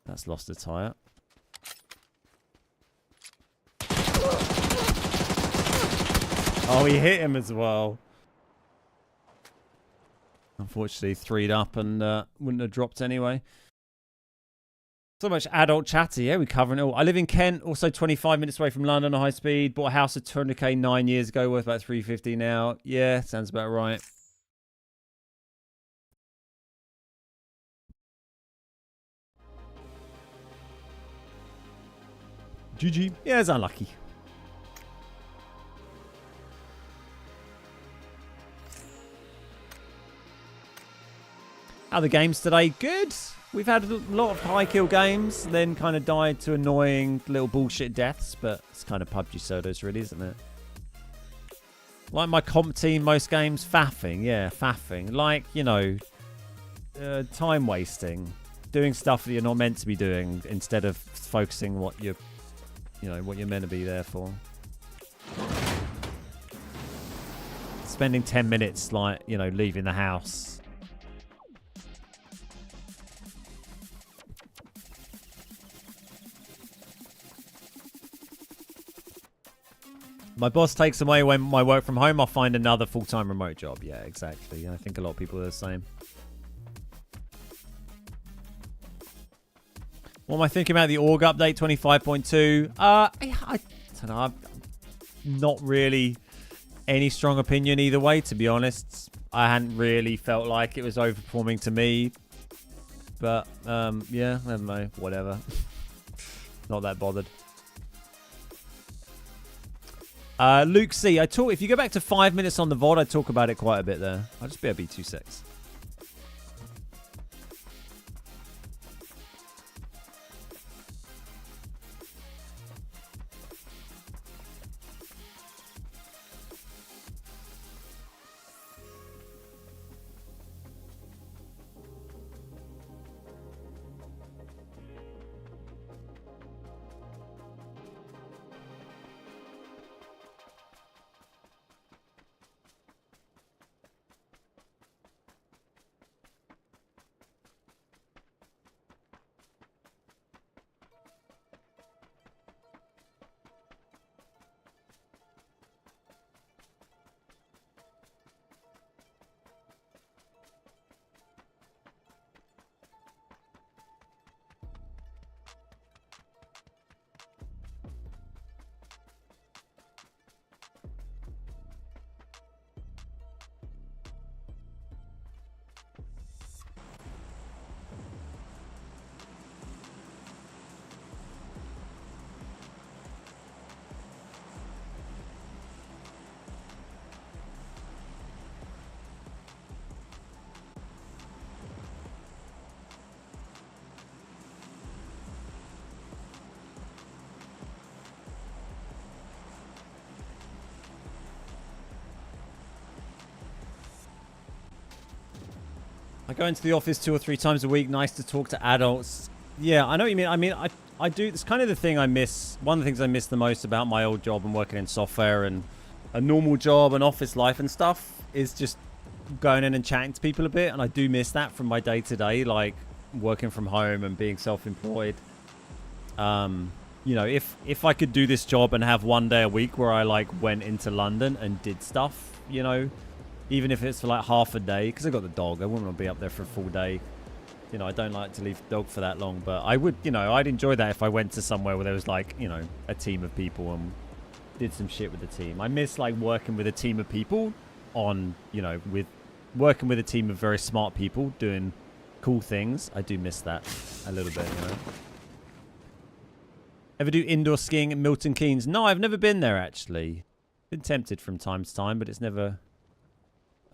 That's lost a tyre. Oh, he hit him as well. Unfortunately, 3'd up and wouldn't have dropped anyway. So much adult chatter. Yeah, we're covering it all. I live in Kent, also 25 minutes away from London on high speed. Bought a house at 200k 9 years ago, worth about 350 now. Yeah, sounds about right. GG. Yeah, it's unlucky. How are the games today? Good. We've had a lot of high kill games, then kind of died to annoying little bullshit deaths, but it's kind of PUBG sodas really, isn't it? Like my comp team, most games, faffing. Yeah, faffing. Like, you know, time wasting. Doing stuff that you're not meant to be doing instead of focusing what you're, you know, what you're meant to be there for. Spending 10 minutes, like, you know, leaving the house. My boss takes away when my work from home, I'll find another full-time remote job. Yeah, exactly. I think a lot of people are the same. What am I thinking about the org update 25.2? I don't know. Not really any strong opinion either way, to be honest. I hadn't really felt like it was overperforming to me. But, yeah, I don't know. Whatever. Not that bothered. Luke C. If you go back to 5 minutes on the VOD, I talk about it quite a bit there. I'll just be a B26. I go into the office 2 or 3 times a week. Nice to talk to adults. Yeah, I know what you mean. I mean, I do. It's kind of the thing I miss. One of the things I miss the most about my old job and working in software and a normal job and office life and stuff is just going in and chatting to people a bit. And I do miss that from my day to day, like working from home and being self-employed. You know, if I could do this job and have one day a week where I like went into London and did stuff, you know, even if it's for like half a day, because I got the dog, I wouldn't want to be up there for a full day. You know, I don't like to leave the dog for that long, but I would, you know, I'd enjoy that if I went to somewhere where there was like, you know, a team of people and did some shit with the team. I miss like working with a team of people on, you know, working with a team of very smart people doing cool things. I do miss that a little bit, you know. Ever do indoor skiing at Milton Keynes? No, I've never been there actually. Been tempted from time to time, but it's never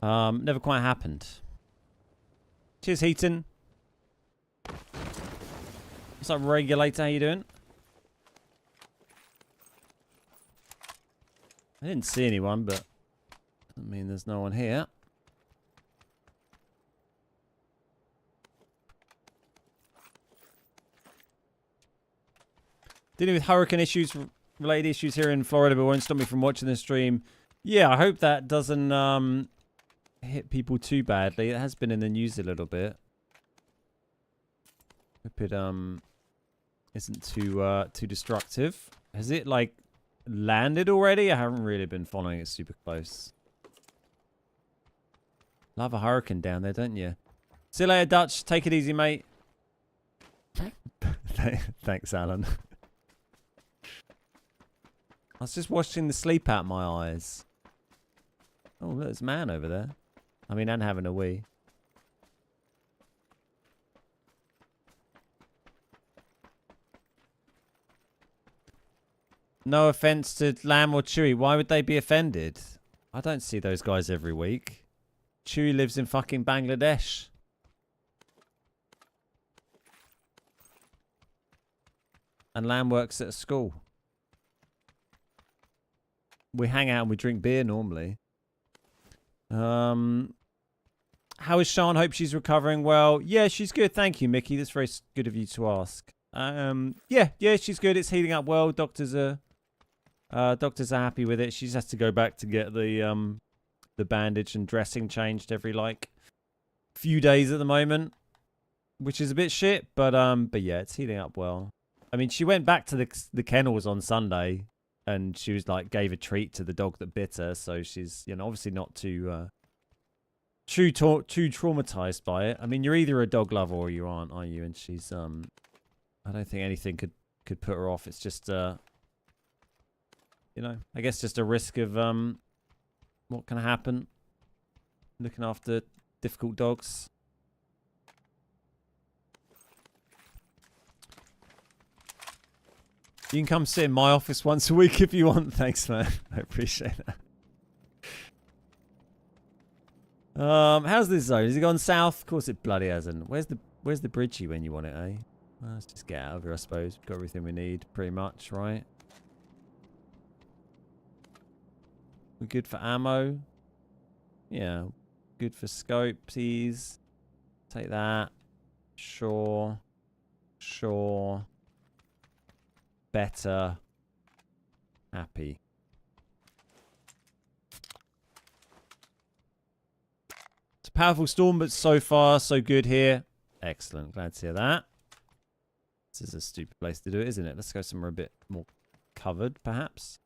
quite happened. Cheers, Heaton. What's up, Regulator? How you doing? I didn't see anyone, but I mean, there's no one here. Dealing with hurricane issues, related issues here in Florida, but won't stop me from watching the stream. Yeah, I hope that doesn't hit people too badly. It has been in the news a little bit. Hope it isn't too destructive. Has it like landed already? I haven't really been following it super close. Love a hurricane down there, don't you? See you later, Dutch. Take it easy, mate. Thanks, Alan. I was just watching the sleep out my eyes. Oh, look, there's a man over there. I mean, and having a wee. No offense to Lamb or Chewy. Why would they be offended? I don't see those guys every week. Chewy lives in fucking Bangladesh. And Lamb works at a school. We hang out and we drink beer normally. How is Sean? Hope she's recovering well. Yeah, she's good. Thank you, Mickey. That's very good of you to ask. Yeah, she's good. It's healing up well. Doctors are happy with it. She just has to go back to get the bandage and dressing changed every like few days at the moment, which is a bit shit. But yeah, it's healing up well. I mean, she went back to the kennels on Sunday. and she was like gave a treat to the dog that bit her. So she's obviously not too too traumatized by it. I mean, you're either a dog lover or you aren't, are you? And she's I don't think anything could put her off. It's just I guess just a risk of what can happen looking after difficult dogs. You can come sit in my office once a week if you want. Thanks, man. I appreciate that. How's this zone? Has it gone south? Of course it bloody hasn't. Where's the bridgey when you want it, eh? Well, let's just get out of here, I suppose. We've got everything we need, pretty much, right? We're good for ammo. Yeah. Good for scopesies. Take that. Sure. Sure. Better. Happy. It's a powerful storm, but so far, so good here. Excellent. Glad to hear that. This is a stupid place to do it, isn't it? Let's go somewhere a bit more covered, perhaps.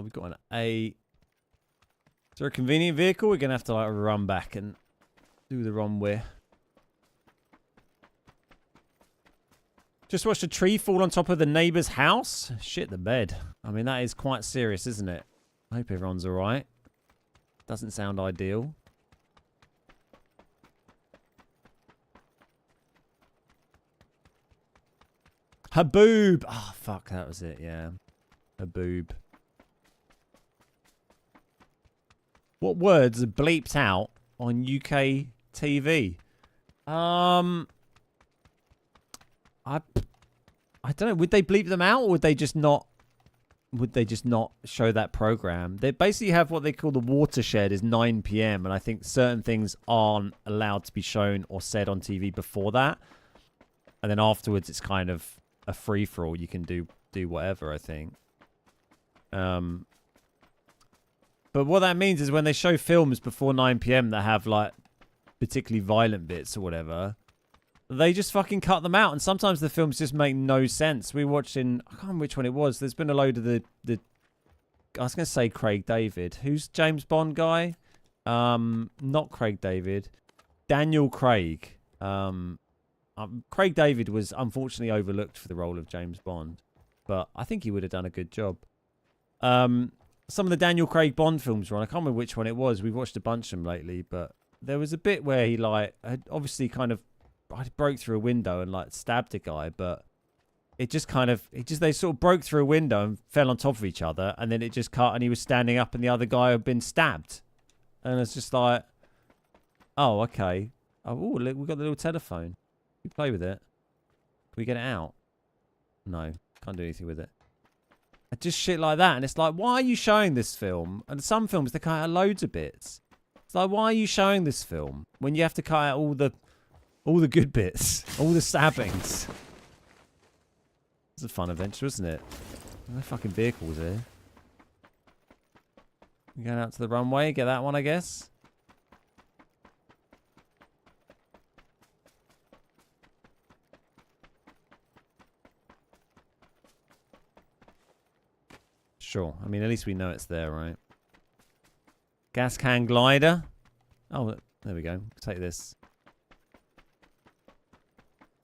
We've got an A. Is there a convenient vehicle? We're going to have to like run back and do the wrong way. Just watched a tree fall on top of the neighbour's house. Shit the bed. I mean, that is quite serious, isn't it? I hope everyone's alright. Doesn't sound ideal. Haboob! Oh, fuck, that was it, yeah. Haboob. What words are bleeped out on UK TV? I don't know. Would they bleep them out, or would they just not? Would they just not show that program? They basically have what they call the watershed is 9 p.m. and I think certain things aren't allowed to be shown or said on TV before that, and then afterwards it's kind of a free for all. You can do whatever. I think. But what that means is when they show films before 9 p.m. that have like particularly violent bits or whatever, they just fucking cut them out. And sometimes the films just make no sense. We watched I can't remember which one it was. There's been a load of the I was going to say Craig David. Who's James Bond guy? Not Craig David. Daniel Craig. Craig David was unfortunately overlooked for the role of James Bond. But I think he would have done a good job. Some of the Daniel Craig Bond films were on. I can't remember which one it was. We've watched a bunch of them lately, but there was a bit where he like had obviously kind of broke through a window and like stabbed a guy, but they sort of broke through a window and fell on top of each other, and then it just cut and he was standing up and the other guy had been stabbed. And it's just like, oh, okay. Oh, look, we've got the little telephone. We play with it. Can we get it out? No, can't do anything with it. Just shit like that. And it's like, why are you showing this film? And some films, they cut out loads of bits. It's like, why are you showing this film when you have to cut out all the good bits, all the stabbings? It's a fun adventure, isn't it? No fucking vehicles here. We're going out to the runway, get that one, I guess. Sure. I mean, at least we know it's there, right? Gas can glider. Oh, there we go. Take this.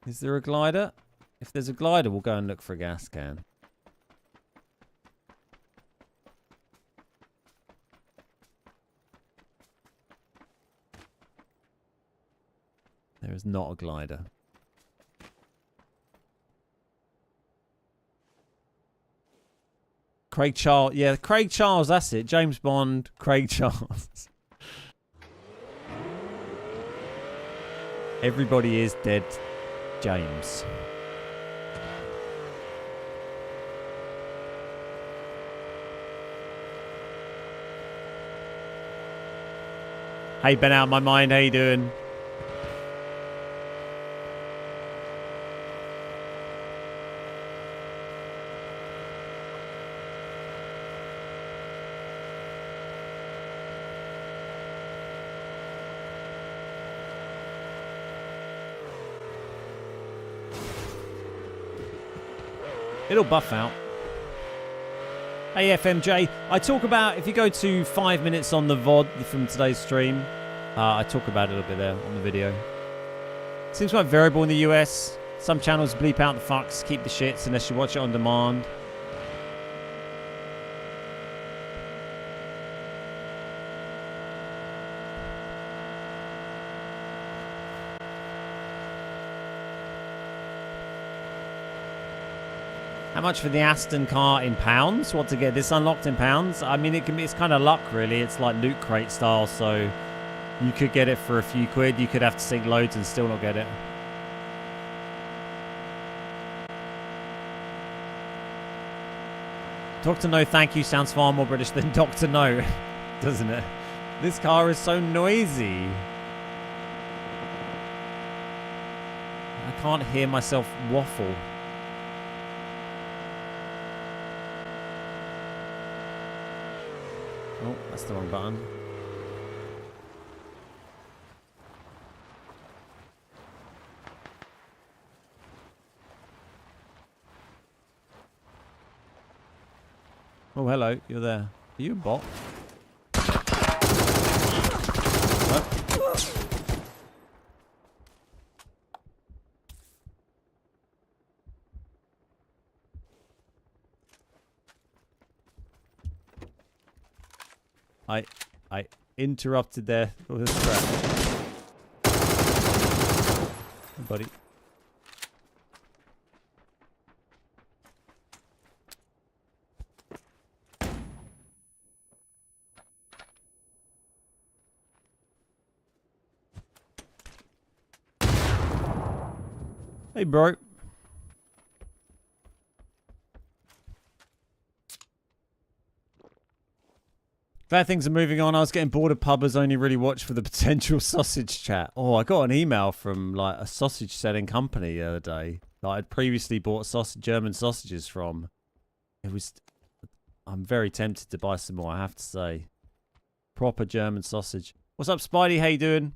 Is there a glider? If there's a glider, we'll go and look for a gas can. There is not a glider. Craig Charles. Yeah, Craig Charles, that's it. James Bond, Craig Charles. Everybody is dead, James. Hey, been out of my mind. How you doing? It'll buff out. Hey FMJ, I talk about, if you go to 5 minutes on the VOD from today's stream, I talk about it a little bit there on the video. Seems quite variable in the US. Some channels bleep out the fucks, keep the shits unless you watch it on demand. How much for the Aston car in pounds? What to get this unlocked in pounds? I mean, it's kind of luck, really. It's like loot crate style, so you could get it for a few quid. You could have to sink loads and still not get it. Dr. No thank you sounds far more British than Dr. No, doesn't it? This car is so noisy. I can't hear myself waffle. Oh, that's the wrong button. Oh, hello. You're there. Are you a bot? What? I interrupted there. Oh, this crap. Hey, buddy. Hey, bro. Glad things are moving on. I was getting bored of pubbers, only really watched for the potential sausage chat. Oh, I got an email from like a sausage selling company the other day that I'd previously bought German sausages from. I'm very tempted to buy some more, I have to say. Proper German sausage. What's up, Spidey? How you doing?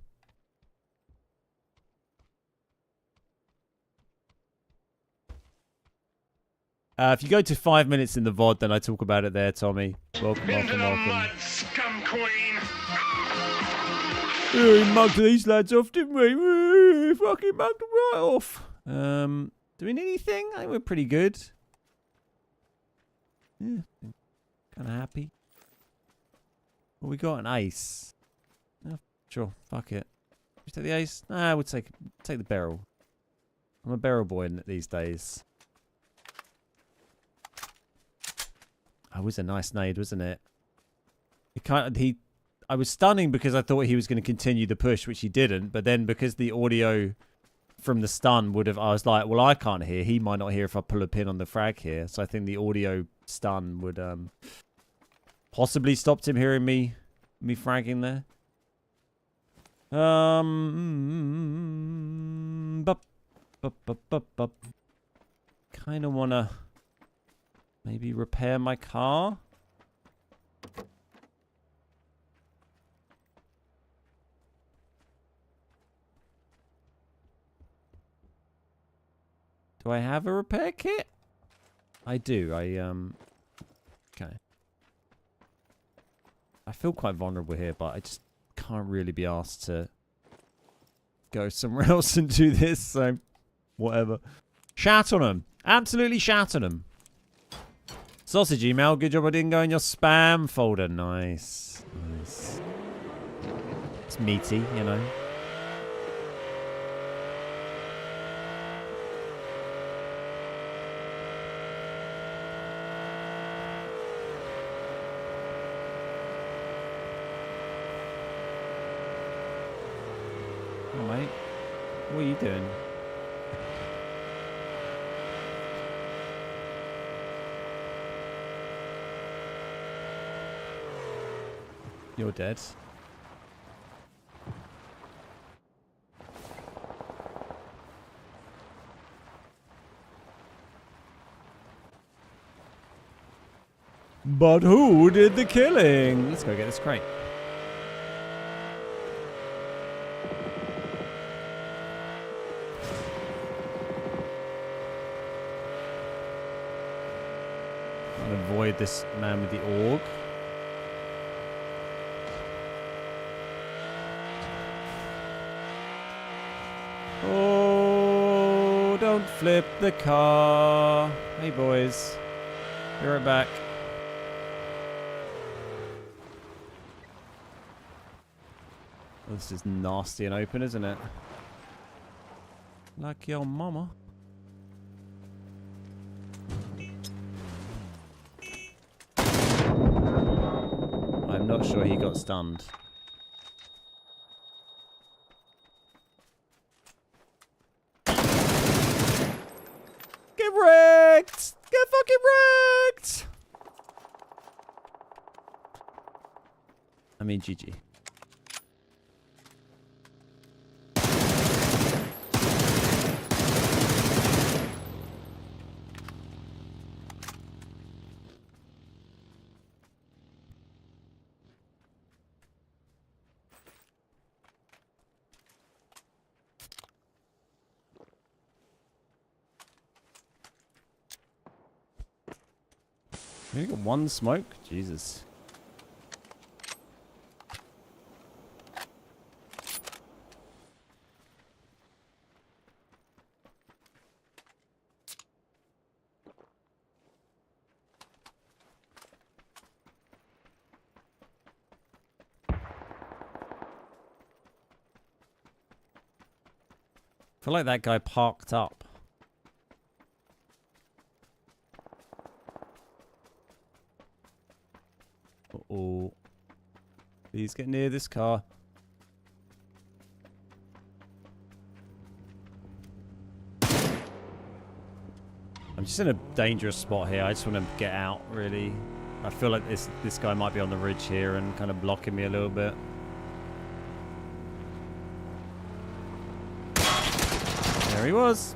If you go to 5 minutes in the VOD, then I talk about it there, Tommy. Welcome, welcome, welcome. Mud, scum queen. We mugged these lads off, didn't we? We fucking mugged them right off. Do we need anything? I think we're pretty good. Yeah, kind of happy. Well, we got an ace. Oh, sure, fuck it. We take the ace? Nah, we'll take the barrel. I'm a barrel boy these days. That was a nice nade, wasn't it? I was stunning because I thought he was going to continue the push, which he didn't. But then because the audio from the stun would have, I was like, well, I can't hear. He might not hear if I pull a pin on the frag here. So I think the audio stun would possibly stopped him hearing me fragging there. Kind of want to maybe repair my car. Do I have a repair kit? I do. Okay. I feel quite vulnerable here, but I just can't really be asked to go somewhere else and do this, so whatever. Shout on them. Absolutely shout on them. Sausage email. Good job I didn't go in your spam folder. Nice. Nice. It's meaty, you know. Oh, mate. What are you doing? You're dead. But who did the killing? Let's go get this crate. avoid this man with the org. Oh, don't flip the car. Hey, boys. Be right back. Oh, this is nasty and open, isn't it? Like your mama. I'm not sure he got stunned. Get wrecked! Get fucking wrecked! I mean, GG. We got one smoke? Jesus. I feel like that guy parked up. Uh-oh. Please get near this car. I'm just in a dangerous spot here. I just want to get out, really. I feel like this guy might be on the ridge here and kind of blocking me a little bit. There he was.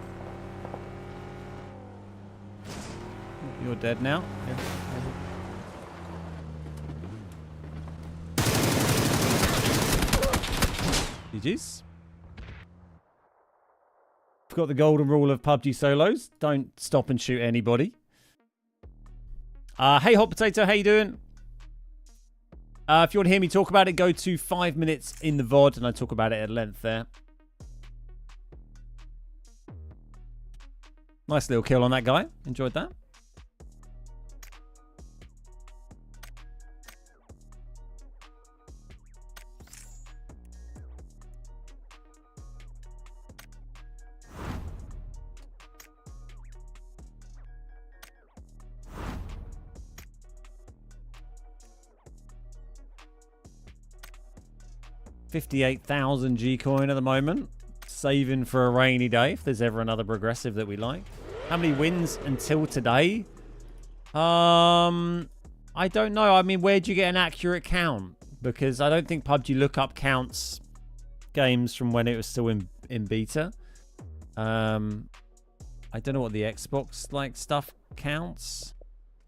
You're dead now. Yeah. GG's. We've got the golden rule of PUBG solos. Don't stop and shoot anybody. Hey, Hot Potato, how you doing? If you want to hear me talk about it, go to 5 minutes in the VOD, and I talk about it at length there. Nice little kill on that guy. Enjoyed that. $58,000 G coin at the moment. Saving for a rainy day if there's ever another progressive that we like. How many wins until today? I don't know. I mean, where do you get an accurate count? Because I don't think PUBG lookup counts games from when it was still in beta. I don't know what the Xbox like stuff counts.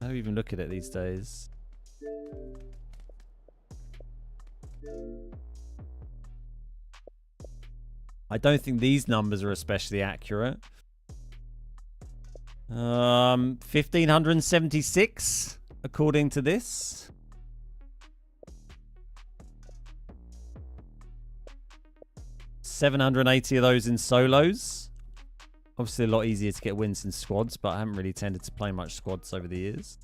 I don't even look at it these days. I don't think these numbers are especially accurate. 1,576 according to this. $780 of those in solos. Obviously a lot easier to get wins in squads, but I haven't really tended to play much squads over the years.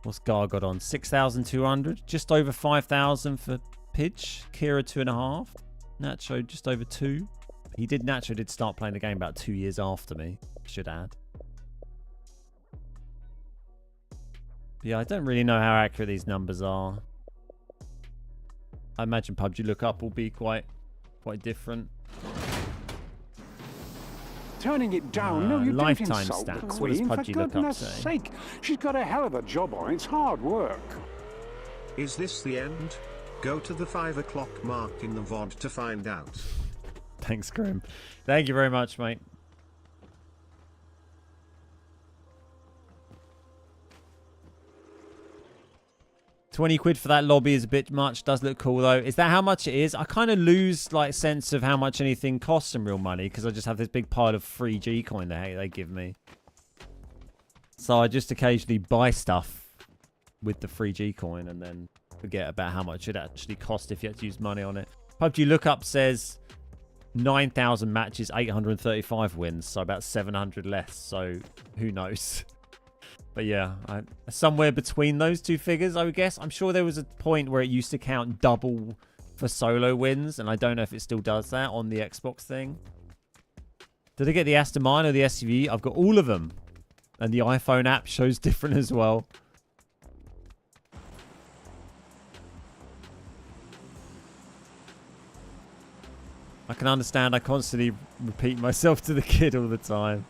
What's Gar got on? 6,200. Just over 5,000 for Pidge. Kira 2.5. Nacho just over 2. Nacho did start playing the game about 2 years after me, I should add. But yeah, I don't really know how accurate these numbers are. I imagine PUBG lookup will be quite different. Turning it down? No, you don't lifetime insult the stats. What does Queen, PUBG for look up goodness say? sake. She's got a hell of a job on. It's hard work. Is this the end? Go to the 5 o'clock mark in the VOD to find out. Thanks, Grim. Thank you very much, mate. £20 for that lobby is a bit much. Does look cool though. Is that how much it is? I kind of lose like sense of how much anything costs in real money because I just have this big pile of free G coin they give me. So I just occasionally buy stuff with the free G coin and then forget about how much it actually cost if you had to use money on it. PUBG Lookup says 9,000 matches, 835 wins, so about 700 less. So who knows? But yeah, somewhere between those two figures, I would guess. I'm sure there was a point where it used to count double for solo wins, and I don't know if it still does that on the Xbox thing. Did I get the Aston Martin or the SUV? I've got all of them. And the iPhone app shows different as well. I can understand I constantly repeat myself to the kid all the time.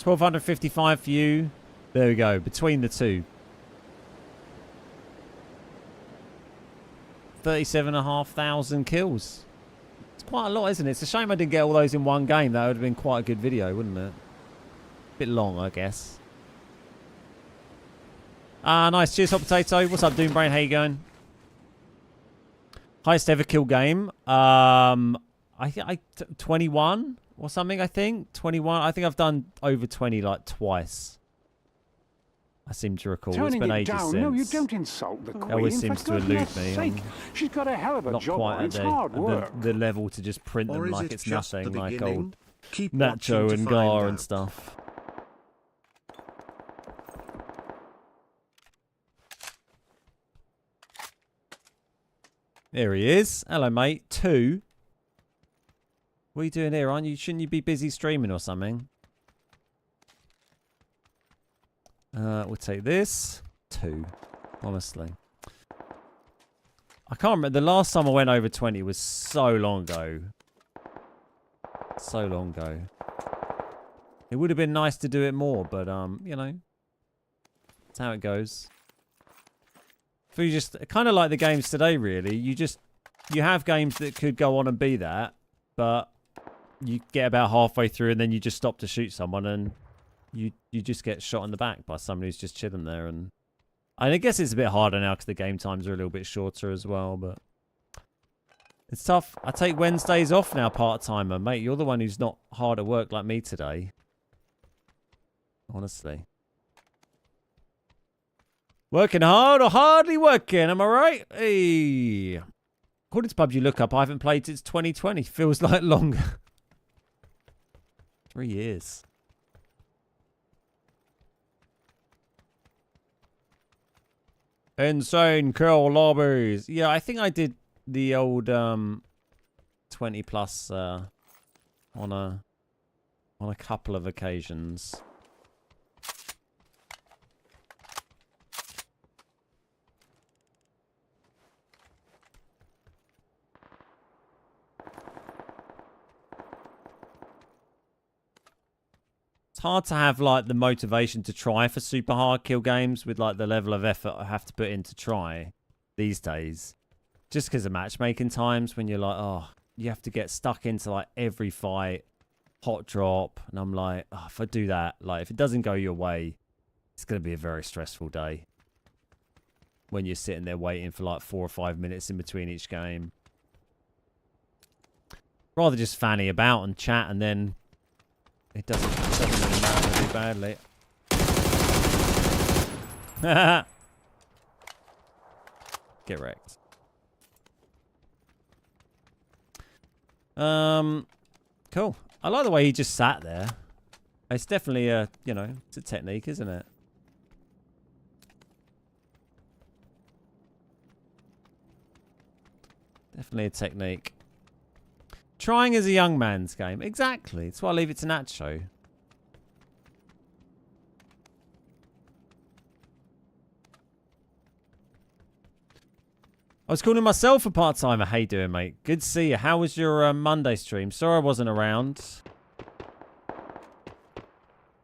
$1,255 for you. There we go. Between the two. 37,500 kills. It's quite a lot, isn't it? It's a shame I didn't get all those in one game. That would have been quite a good video, wouldn't it? Bit long, I guess. Nice. Cheers, Hot Potato. What's up, Doombrain? How you going? Highest ever kill game. I 21 or something, I think. 21. I think I've done over 20 like twice. I seem to recall. It's been ages since. No, you don't insult the Queen. It always seems to elude me. She's got a hell of a not job. quite It's hard work. the level to just print them like it's nothing, like old Keep Nacho and Gar and stuff. There he is. Hello, mate. 2. What are you doing here, aren't you? Shouldn't you be busy streaming or something? We'll take this. 2. Honestly. I can't remember. The last time I went over 20 was so long ago. So long ago. It would have been nice to do it more, but, you know. That's how it goes. So you just kind of like the games today, really. You have games that could go on and be that, but you get about halfway through and then you just stop to shoot someone and you just get shot in the back by someone who's just chilling there. And I guess it's a bit harder now because the game times are a little bit shorter as well, but it's tough. I take Wednesdays off now, part-timer. Mate, you're the one who's not hard at work like me today. Honestly. Working hard or hardly working, am I right? Hey. According to PUBG Lookup, I haven't played since 2020. Feels like longer. 3 years. Insane kill lobbies. Yeah, I think I did the old 20 plus on a couple of occasions. Hard to have like the motivation to try for super hard kill games with like the level of effort I have to put in to try these days, just because of matchmaking times when you're like, oh, you have to get stuck into like every fight, hot drop, and I'm like, oh, if I do that, like if it doesn't go your way, it's going to be a very stressful day when you're sitting there waiting for like 4 or 5 minutes in between each game. Rather just fanny about and chat, and then it doesn't really matter really badly. Get wrecked. Cool. I like the way he just sat there. It's definitely a, you know, it's a technique, isn't it? Definitely a technique. Trying is a young man's game. Exactly. That's why I leave it to Nacho. I was calling myself a part-timer. How you doing, mate? Good to see you. How was your Monday stream? Sorry I wasn't around.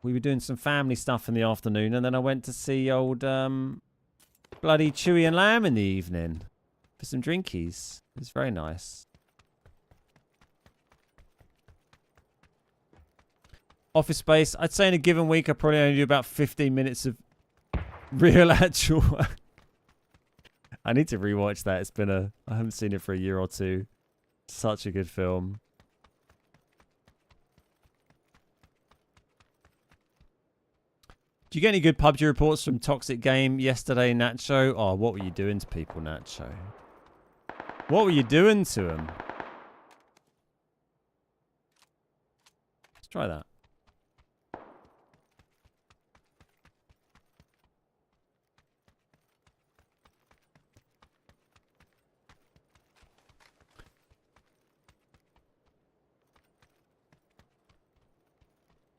We were doing some family stuff in the afternoon, and then I went to see old bloody chewy and lamb in the evening for some drinkies. It's very nice. Office Space. I'd say in a given week I probably only do about 15 minutes of real actual work. I need to rewatch that. It's been I haven't seen it for a year or two. Such a good film. Do you get any good PUBG reports from Toxic Game yesterday, Nacho? Oh, what were you doing to people, Nacho? What were you doing to them? Let's try that.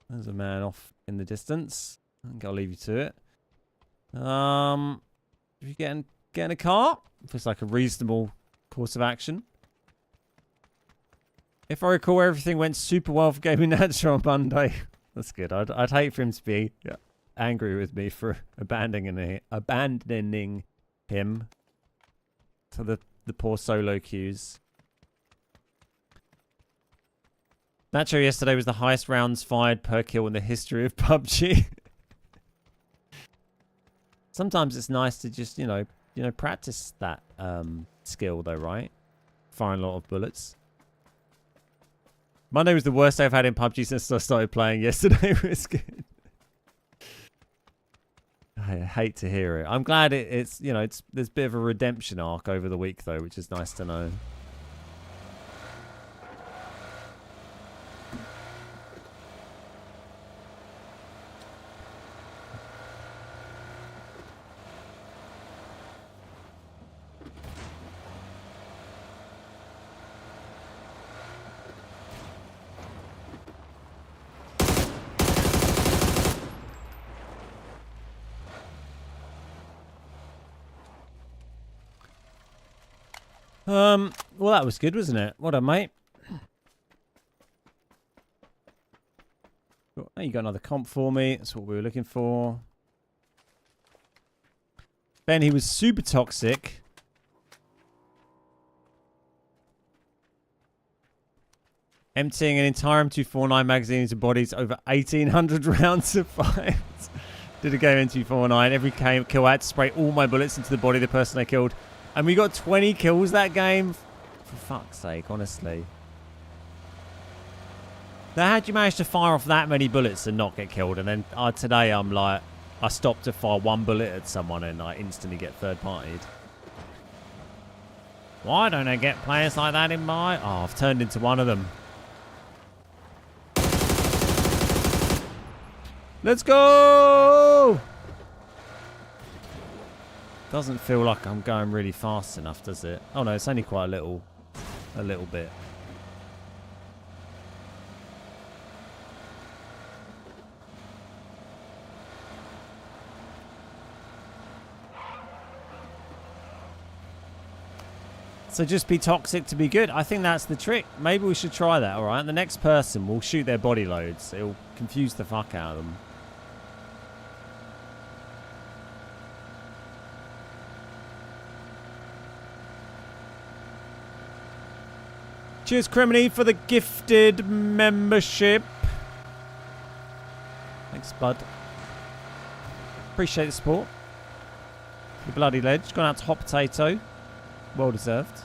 There's a man off in the distance. I think I'll leave you to it. If you get in a car, if it's like a reasonable course of action. If I recall, everything went super well for Gaming Nature on Monday. That's good. I'd hate for him to be angry with me for abandoning him to the poor solo queues. Nacho yesterday was the highest rounds fired per kill in the history of PUBG. Sometimes it's nice to just, you know, practice that skill though, right? Firing a lot of bullets. Monday was the worst day I've had in PUBG since I started playing. Yesterday was good. I hate to hear it. I'm glad it's there's a bit of a redemption arc over the week though, which is nice to know. Well, that was good, wasn't it? What up, mate? Oh, you got another comp for me. That's what we were looking for. Ben, he was super toxic. Emptying an entire M249 magazine into bodies over 1,800 rounds of fire. Did a game M249. Every kill I had to spray all my bullets into the body of the person I killed. And we got 20 kills that game. For fuck's sake, honestly. Now, how'd you manage to fire off that many bullets and not get killed? And then today I'm like, I stopped to fire one bullet at someone and I instantly get third-partied. Why don't I get players like that in my... Oh, I've turned into one of them. Let's go! Doesn't feel like I'm going really fast enough, does it? Oh no, it's only quite a little bit. So just be toxic to be good. I think that's the trick. Maybe we should try that, alright? The next person will shoot their body loads. It'll confuse the fuck out of them. Cheers, Criminy, for the gifted membership. Thanks, bud. Appreciate the support. You bloody ledge. Gone out to Hot Potato. Well deserved.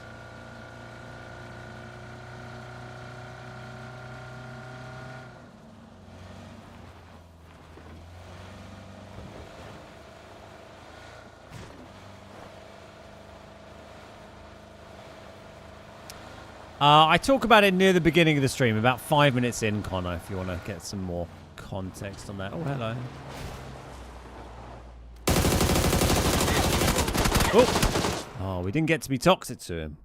I talk about it near the beginning of the stream, about 5 minutes in, Connor, if you want to get some more context on that. Oh, hello. Oh, we didn't get to be toxic to him.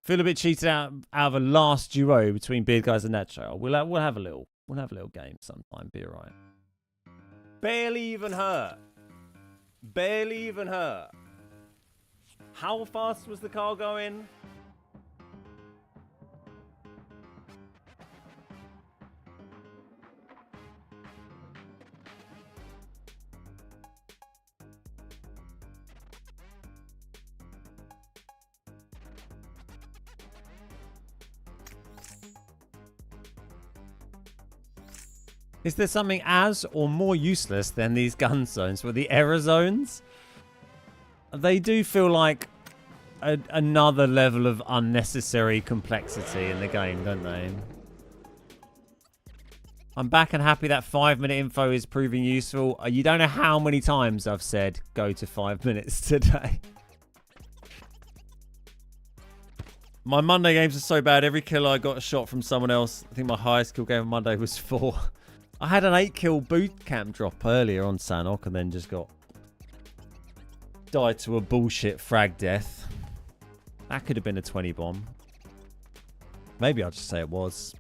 Feel a bit cheated out of a last duo between Beard Guys and Nacho. We'll have a little game sometime. Be alright. Barely even hurt. Barely even hurt. How fast was the car going? Is there something as or more useless than these gun zones? With the error zones? They do feel like another level of unnecessary complexity in the game, don't they? I'm back and happy that 5-minute info is proving useful. You don't know how many times I've said go to 5 minutes today. My Monday games are so bad. Every kill I got a shot from someone else. I think my highest kill game on Monday was 4. I had an 8-kill boot camp drop earlier on Sanhok and then just died to a bullshit frag death. That could have been a 20 bomb. Maybe I'll just say it was.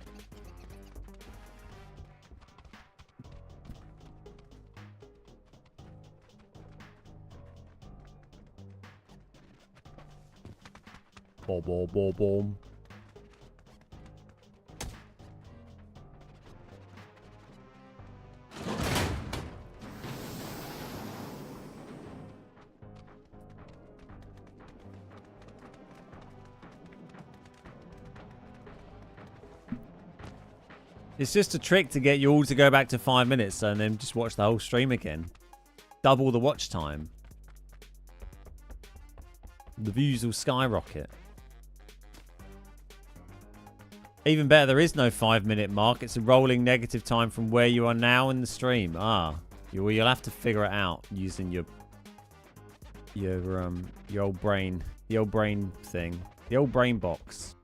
Boom, boom, boom, boom. It's just a trick to get you all to go back to 5 minutes and then just watch the whole stream again. Double the watch time. The views will skyrocket. Even better, there is no 5-minute mark. It's a rolling negative time from where you are now in the stream. You'll have to figure it out using your old brain, the old brain thing, the old brain box.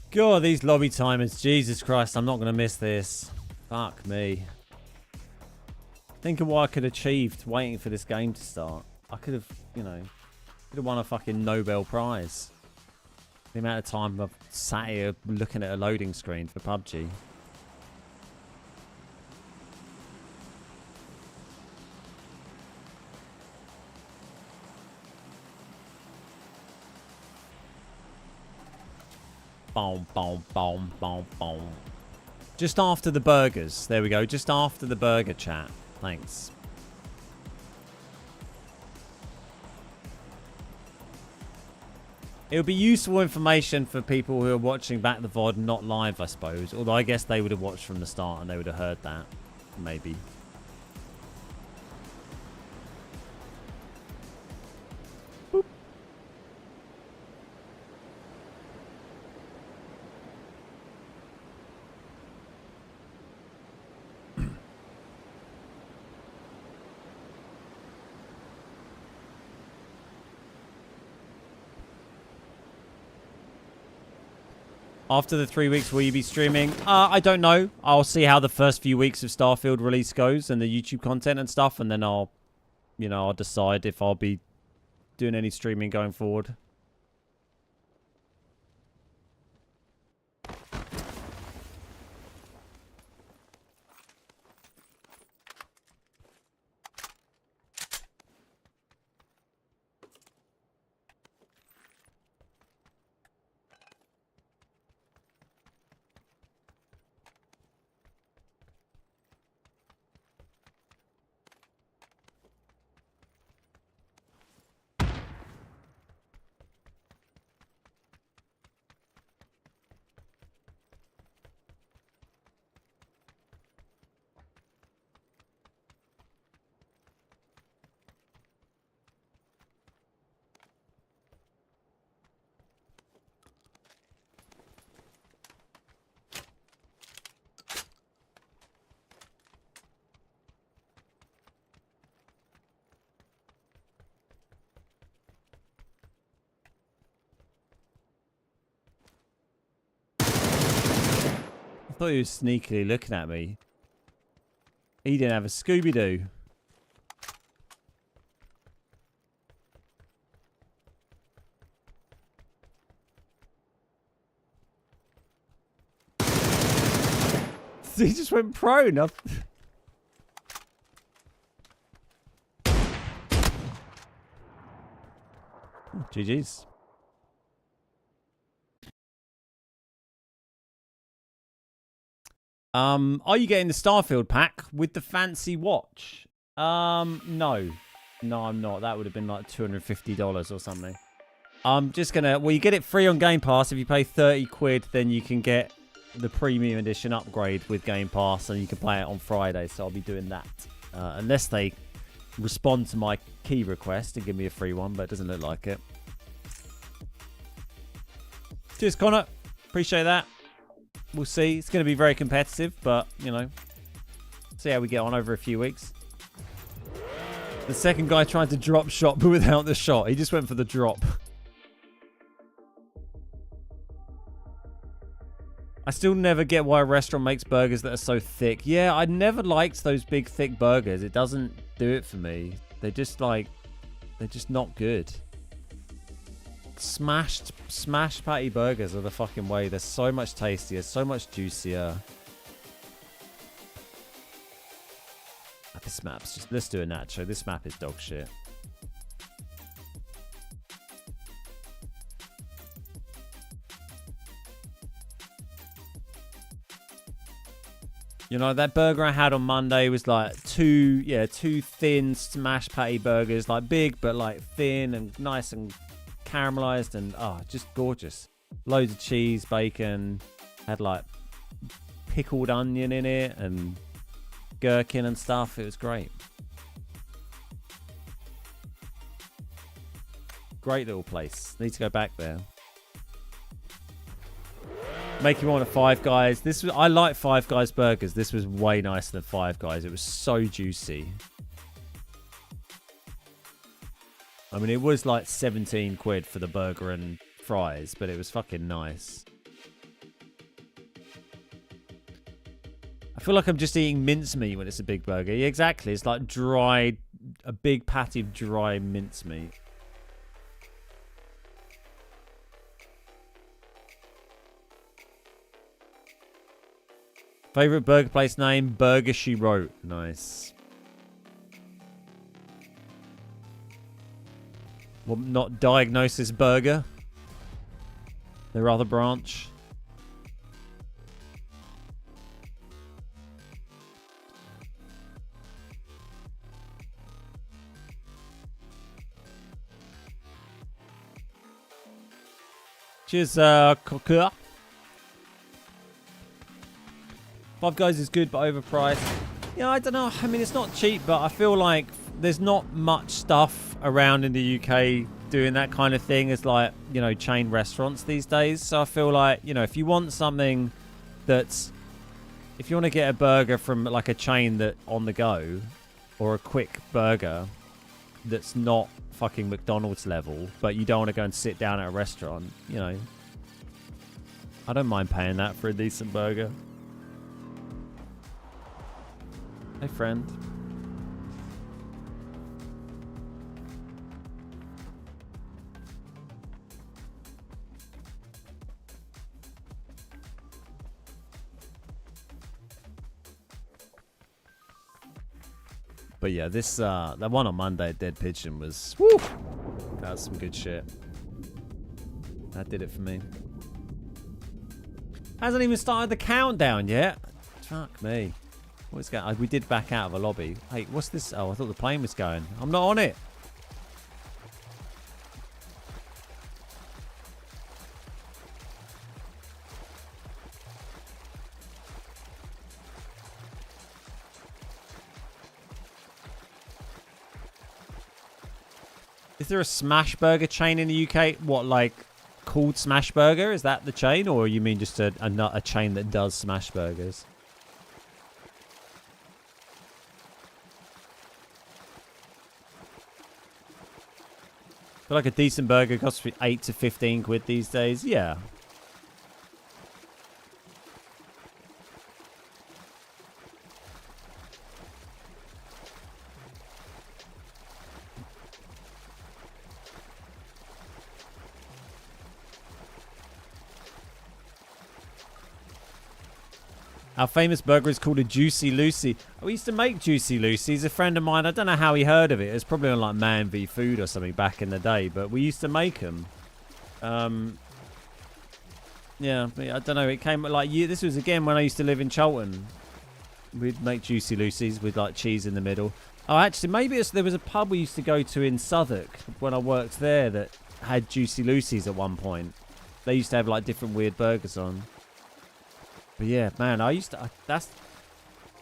God, these lobby timers. Jesus Christ, I'm not going to miss this. Fuck me. Think of what I could have achieved waiting for this game to start. I could have, could have won a fucking Nobel Prize. The amount of time I've sat here looking at a loading screen for PUBG. Boom, boom, boom, boom, boom. Just after the burgers. There we go. Just after the burger chat. Thanks. It would be useful information for people who are watching back the VOD, not live, I suppose. Although I guess they would have watched from the start and they would have heard that. Maybe. After the 3 weeks, will you be streaming? I don't know. I'll see how the first few weeks of Starfield release goes and the YouTube content and stuff, and then I'll decide if I'll be doing any streaming going forward. thought he was sneakily looking at me. He didn't have a Scooby-Doo. He just went prone. GG's. Are you getting the Starfield pack with the fancy watch? No. No, I'm not. That would have been like $250 or something. I'm just gonna... Well, you get it free on Game Pass. If you pay 30 quid, then you can get the premium edition upgrade with Game Pass, and you can play it on Friday. So I'll be doing that. Unless they respond to my key request and give me a free one, but it doesn't look like it. Cheers, Connor. Appreciate that. We'll see. It's going to be very competitive, but, you know, see how we get on over a few weeks. The second guy tried to drop shot, but without the shot. He just went for the drop. I still never get why a restaurant makes burgers that are so thick. Yeah, I never liked those big, thick burgers. It doesn't do it for me. They're just like, they're just not good. Smashed patty burgers are the fucking way. They're so much tastier, so much juicier. This map's just... Let's do a nacho. This map is dog shit. You know, that burger I had on Monday was like two thin smashed patty burgers. Like big, but like thin and nice and caramelized and just gorgeous. Loads of cheese, bacon, had like pickled onion in it and gherkin and stuff. It was great. Great little place. Need to go back there. Make you want a Five Guys. I like Five Guys burgers. This was way nicer than Five Guys. It was so juicy. I mean, it was like 17 quid for the burger and fries, but it was fucking nice. I feel like I'm just eating mincemeat when it's a big burger. Yeah, exactly. It's like a big patty of dry mincemeat. Favorite burger place name? Burger She Wrote. Nice. Well, not Diagnosis Burger. Their other branch. Cheers, Coca. Five Guys is good, but overpriced. Yeah, I don't know. I mean, it's not cheap, but I feel like there's not much stuff around in the UK doing that kind of thing as like, you know, chain restaurants these days. So I feel like, you know, if you want something that's... If you want to get a burger from like a chain that on the go, or a quick burger that's not fucking McDonald's level, but you don't want to go and sit down at a restaurant, you know, I don't mind paying that for a decent burger. Hey, friend. But yeah, this that one on Monday at Dead Pigeon was... Woo! That was some good shit. That did it for me. Hasn't even started the countdown yet. Fuck me. What's going on? We did back out of a lobby. Hey, what's this? Oh, I thought the plane was going. I'm not on it. Is there a smash burger chain in the UK? What, like, called Smash Burger? Is that the chain? Or you mean just a chain that does smash burgers? I feel like a decent burger costs 8 to 15 quid these days. Yeah. Our famous burger is called a Juicy Lucy. We used to make Juicy Lucy's. A friend of mine, I don't know how he heard of it. It was probably on like Man v Food or something back in the day, but we used to make them. Yeah, I don't know. It came like this was again when I used to live in Cholton. We'd make Juicy Lucy's with like cheese in the middle. Oh, actually, maybe there was a pub we used to go to in Southwark when I worked there that had Juicy Lucy's at one point. They used to have like different weird burgers on. But yeah, man, I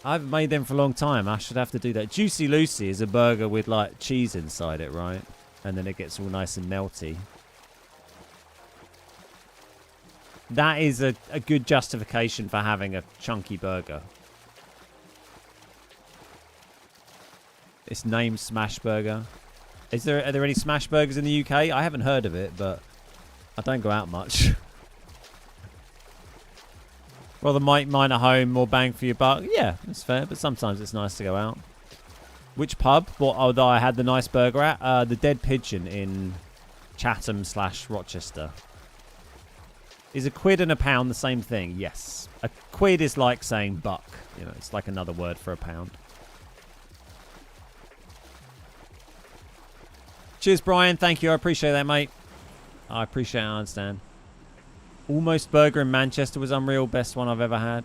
haven't made them for a long time. I should have to do that. Juicy Lucy is a burger with like cheese inside it, right? And then it gets all nice and melty. That is a good justification for having a chunky burger. It's named Smash Burger. Are there any Smash Burgers in the UK? I haven't heard of it, but I don't go out much. Rather mine at home, more bang for your buck. Yeah, that's fair, but sometimes it's nice to go out. Which pub? Although I had the nice burger at? The Dead Pigeon in Chatham/Rochester. Is a quid and a pound the same thing? Yes. A quid is like saying buck. You know, it's like another word for a pound. Cheers, Brian. Thank you. I appreciate that, mate. I appreciate it. I understand. Almost Burger in Manchester was unreal. Best one I've ever had.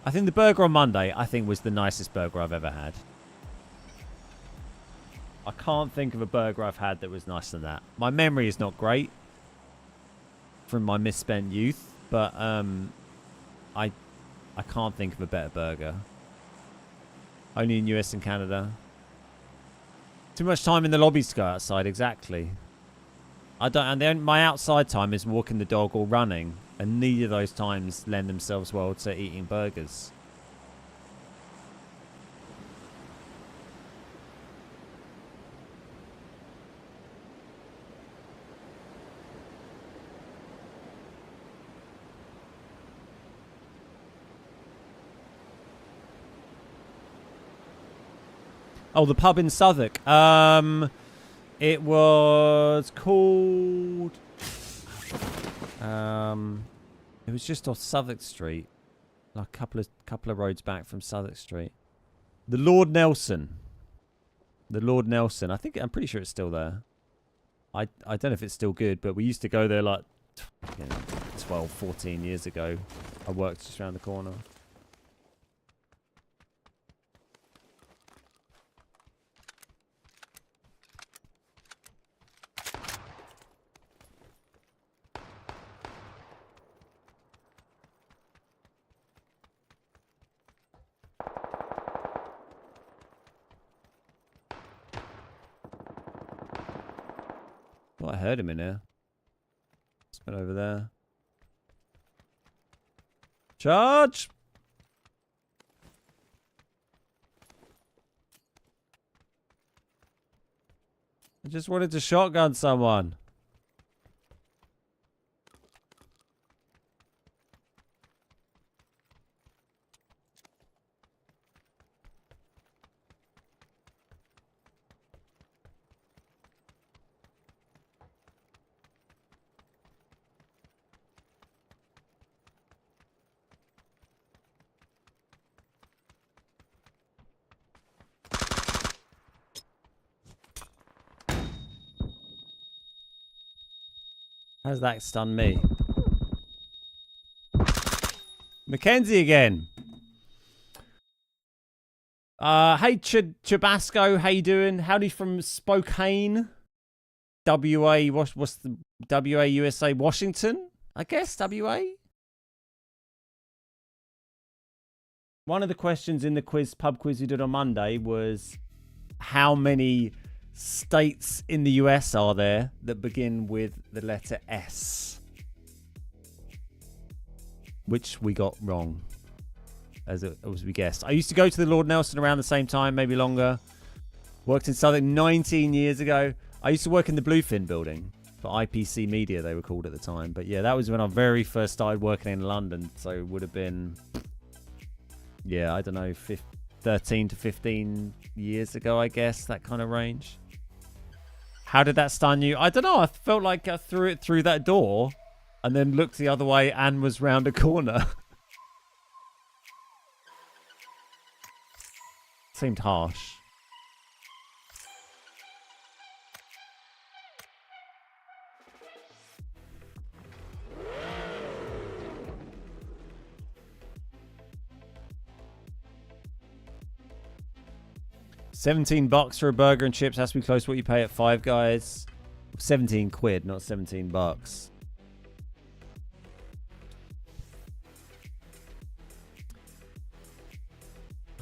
I think the burger on Monday, was the nicest burger I've ever had. I can't think of a burger I've had that was nicer than that. My memory is not great from my misspent youth, but I can't think of a better burger. Only in US and Canada. Too much time in the lobbies to go outside, exactly. My outside time is walking the dog or running, and neither of those times lend themselves well to eating burgers. Oh, the pub in Southwark. It was called... it was just off Southwark Street. Like a couple of roads back from Southwark Street. The Lord Nelson. The Lord Nelson. I'm pretty sure it's still there. I don't know if it's still good, but we used to go there like 12, 14 years ago. I worked just around the corner. I heard him in here. He's been over there. Charge! I just wanted to shotgun someone. How's that stun me? Mackenzie again. Hey Chabasco, how you doing? Howdy from Spokane, WA. What's the WA USA? Washington, I guess. WA. One of the questions in the pub quiz we did on Monday was how many states in the US are there that begin with the letter S, which we got wrong as we guessed. I used to go to the Lord Nelson around the same time, maybe longer. Worked in Southern 19 years ago. I used to work in the Bluefin building for IPC Media, they were called at the time. But yeah, that was when I very first started working in London, so it would have been, yeah, I don't know, 13 to 15 years ago, I guess, that kind of range. How did that stun you? I don't know. I felt like I threw it through that door and then looked the other way and was round a corner. Seemed harsh. $17 for a burger and chips has to be close to what you pay at Five Guys. 17 quid, not 17 bucks.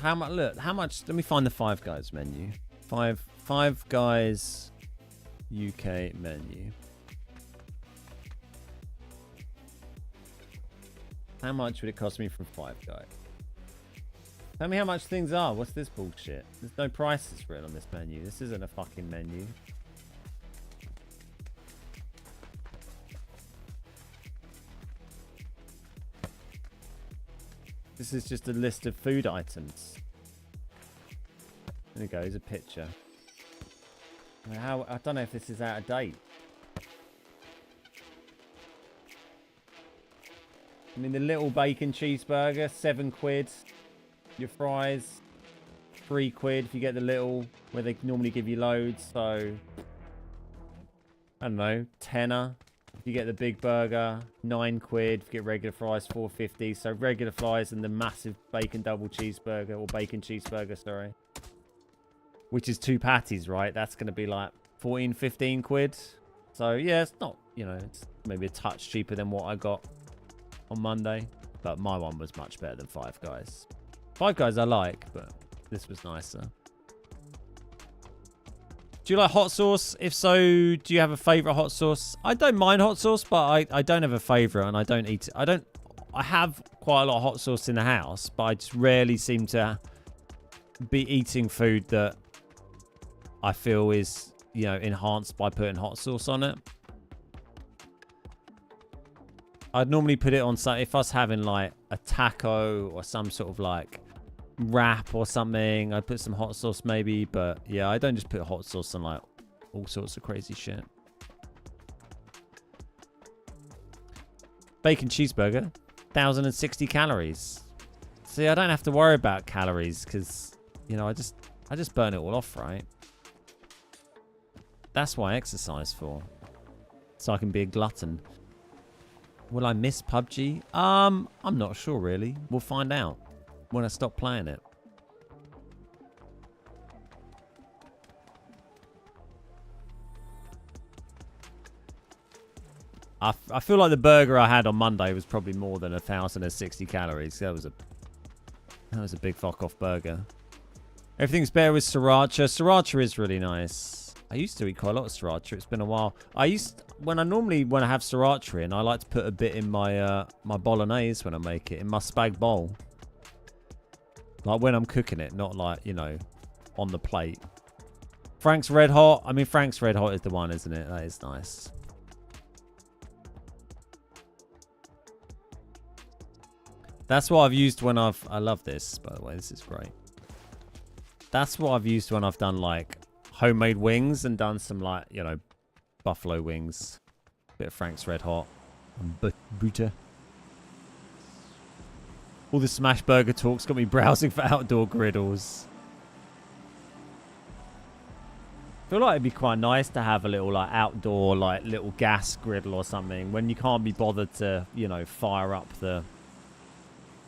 How much? Look, how much? Let me find the Five Guys menu. Five Guys UK menu. How much would it cost me from Five Guys? Tell me how much things are. What's this bullshit? There's no prices written on this menu. This isn't a fucking menu. This is just a list of food items. There we go. Here's a picture. I don't know if this is out of date. I mean, the little bacon cheeseburger, 7 quid. Your fries, 3 quid if you get the little, where they normally give you loads. So, I don't know, tenner. If you get the big burger, 9 quid. If you get regular fries, 4.50. So regular fries and the massive bacon double cheeseburger, or bacon cheeseburger, sorry. Which is 2 patties, right? That's going to be like 14, 15 quid. So yeah, it's not, you know, it's maybe a touch cheaper than what I got on Monday. But my one was much better than Five Guys. Five Guys I like, but this was nicer. Do you like hot sauce? If so, do you have a favorite hot sauce? I don't mind hot sauce, but I don't have a favorite, and I don't eat it. I have quite a lot of hot sauce in the house, but I just rarely seem to be eating food that I feel is, you know, enhanced by putting hot sauce on it. I'd normally put it on some, if I was having like a taco or some sort of like wrap or something, I'd put some hot sauce maybe, but yeah, I don't just put hot sauce on like all sorts of crazy shit. Bacon cheeseburger, 1,060 calories. See, I don't have to worry about calories because, you know, I just burn it all off, right? That's what I exercise for, so I can be a glutton. Will I miss PUBG? I'm not sure really. We'll find out when I stop playing it. I feel like the burger I had on Monday was probably more than 1,060 calories. That was a big fuck off burger. Everything's better with sriracha. Sriracha is really nice. I used to eat quite a lot of sriracha. It's been a while. When I have sriracha in, I like to put a bit in my my bolognese when I make it, in my spag bowl. Like when I'm cooking it, not like, you know, on the plate. Frank's Red Hot. I mean, Frank's Red Hot is the one, isn't it? That is nice. That's what I've used when I love this, by the way. This is great. That's what I've used when I've done like homemade wings and done some like, you know, buffalo wings. Bit of Frank's Red Hot and butter. All the smash burger talk's got me browsing for outdoor griddles. I feel like it'd be quite nice to have a little like outdoor like little gas griddle or something when you can't be bothered to, you know, fire up the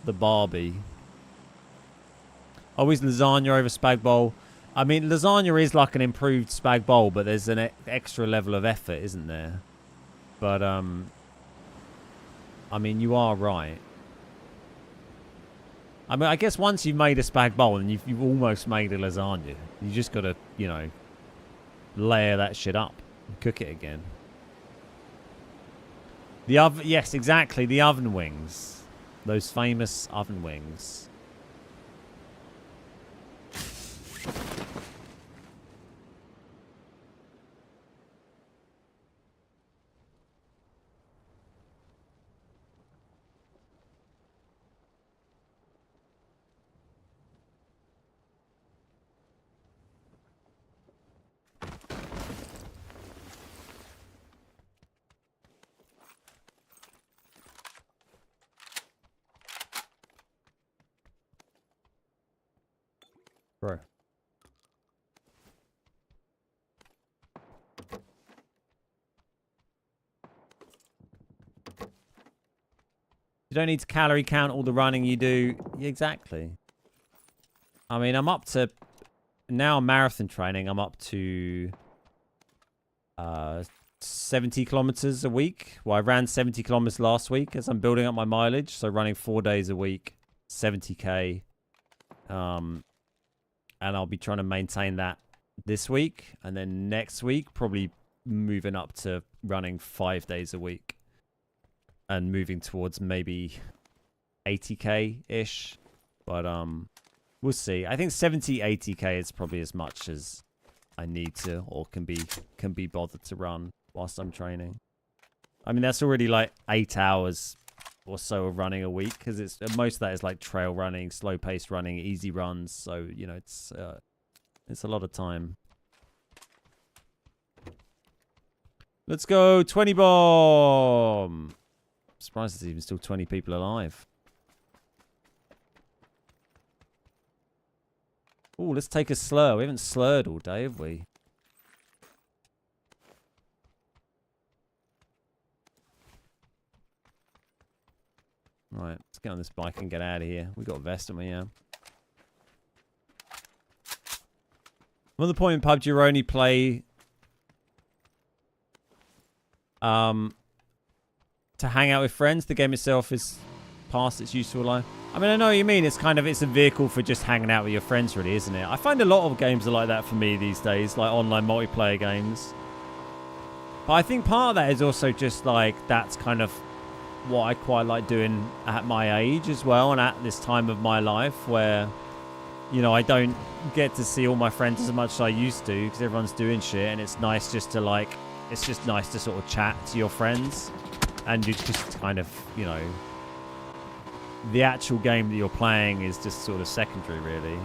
Barbie. Always lasagna over spag bowl. I mean, lasagna is like an improved spag bowl, but there's an extra level of effort, isn't there? But, I mean, you are right. I mean, I guess once you've made a spag bowl and you've almost made a lasagna, you just got to, you know, layer that shit up and cook it again. The oven, yes, exactly, the oven wings. Those famous oven wings. You don't need to calorie count all the running you do. Yeah, exactly. I mean, I'm up to... Now marathon training, I'm up to 70 kilometers a week. Well, I ran 70 kilometers last week as I'm building up my mileage. So running 4 days a week, 70k. And I'll be trying to maintain that this week. And then next week, probably moving up to running 5 days a week. And moving towards maybe 80k-ish. But we'll see. I think 70, 80k is probably as much as I need to or can be bothered to run whilst I'm training. I mean, that's already like 8 hours or so of running a week because it's most of that is like trail running, slow-paced running, easy runs. So, you know, it's a lot of time. Let's go 20 bomb. I'm surprised there's even still 20 people alive. Oh, let's take a slur. We haven't slurred all day, have we? Right, let's get on this bike and get out of here. We got a vest on me, yeah. I'm at the point in PUBG you only play to hang out with friends. The game itself is past its useful life. I mean, I know what you mean. It's a vehicle for just hanging out with your friends, really, isn't it? I find a lot of games are like that for me these days, like online multiplayer games. But I think part of that is also just like, that's kind of what I quite like doing at my age as well, and at this time of my life where, you know, I don't get to see all my friends as much as I used to because everyone's doing shit, and it's nice just to like, it's just nice to sort of chat to your friends, and you just kind of, you know, the actual game that you're playing is just sort of secondary, really.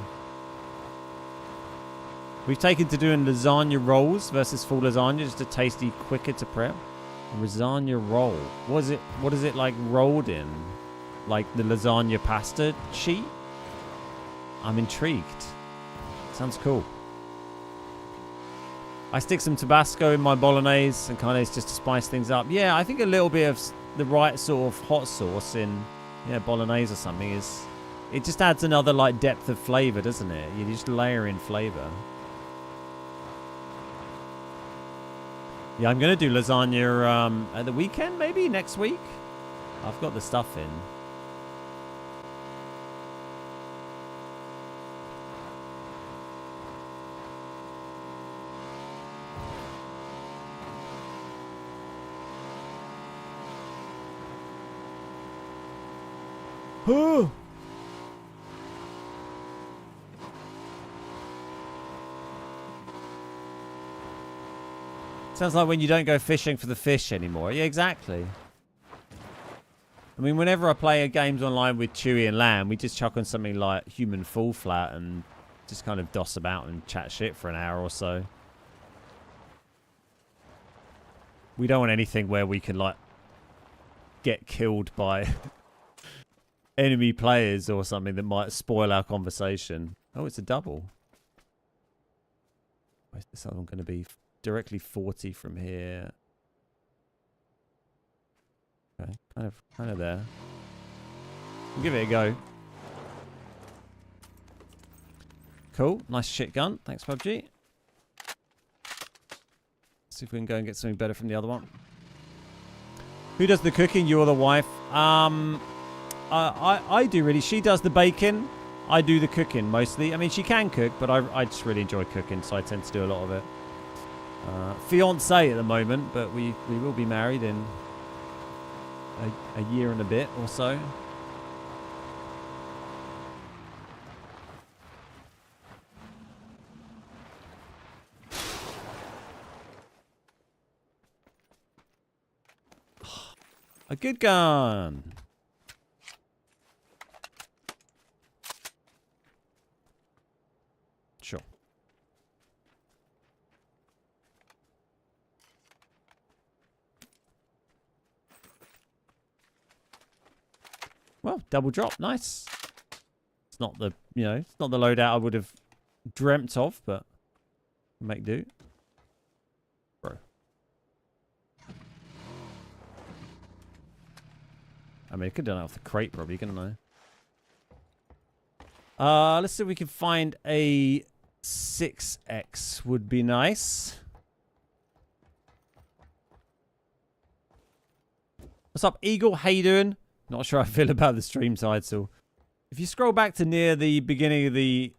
We've taken to doing lasagna rolls versus full lasagna, just a tasty, quicker to prep. Lasagna roll. What is it like rolled in? Like the lasagna pasta sheet? I'm intrigued. Sounds cool. I stick some Tabasco in my bolognese and kind of just to spice things up. Yeah, I think a little bit of the right sort of hot sauce in, yeah, bolognese or something is... It just adds another like depth of flavor, doesn't it? You just layer in flavor. Yeah, I'm going to do lasagna at the weekend, maybe next week. I've got the stuff in. Oh. Sounds like when you don't go fishing for the fish anymore. Yeah, exactly. I mean, whenever I play games online with Chewy and Lamb, we just chuck on something like Human Fall Flat and just kind of doss about and chat shit for an hour or so. We don't want anything where we can, like, get killed by enemy players or something that might spoil our conversation. Oh, it's a double. Where's this other one going to be? Directly 40 from here. Okay, kind of there. We'll give it a go. Cool, nice shit gun. Thanks, PUBG. See if we can go and get something better from the other one. Who does the cooking? You or the wife? I do really. She does the baking. I do the cooking mostly. I mean, she can cook, but I just really enjoy cooking, so I tend to do a lot of it. Fiance at the moment, but we will be married in a year and a bit or so. A good gun. Sure. Well, double drop, nice. It's not the, you know, it's not the loadout I would have dreamt of, but make do. Bro. I mean, I could have done it off the crate probably, couldn't I? Let's see if we can find a 6x would be nice. What's up, Eagle? How you doing? Not sure how I feel about the stream title. If you scroll back to near the beginning of the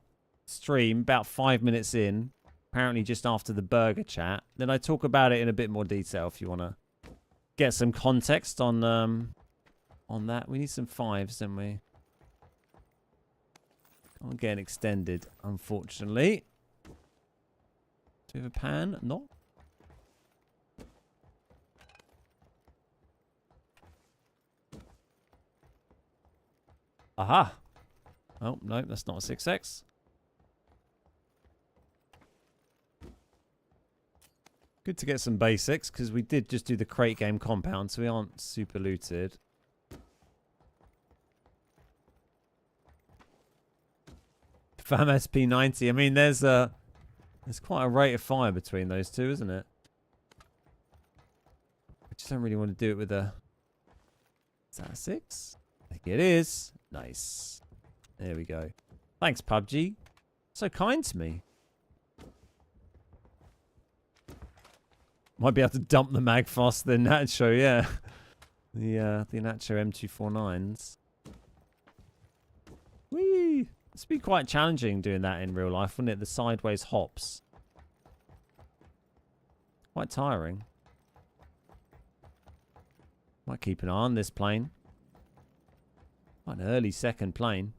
stream, about 5 minutes in, apparently just after the burger chat, then I talk about it in a bit more detail if you want to get some context on that. We need some 5s, don't we? Can't get extended, unfortunately. Do we have a pan? No. Aha. Oh, no, that's not a 6x. Good to get some basics, because we did just do the crate game compound, so we aren't super looted. FAM SP90. I mean, there's quite a rate of fire between those two, isn't it? I just don't really want to do it with a... Is that a 6? I think it is. Nice. There we go. Thanks, PUBG. So kind to me. Might be able to dump the mag faster than Nacho, yeah. The Nacho M249s. Whee! It's been quite challenging doing that in real life, wouldn't it? The sideways hops. Quite tiring. Might keep an eye on this plane. Quite an early second plane.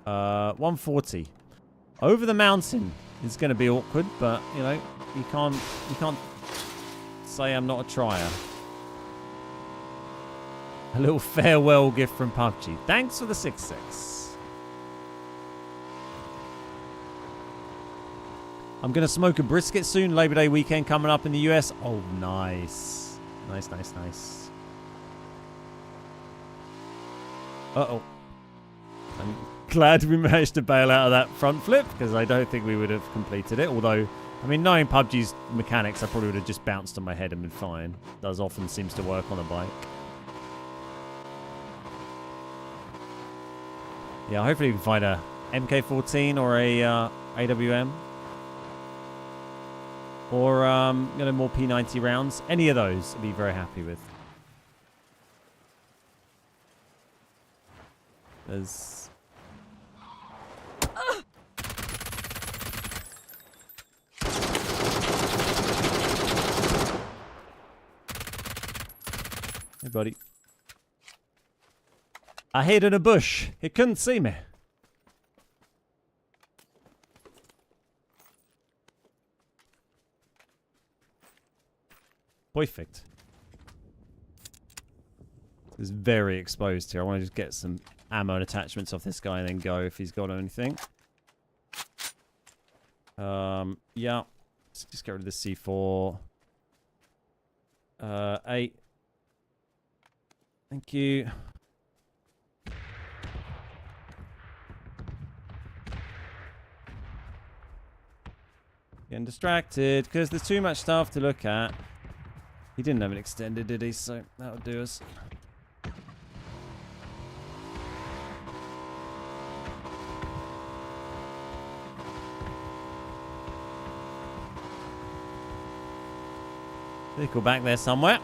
Uh, 140. Over the mountain is going to be awkward, but you know, you can't say I'm not a trier. A little farewell gift from PUBG. Thanks for the 6-6. I'm going to smoke a brisket soon. Labor Day weekend coming up in the US. Oh, nice. Nice, nice, nice. Uh-oh. I'm glad we managed to bail out of that front flip, because I don't think we would have completed it. Although, I mean, knowing PUBG's mechanics, I probably would have just bounced on my head and been fine. Does often seems to work on a bike. Yeah, hopefully we can find a MK14 or a AWM. Or, you know, more P90 rounds. Any of those I'd be very happy with. There's... Hey, buddy. I hid in a bush. He couldn't see me. Perfect. It's very exposed here. I want to just get some ammo and attachments off this guy and then go if he's got anything. Yeah. Let's just get rid of the C4. 8. Thank you. Getting distracted because there's too much stuff to look at. He didn't have an extended, did he? So that'll do us. Vehicle back there somewhere.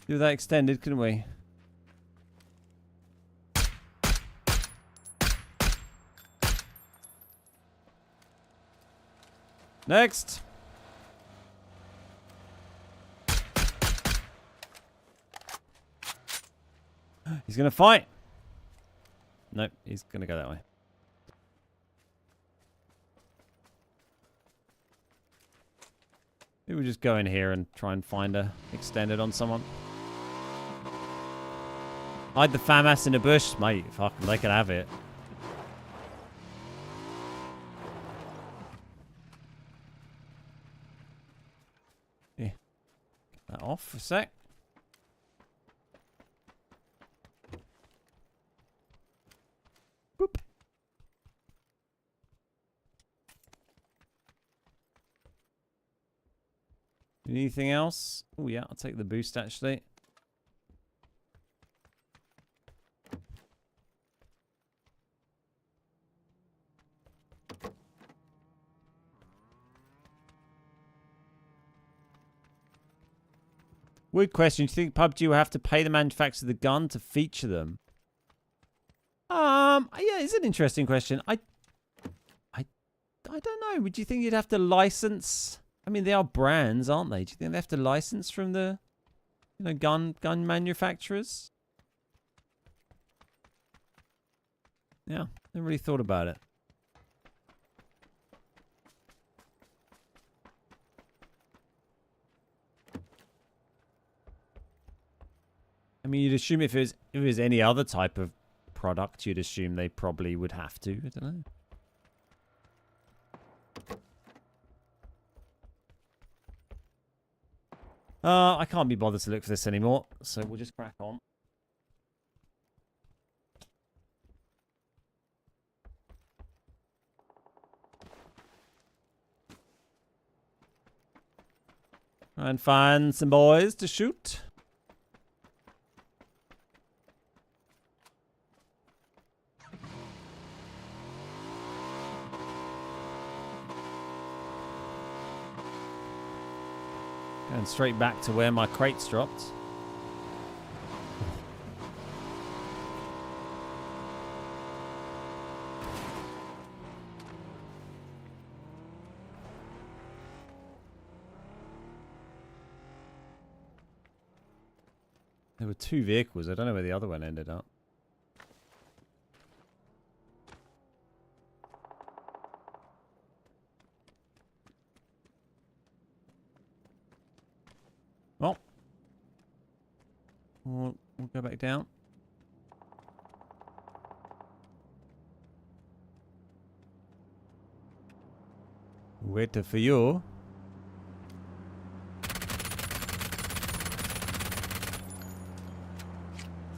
Do that extended, couldn't we? Next. He's going to fight. Nope, he's going to go that way. Maybe we'll just go in here and try and find a extended on someone. Hide the FAMAS in the bush. Mate, fuck, they can have it. Yeah. Get that off for a sec. Boop. Anything else? Oh yeah, I'll take the boost actually. Weird question. Do you think PUBG will have to pay the manufacturer of the gun to feature them? Yeah, it's an interesting question. I don't know. Would you think you'd have to license? I mean, they are brands, aren't they? Do you think they have to license from the, gun manufacturers? Yeah, never really thought about it. I mean, you'd assume if it was any other type of product, you'd assume they probably would have to. I don't know. I can't be bothered to look for this anymore, so we'll just crack on. Try and find some boys to shoot. Going straight back to where my crates dropped. There were 2 vehicles. I don't know where the other one ended up. Well, we'll go back down. Wait for you.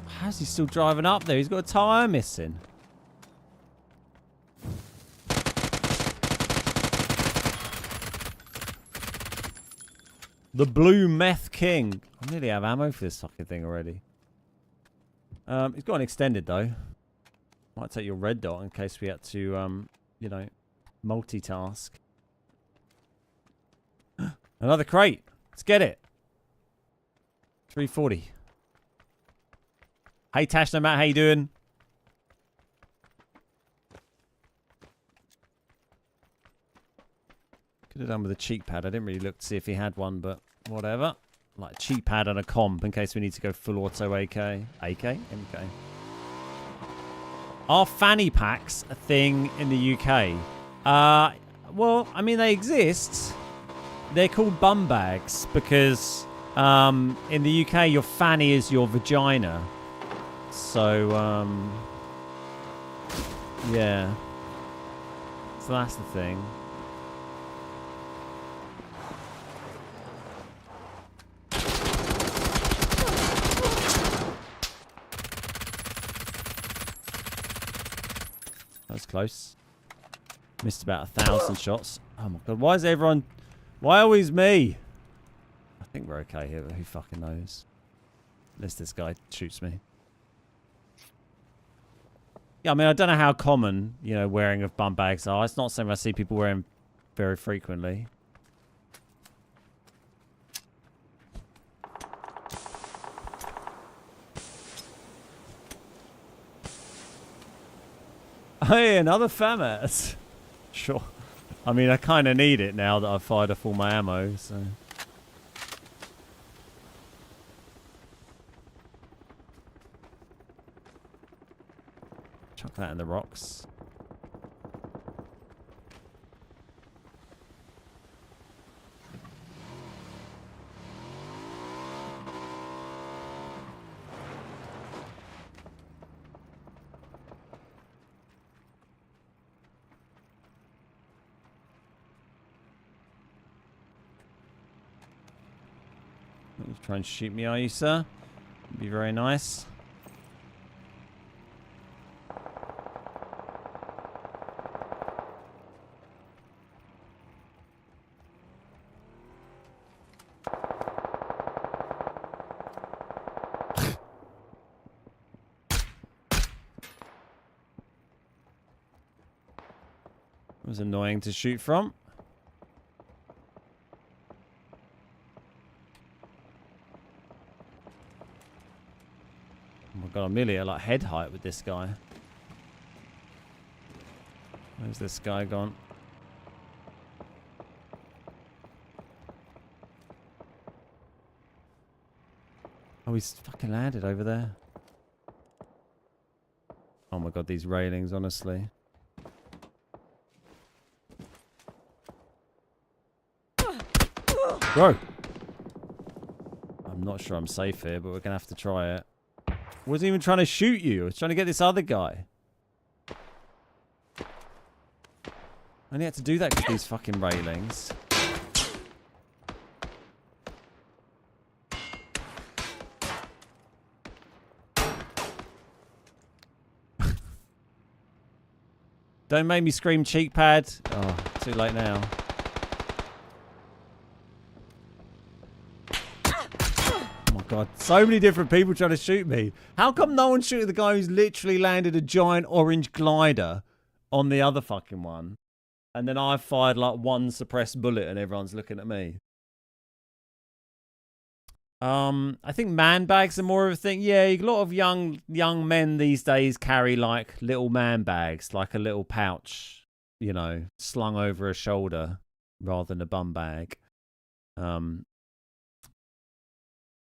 How's he still driving up there? He's got a tyre missing. The Blue Meth King. I nearly have ammo for this fucking thing already. He's got an extended though. Might take your red dot in case we had to, multitask. Another crate. Let's get it. 340. Hey Tash, no Matt, how you doing? Could have done with a cheek pad. I didn't really look to see if he had one, but whatever. Like a cheek pad and a comp in case we need to go full auto AK. AK? MK. Are fanny packs a thing in the UK? Well, I mean, they exist. They're called bum bags because in the UK, your fanny is your vagina. So, yeah. So that's the thing. That was close. Missed about 1,000 shots. Oh my god, why is everyone... Why always me? I think we're okay here, but who fucking knows? Unless this guy shoots me. Yeah, I mean, I don't know how common, wearing of bum bags are. It's not something I see people wearing very frequently. Hey, another FAMAS. Sure. I mean, I kind of need it now that I've fired off all my ammo, so... Chuck that in the rocks. You try and shoot me, are you, sir? Be very nice. It was annoying to shoot from. Oh my god, I'm nearly at like head height with this guy. Where's this guy gone? Oh, he's fucking landed over there. Oh my god, these railings, honestly. Bro! I'm not sure I'm safe here, but we're gonna have to try it. I wasn't even trying to shoot you. I was trying to get this other guy. I only had to do that because these fucking railings. Don't make me scream cheek pad. Oh, too late now. God, so many different people trying to shoot me. How come no one's shooting the guy who's literally landed a giant orange glider on the other fucking one? And then I've fired like one suppressed bullet and everyone's looking at me. I think man bags are more of a thing. Yeah, a lot of young men these days carry like little man bags, like a little pouch, you know, slung over a shoulder rather than a bum bag.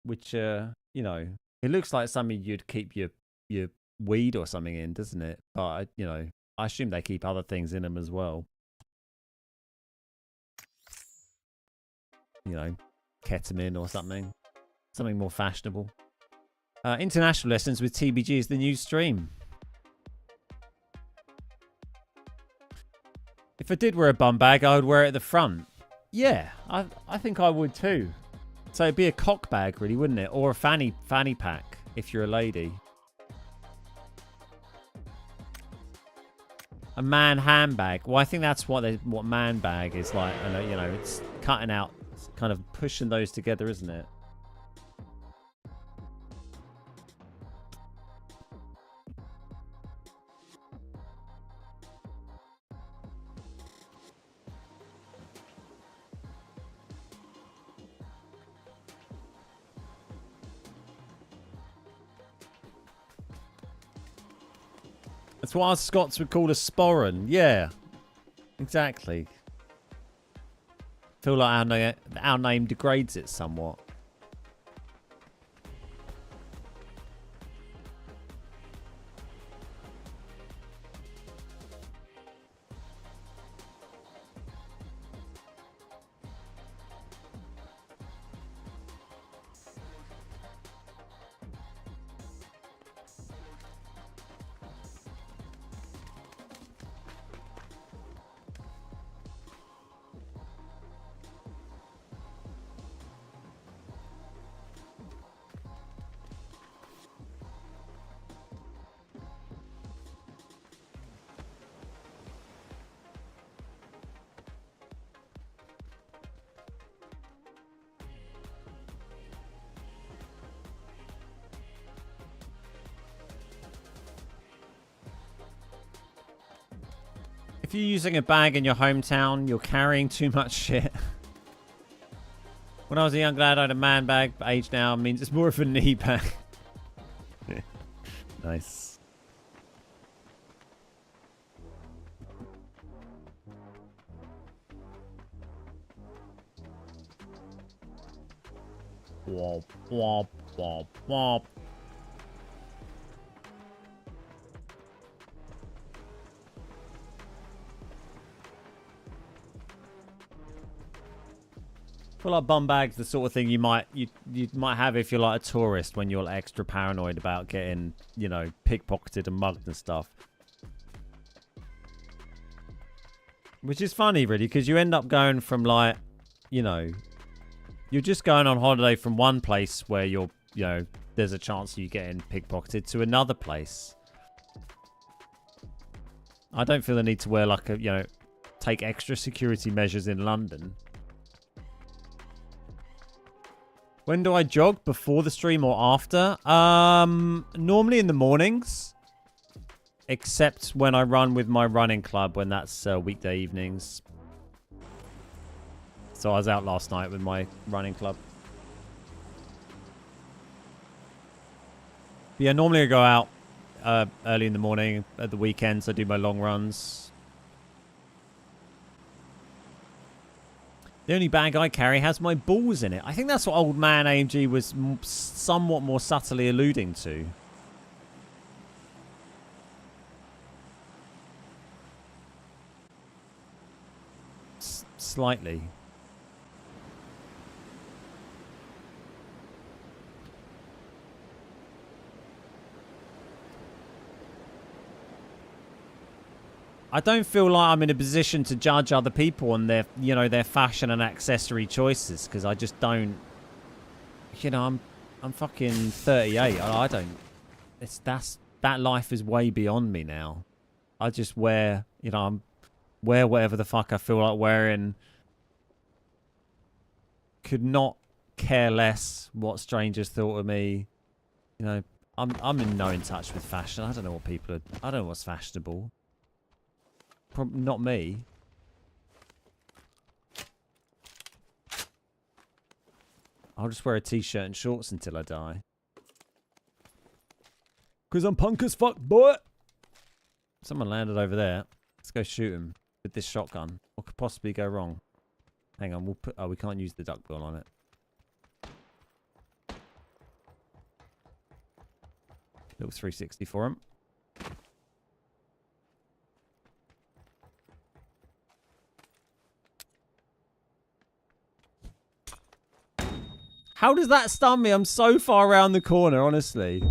Which, you know, it looks like something you'd keep your weed or something in, doesn't it? But, you know, I assume they keep other things in them as well. You know, ketamine or something. Something more fashionable. International Lessons with TBG is the new stream. If I did wear a bum bag, I would wear it at the front. Yeah, I think I would too. So it'd be a cock bag, really, wouldn't it? Or a fanny pack, if you're a lady. A man handbag. Well, I think that's what man bag is like. I know, you know, it's cutting out, it's kind of pushing those together, isn't it? That's what our Scots would call a sporran. Yeah, exactly. Feel like our name degrades it somewhat. If you're using a bag in your hometown, you're carrying too much shit. When I was a young lad, I had a man bag, but age now means it's more of a knee bag. Nice. Womp, womp, womp, womp. I feel like bum bags the sort of thing you might have if you're like a tourist when you're extra paranoid about getting, you know, pickpocketed and mugged and stuff. Which is funny, really, because you end up going from, like, you know, you're just going on holiday from one place where you're, you know, there's a chance of you getting pickpocketed to another place. I don't feel the need to wear, like, a, you know, take extra security measures in London. When do I jog? Before the stream or after? Normally in the mornings. Except when I run with my running club, when that's weekday evenings. So I was out last night with my running club. But yeah, normally I go out early in the morning. At the weekends, I do my long runs. The only bag I carry has my balls in it. I think that's what old man AMG was somewhat more subtly alluding to. Slightly. I don't feel like I'm in a position to judge other people and their, you know, their fashion and accessory choices, because I just don't. You know, I'm fucking 38. I don't. That life is way beyond me now. I just wear, you know, wear whatever the fuck I feel like wearing. Could not care less what strangers thought of me. You know, I'm in no in touch with fashion. I don't know what people are. I don't know what's fashionable. Not me. I'll just wear a t-shirt and shorts until I die. Because I'm punk as fuck, boy. Someone landed over there. Let's go shoot him with this shotgun. What could possibly go wrong? Hang on, we'll put... Oh, we can't use the duck bill on it. Little 360 for him. How does that stun me? I'm so far around the corner, honestly.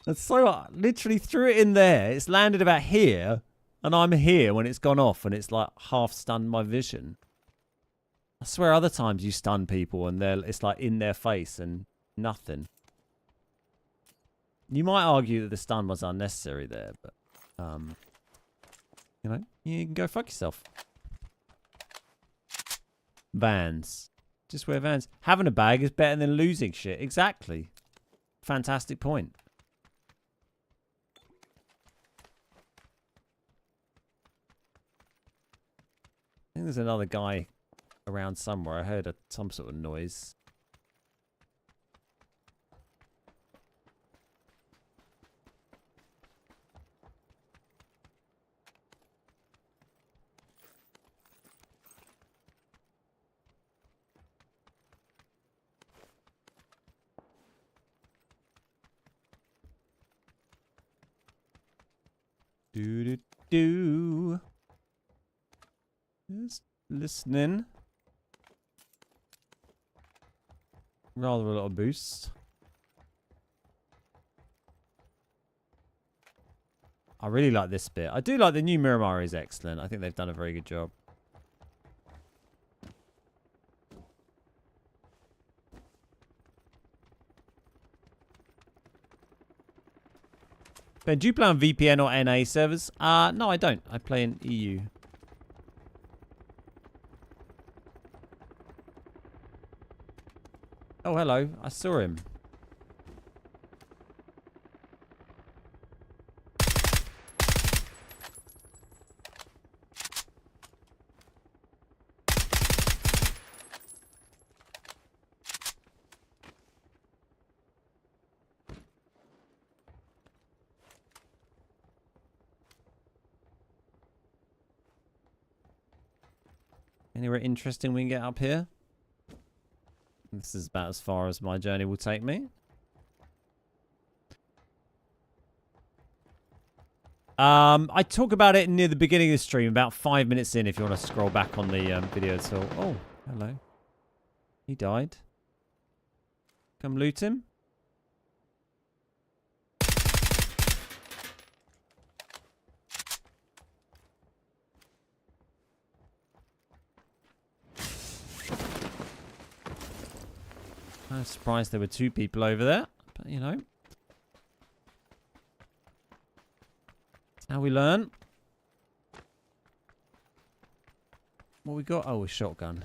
That's so... Literally threw it in there. It's landed about here. And I'm here when it's gone off. And it's like half stunned my vision. I swear other times you stun people and it's like in their face and nothing. You might argue that the stun was unnecessary there. But, you know, you can go fuck yourself. Vans. Just wear Vans. Having a bag is better than losing shit. Exactly. Fantastic point. I think there's another guy around somewhere. I heard some sort of noise. Do. Just listening. Rather a little boost. I really like this bit. I do like the new Miramar is excellent. I think they've done a very good job. Ben, do you play on VPN or NA servers? No, I don't. I play in EU. Oh, hello. I saw him. Anywhere interesting we can get up here? This is about as far as my journey will take me. I talk about it near the beginning of the stream, about 5 minutes in, if you want to scroll back on the video at all. Oh, hello. He died. Come loot him. I was surprised there were 2 people over there, but you know. That's how we learn. What we got? Oh, a shotgun.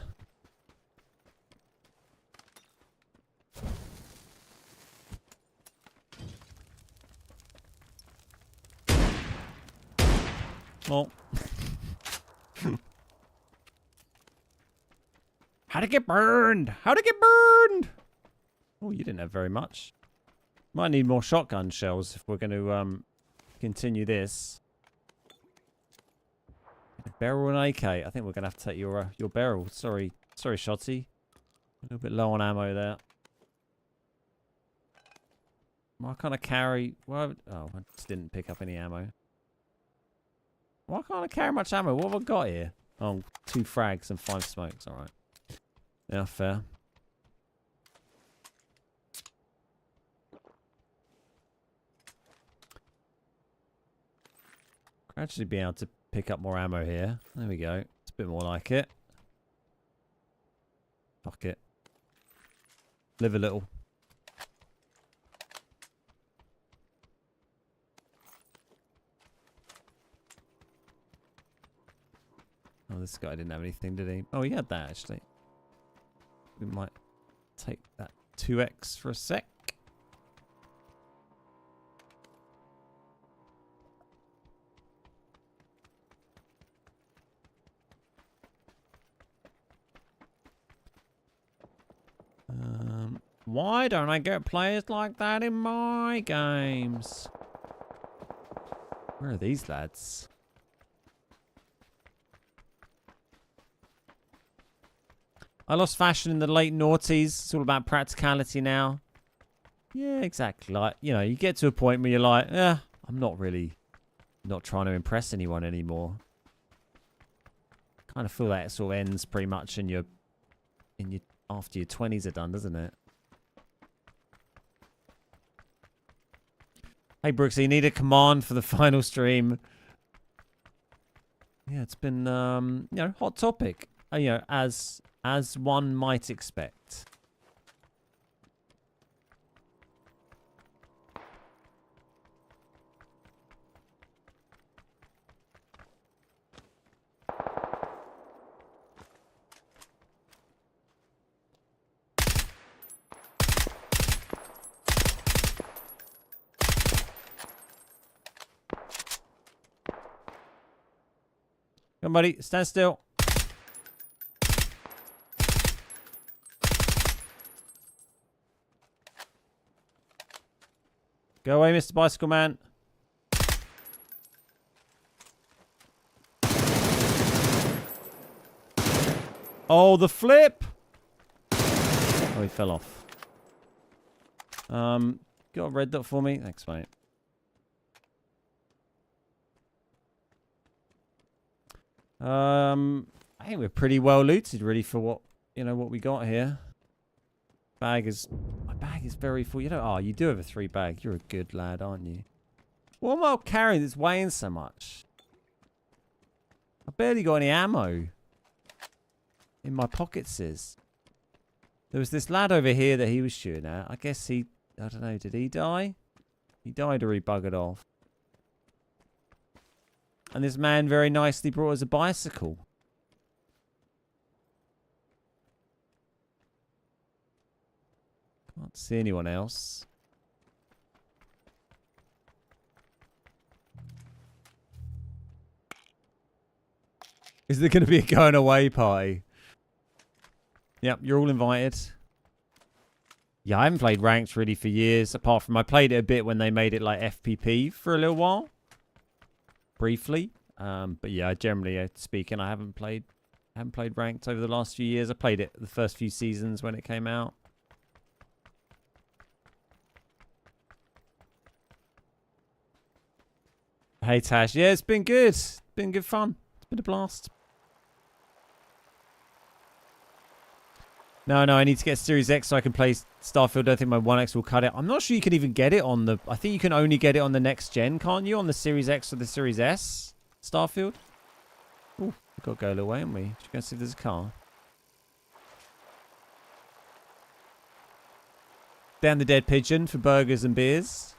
Well. How'd it get burned? How'd it get burned? Oh, you didn't have very much. Might need more shotgun shells if we're going to continue this. A barrel and AK. I think we're going to have to take your barrel. Sorry, Shotty. A little bit low on ammo there. Why can't I carry? Well, oh, I just didn't pick up any ammo. Why can't I carry much ammo? What have I got here? Oh, 2 frags and 5 smokes. All right. Yeah, fair. Actually be able to pick up more ammo here. There we go. It's a bit more like it. Fuck it. Live a little. Oh, this guy didn't have anything, did he? Oh, he had that, actually. We might take that 2x for a sec. Why don't I get players like that in my games? Where are these lads? I lost fashion in the late noughties. It's all about practicality now. Yeah, exactly. Like, you know, you get to a point where you're like, I'm not trying to impress anyone anymore. Kind of feel that it sort of ends pretty much in your after your 20s are done, doesn't it? Hey, Brooks, you need a command for the final stream. Yeah, it's been, you know, hot topic. You know, as one might expect. Come on, buddy. Stand still. Go away, Mr. Bicycle Man. Oh, the flip! Oh, he fell off. Got a red dot for me? Thanks, mate. I think we're pretty well looted, really, for what we got here. My bag is very full. You know, oh, you do have a 3 bag. You're a good lad, aren't you? What am I carrying that's weighing so much? I barely got any ammo in my pockets. There was this lad over here that he was shooting at. I guess I don't know, did he die? He died or he buggered off. And this man very nicely brought us a bicycle. Can't see anyone else. Is there going to be a going away party? Yep, you're all invited. Yeah, I haven't played ranked really for years. Apart from I played it a bit when they made it like FPP for a little while. Briefly. But yeah, generally speaking, I haven't played ranked over the last few years. I played it the first few seasons when it came out. Hey, Tash. Yeah, it's been good. It's been good fun. It's been a blast. No, I need to get Series X so I can play Starfield. I don't think my 1X will cut it. I'm not sure you can even get it on the... I think you can only get it on the next gen, can't you? On the Series X or the Series S Starfield. Ooh, we've got to go a little way, haven't we? Should we go and see if there's a car? Down the Dead Pigeon for burgers and beers.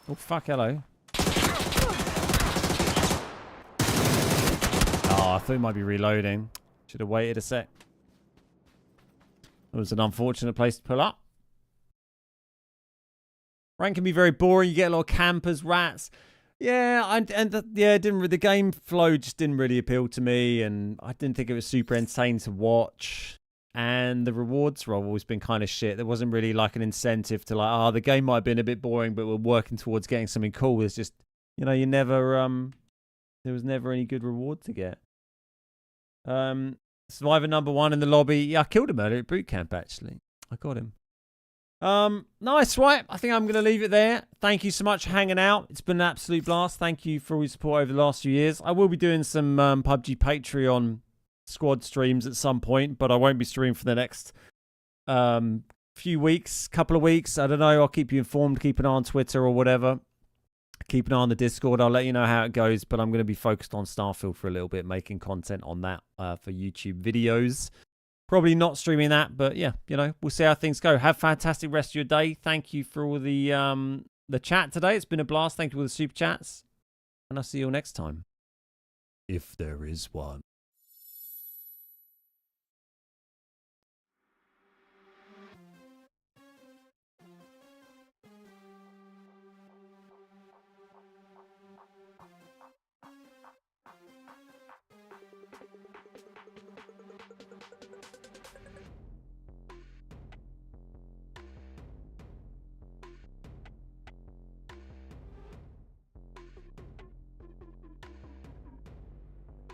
Oh, fuck, hello. Oh, I thought he might be reloading. Should have waited a sec. It was an unfortunate place to pull up. Rank can be very boring. You get a lot of campers, rats. Yeah, the game flow just didn't really appeal to me, and I didn't think it was super entertaining to watch. And the rewards have always been kind of shit. There wasn't really like an incentive to like, the game might have been a bit boring, but we're working towards getting something cool. It's just, you never, there was never any good reward to get. Survivor number 1 in the lobby. Yeah, I killed him earlier at boot camp, actually. I got him. Nice, right? I think I'm going to leave it there. Thank you so much for hanging out. It's been an absolute blast. Thank you for all your support over the last few years. I will be doing some PUBG Patreon squad streams at some point, but I won't be streaming for the next few weeks, couple of weeks. I don't know. I'll keep you informed. Keep an eye on Twitter or whatever. Keep an eye on the Discord. I'll let you know how it goes, but I'm going to be focused on Starfield for a little bit, making content on that for YouTube videos. Probably not streaming that, but yeah, we'll see how things go. Have a fantastic rest of your day. Thank you for all the chat today. It's been a blast. Thank you for all the super chats, and I'll see you all next time, if there is one.